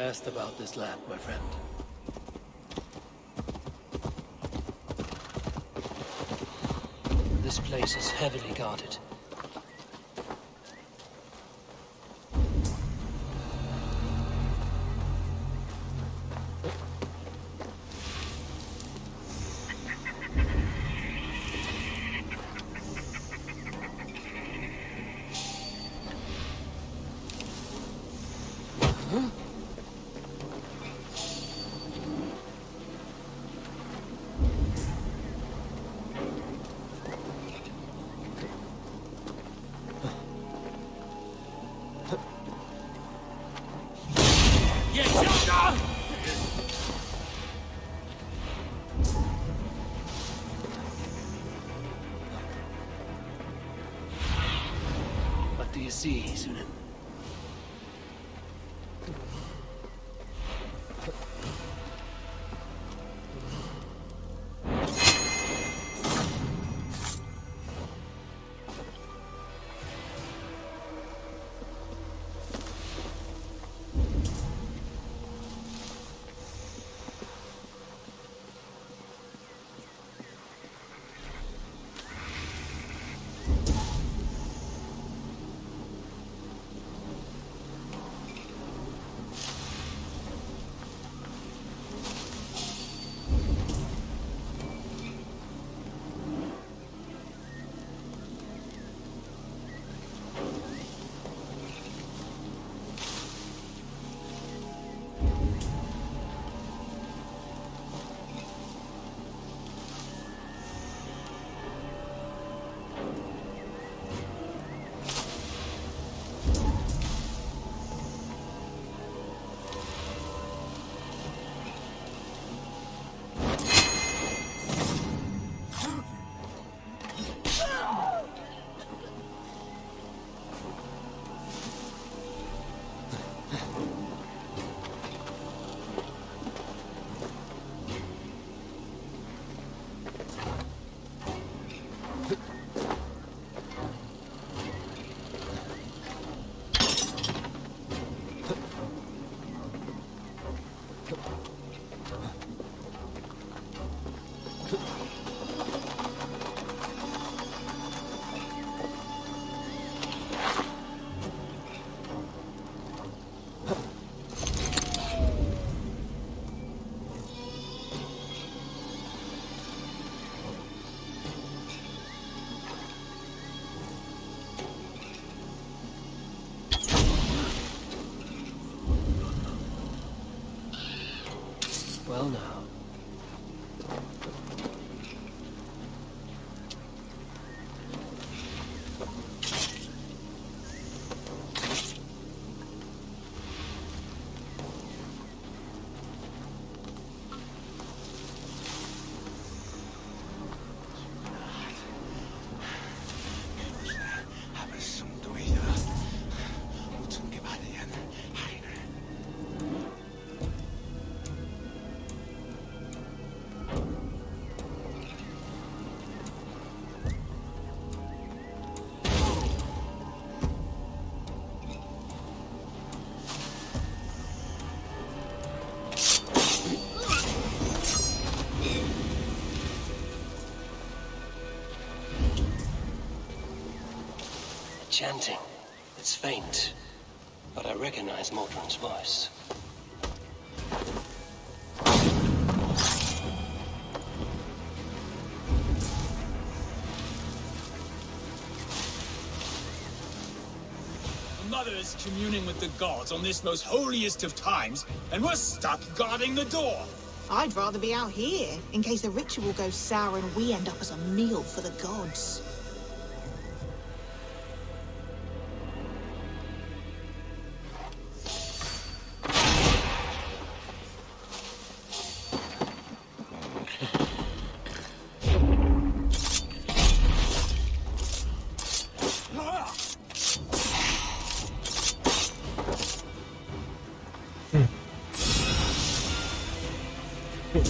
Cast about this land, my friend. This place is heavily guarded. What do you see, Sunan? Well now. Chanting. It's faint, but I recognize Mordrin's voice. The mother is communing with the gods on this most holiest of times, and we're stuck guarding the door. I'd rather be out here, in case the ritual goes sour and we end up as a meal for the gods.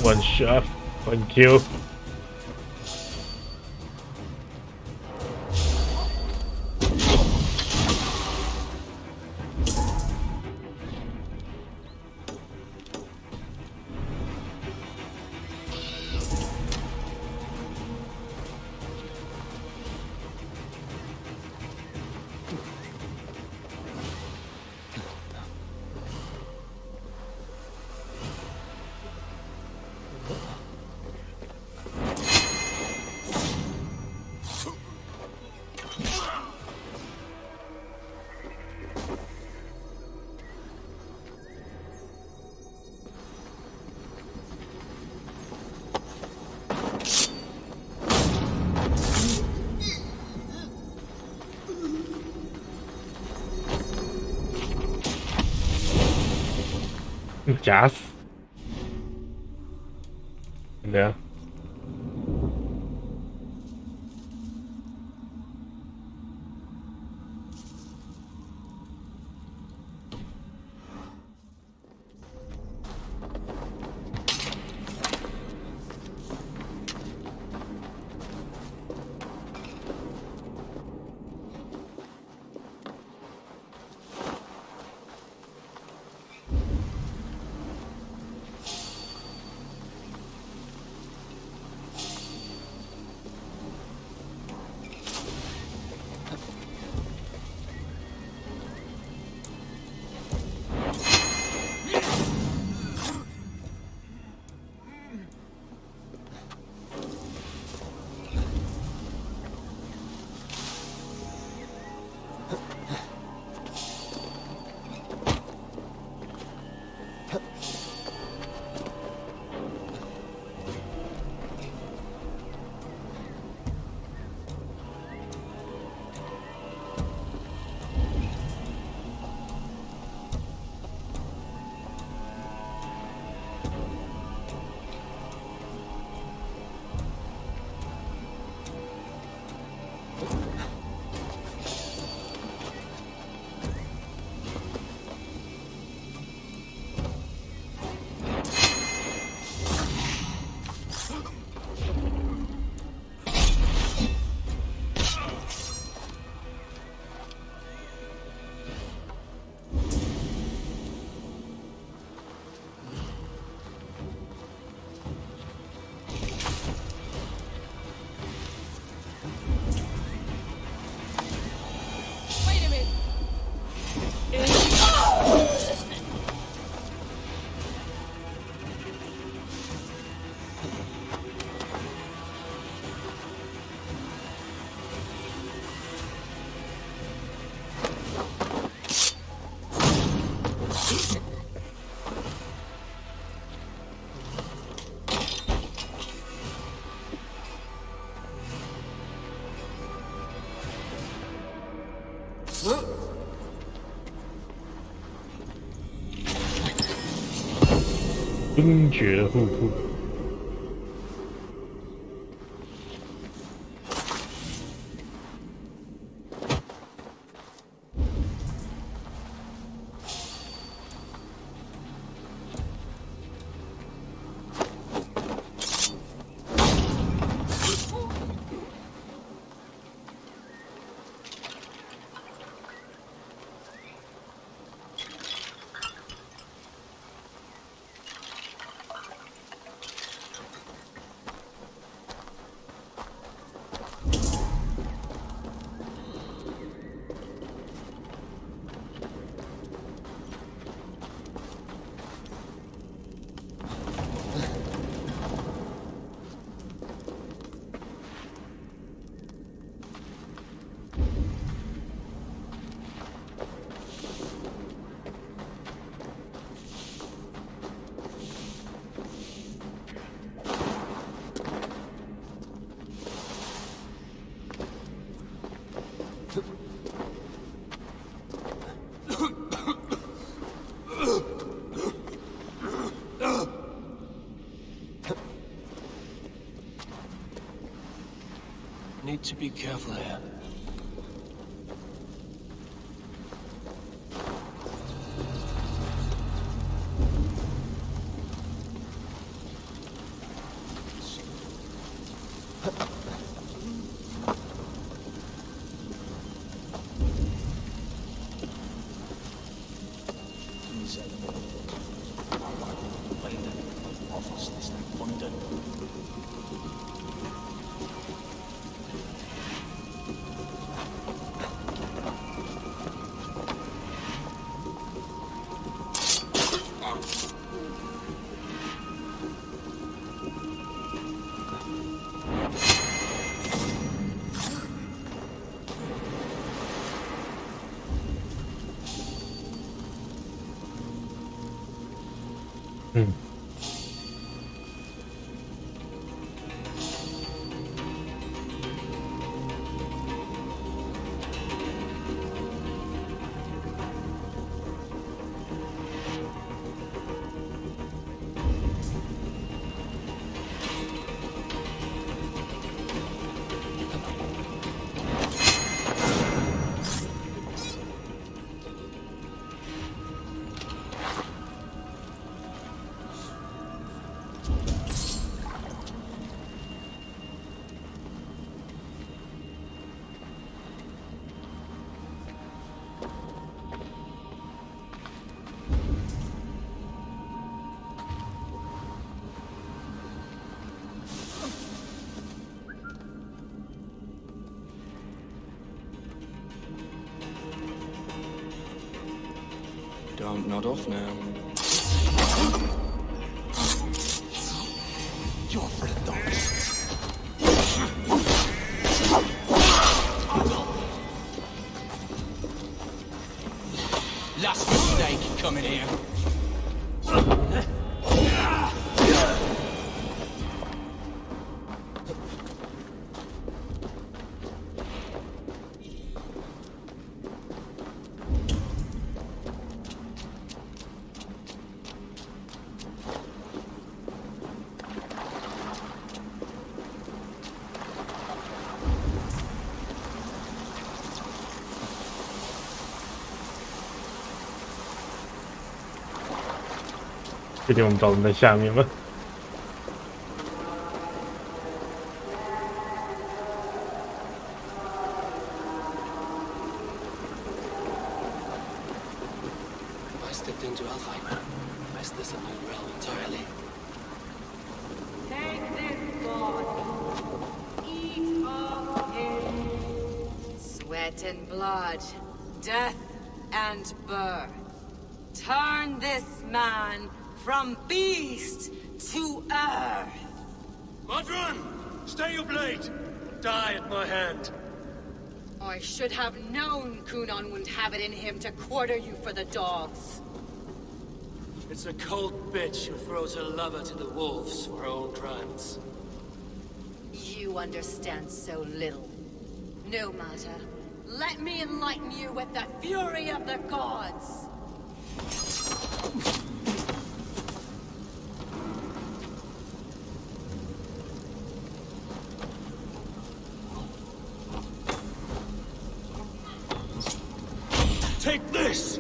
One shot, one kill. 假死。怎样？冰绝户部。Need to be careful here. won't nod off now. You're for the dogs. Last mistake coming here. 确定我们找人在下面吗？ I stepped into Alfheim. Messed this a new realm entirely. Take this god. Eat of him. Sweat and blood, death and birth. Turn this man from beast to earth. Modron! Stay your blade! Die at my hand. I should have known Kunan wouldn't have it in him to quarter you for the dogs. It's a cold bitch who throws her lover to the wolves for her own crimes. You understand so little. No matter. Let me enlighten you with the fury of the gods. Take this!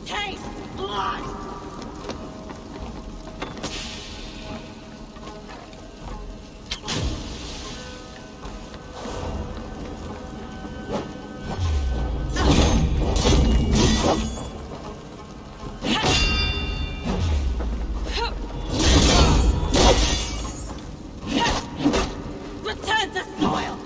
Taste blood! Return to soil!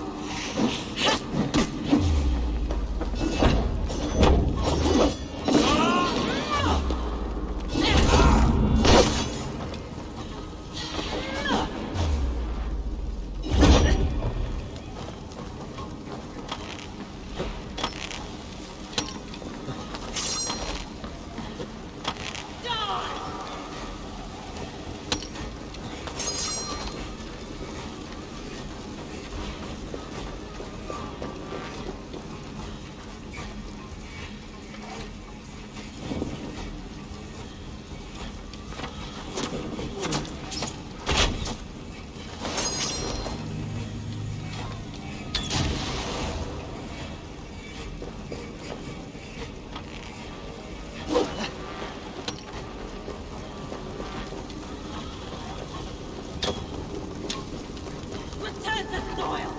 Return to soil!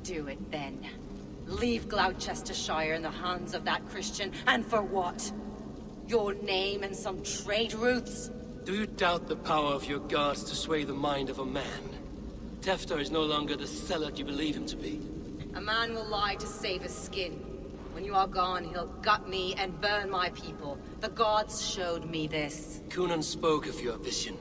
Do it then. Leave Gloucestershire in the hands of that Christian, and for what? Your name and some trade routes? Do you doubt the power of your gods to sway the mind of a man? Tefter is no longer the zealot you believe him to be. A man will lie to save his skin. When you are gone, he'll gut me and burn my people. The gods showed me this. Kunan spoke of your vision.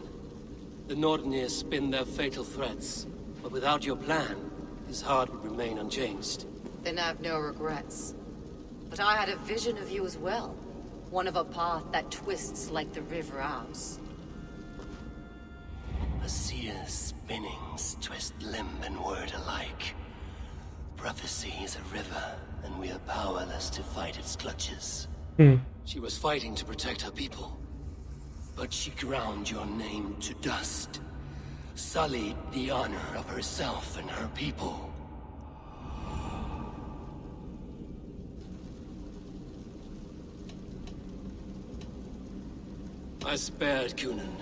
The Nordenir spin their fatal threats, but without your plan, his heart would remain unchanged. Then I've no regrets. But I had a vision of you as well. One of a path that twists like the river Ouse. A seer's spinnings twist limb and word alike. Prophecy is a river, and we are powerless to fight its clutches. She was fighting to protect her people. But she ground your name to dust. Sullied the honor of herself and her people. I spared Kunan.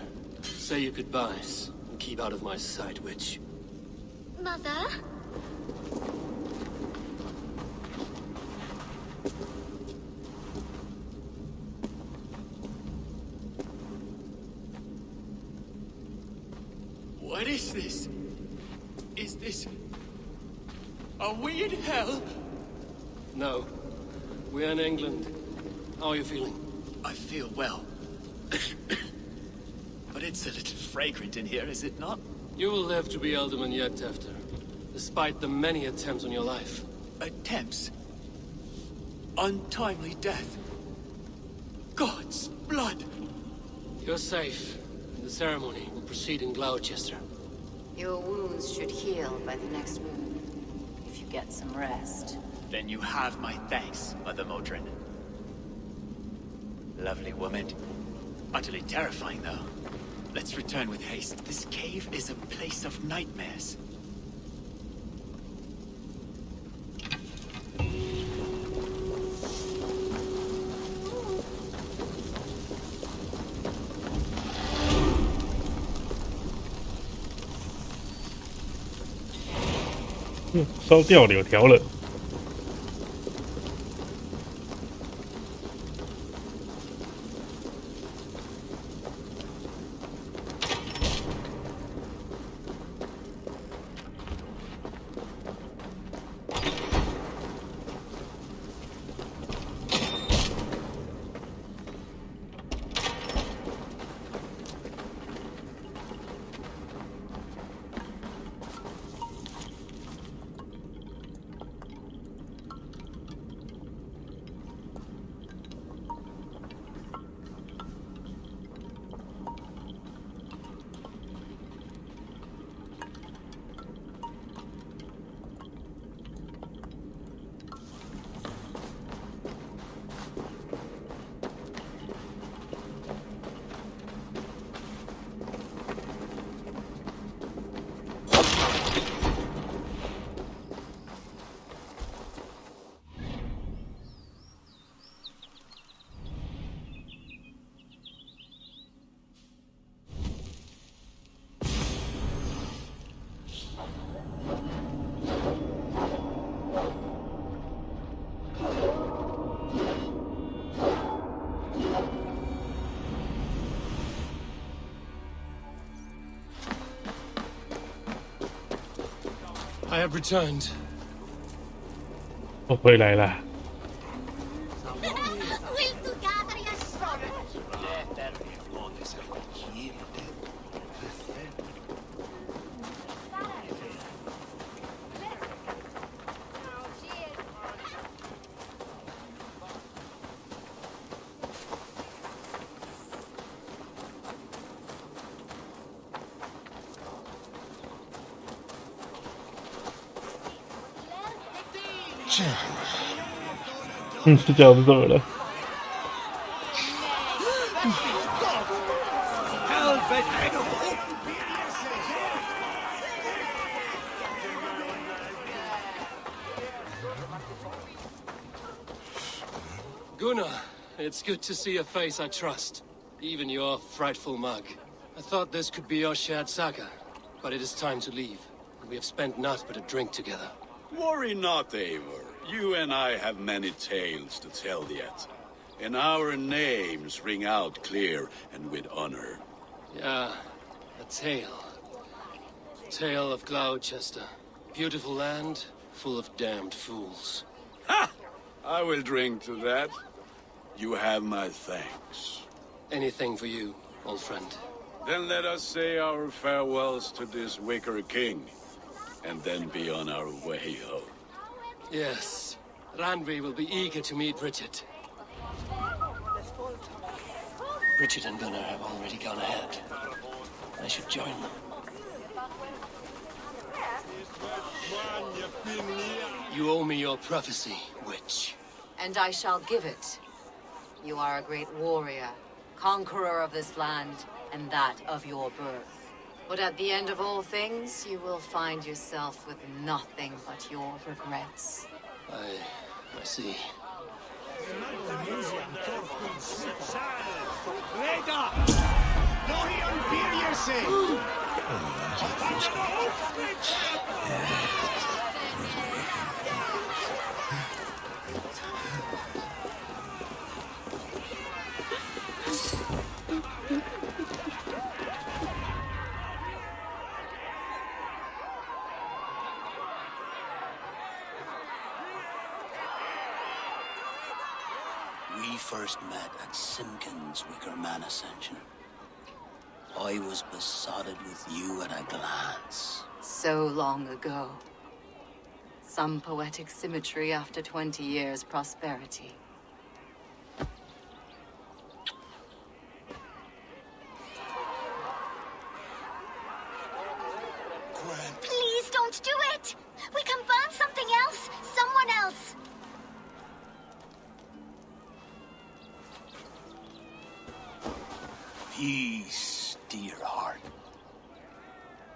Say your goodbyes, and keep out of my sight, witch. Mother? What is this? Is this... Are we in hell? No. We're in England. How are you feeling? I feel well. But it's a little fragrant in here, is it not? You will live to be Elderman yet, Tefter. Despite the many attempts on your life. Attempts? Untimely death? God's blood! You're safe. The ceremony will proceed in Gloucester. Your wounds should heal by the next moon, if you get some rest. Then you have my thanks, Mother Modron. Lovely woman. Utterly terrifying, though. Let's return with haste. This cave is a place of nightmares.烧掉柳条了。I have returned. 我回来了。这脚不怎么了？ Gunnar, it's good to see a face I trust. Even your frightful mug. I thought this could be your shared saga, but it is time to leave. We have spent naught but a drink together. Worry not, Eivor. You and I have many tales to tell yet. And our names ring out clear and with honor. Yeah, a tale. Tale of Gloucester. Beautiful land, full of damned fools. Ha! I will drink to that. You have my thanks. Anything for you, old friend. Then let us say our farewells to this wicker king, and then be on our way home. Yes. Randvi will be eager to meet Bridget. Bridget and Gunnar have already gone ahead. I should join them. You owe me your prophecy, witch. And I shall give it. You are a great warrior, conqueror of this land, and that of your birth. But at the end of all things, you will find yourself with nothing but your regrets. I see. Rega! Nohi on We first met at Simpkins' Wicker Man Ascension. I was besotted with you at a glance. So long ago. Some poetic symmetry after 20 years' prosperity. Please don't do it! We can burn something else! Someone else! Peace, dear heart.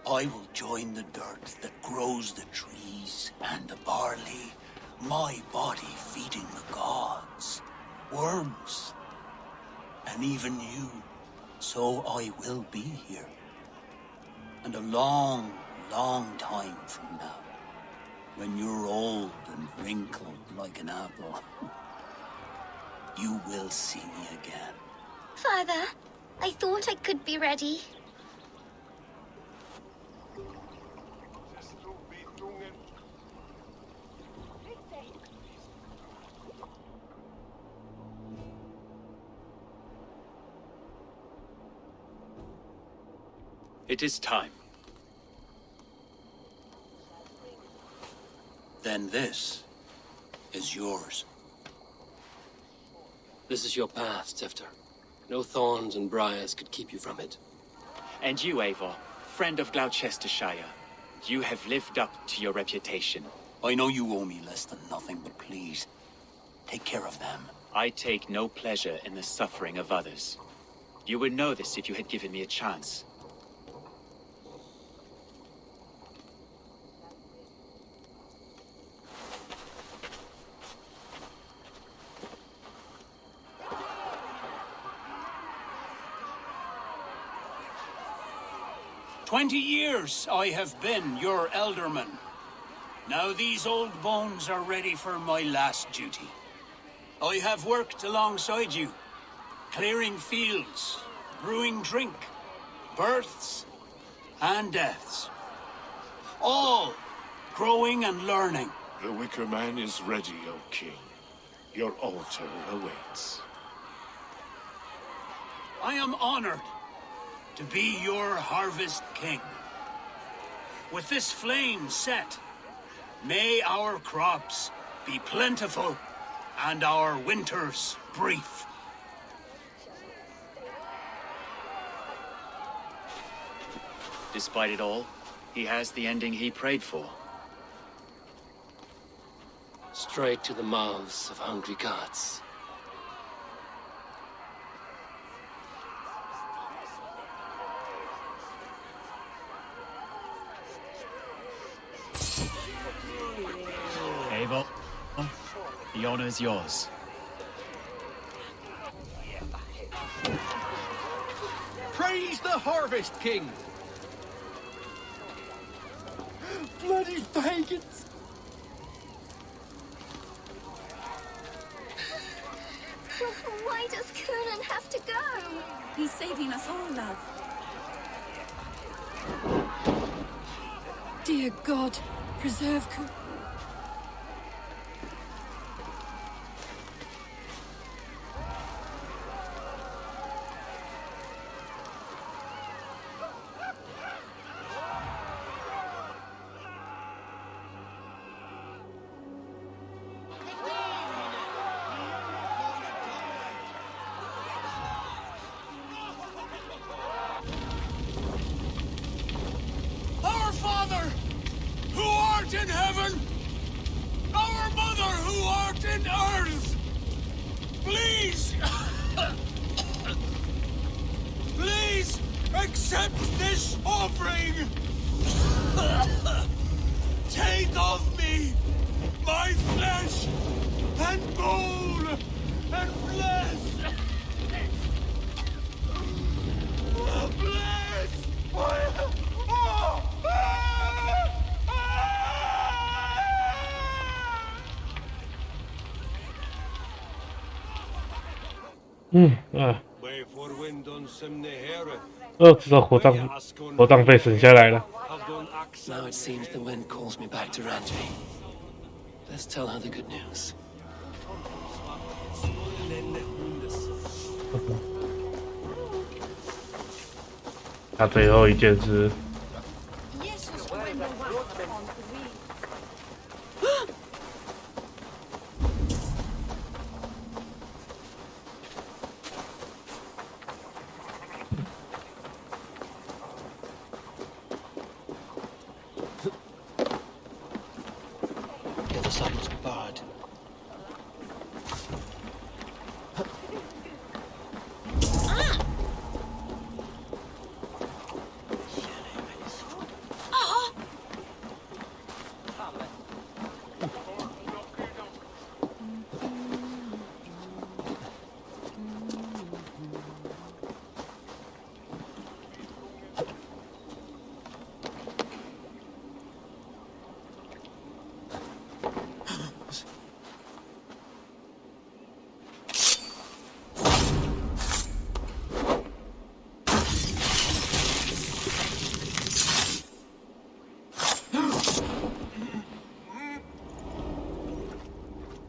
I will join the dirt that grows the trees and the barley, my body feeding the gods, worms, and even you. So I will be here. And a long, long time from now, when you're old and wrinkled like an apple, you will see me again. Father, I thought I could be ready. It is time. Then this is yours. This is your path, Tifter. No thorns and briars could keep you from it. And you, Eivor, friend of Gloucestershire, you have lived up to your reputation. I know you owe me less than nothing, but please, take care of them. I take no pleasure in the suffering of others. You would know this if you had given me a chance. "20 years I have been your elderman. Now these old bones are ready for my last duty. I have worked alongside you, clearing fields, brewing drink, births and deaths. All growing and learning. The Wicker Man is ready, O King. Your altar awaits. I am honored to be your Harvest King. With this flame set, may our crops be plentiful and our winters brief. Despite it all, he has the ending he prayed for. Straight to the mouths of hungry gods. Eivor, the honor is yours. Praise the Harvest King! Bloody pagans! Why does Conan have to go? He's saving us all, love. Dear God, preserve Conan. art in heaven, our mother who art in earth, please, please accept this offering. Take of me my flesh and bone and bless.至少火葬费省下来了。Now it seems the wind calls me back to Ranji. Let's tell her the good news. 他最后一件事。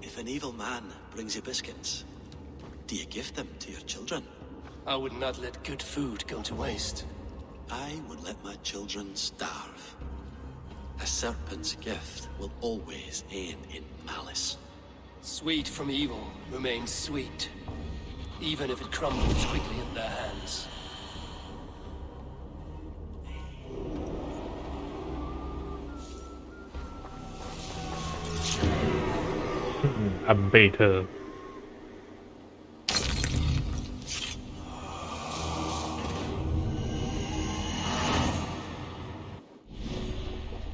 If an evil man brings you biscuits, do you give them to your children? I would not let good food go to waste. I would let my children starve. A serpent's gift will always end in malice. Sweet from evil remains sweet, even if it crumbles quickly in their hands. Mm, 安贝特。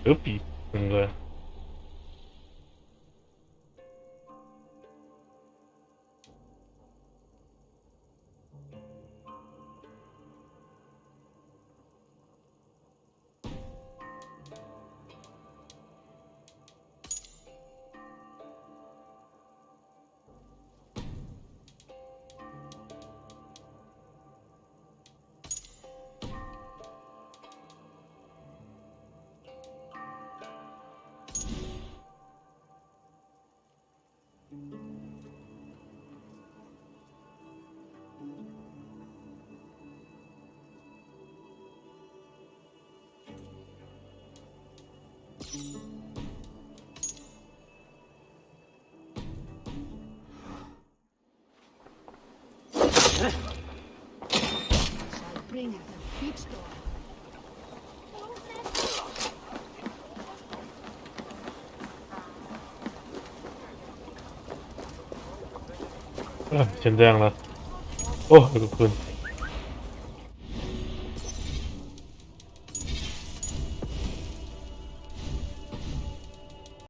有比整个。Bring out the big store. 先这样了。哦，有个棍。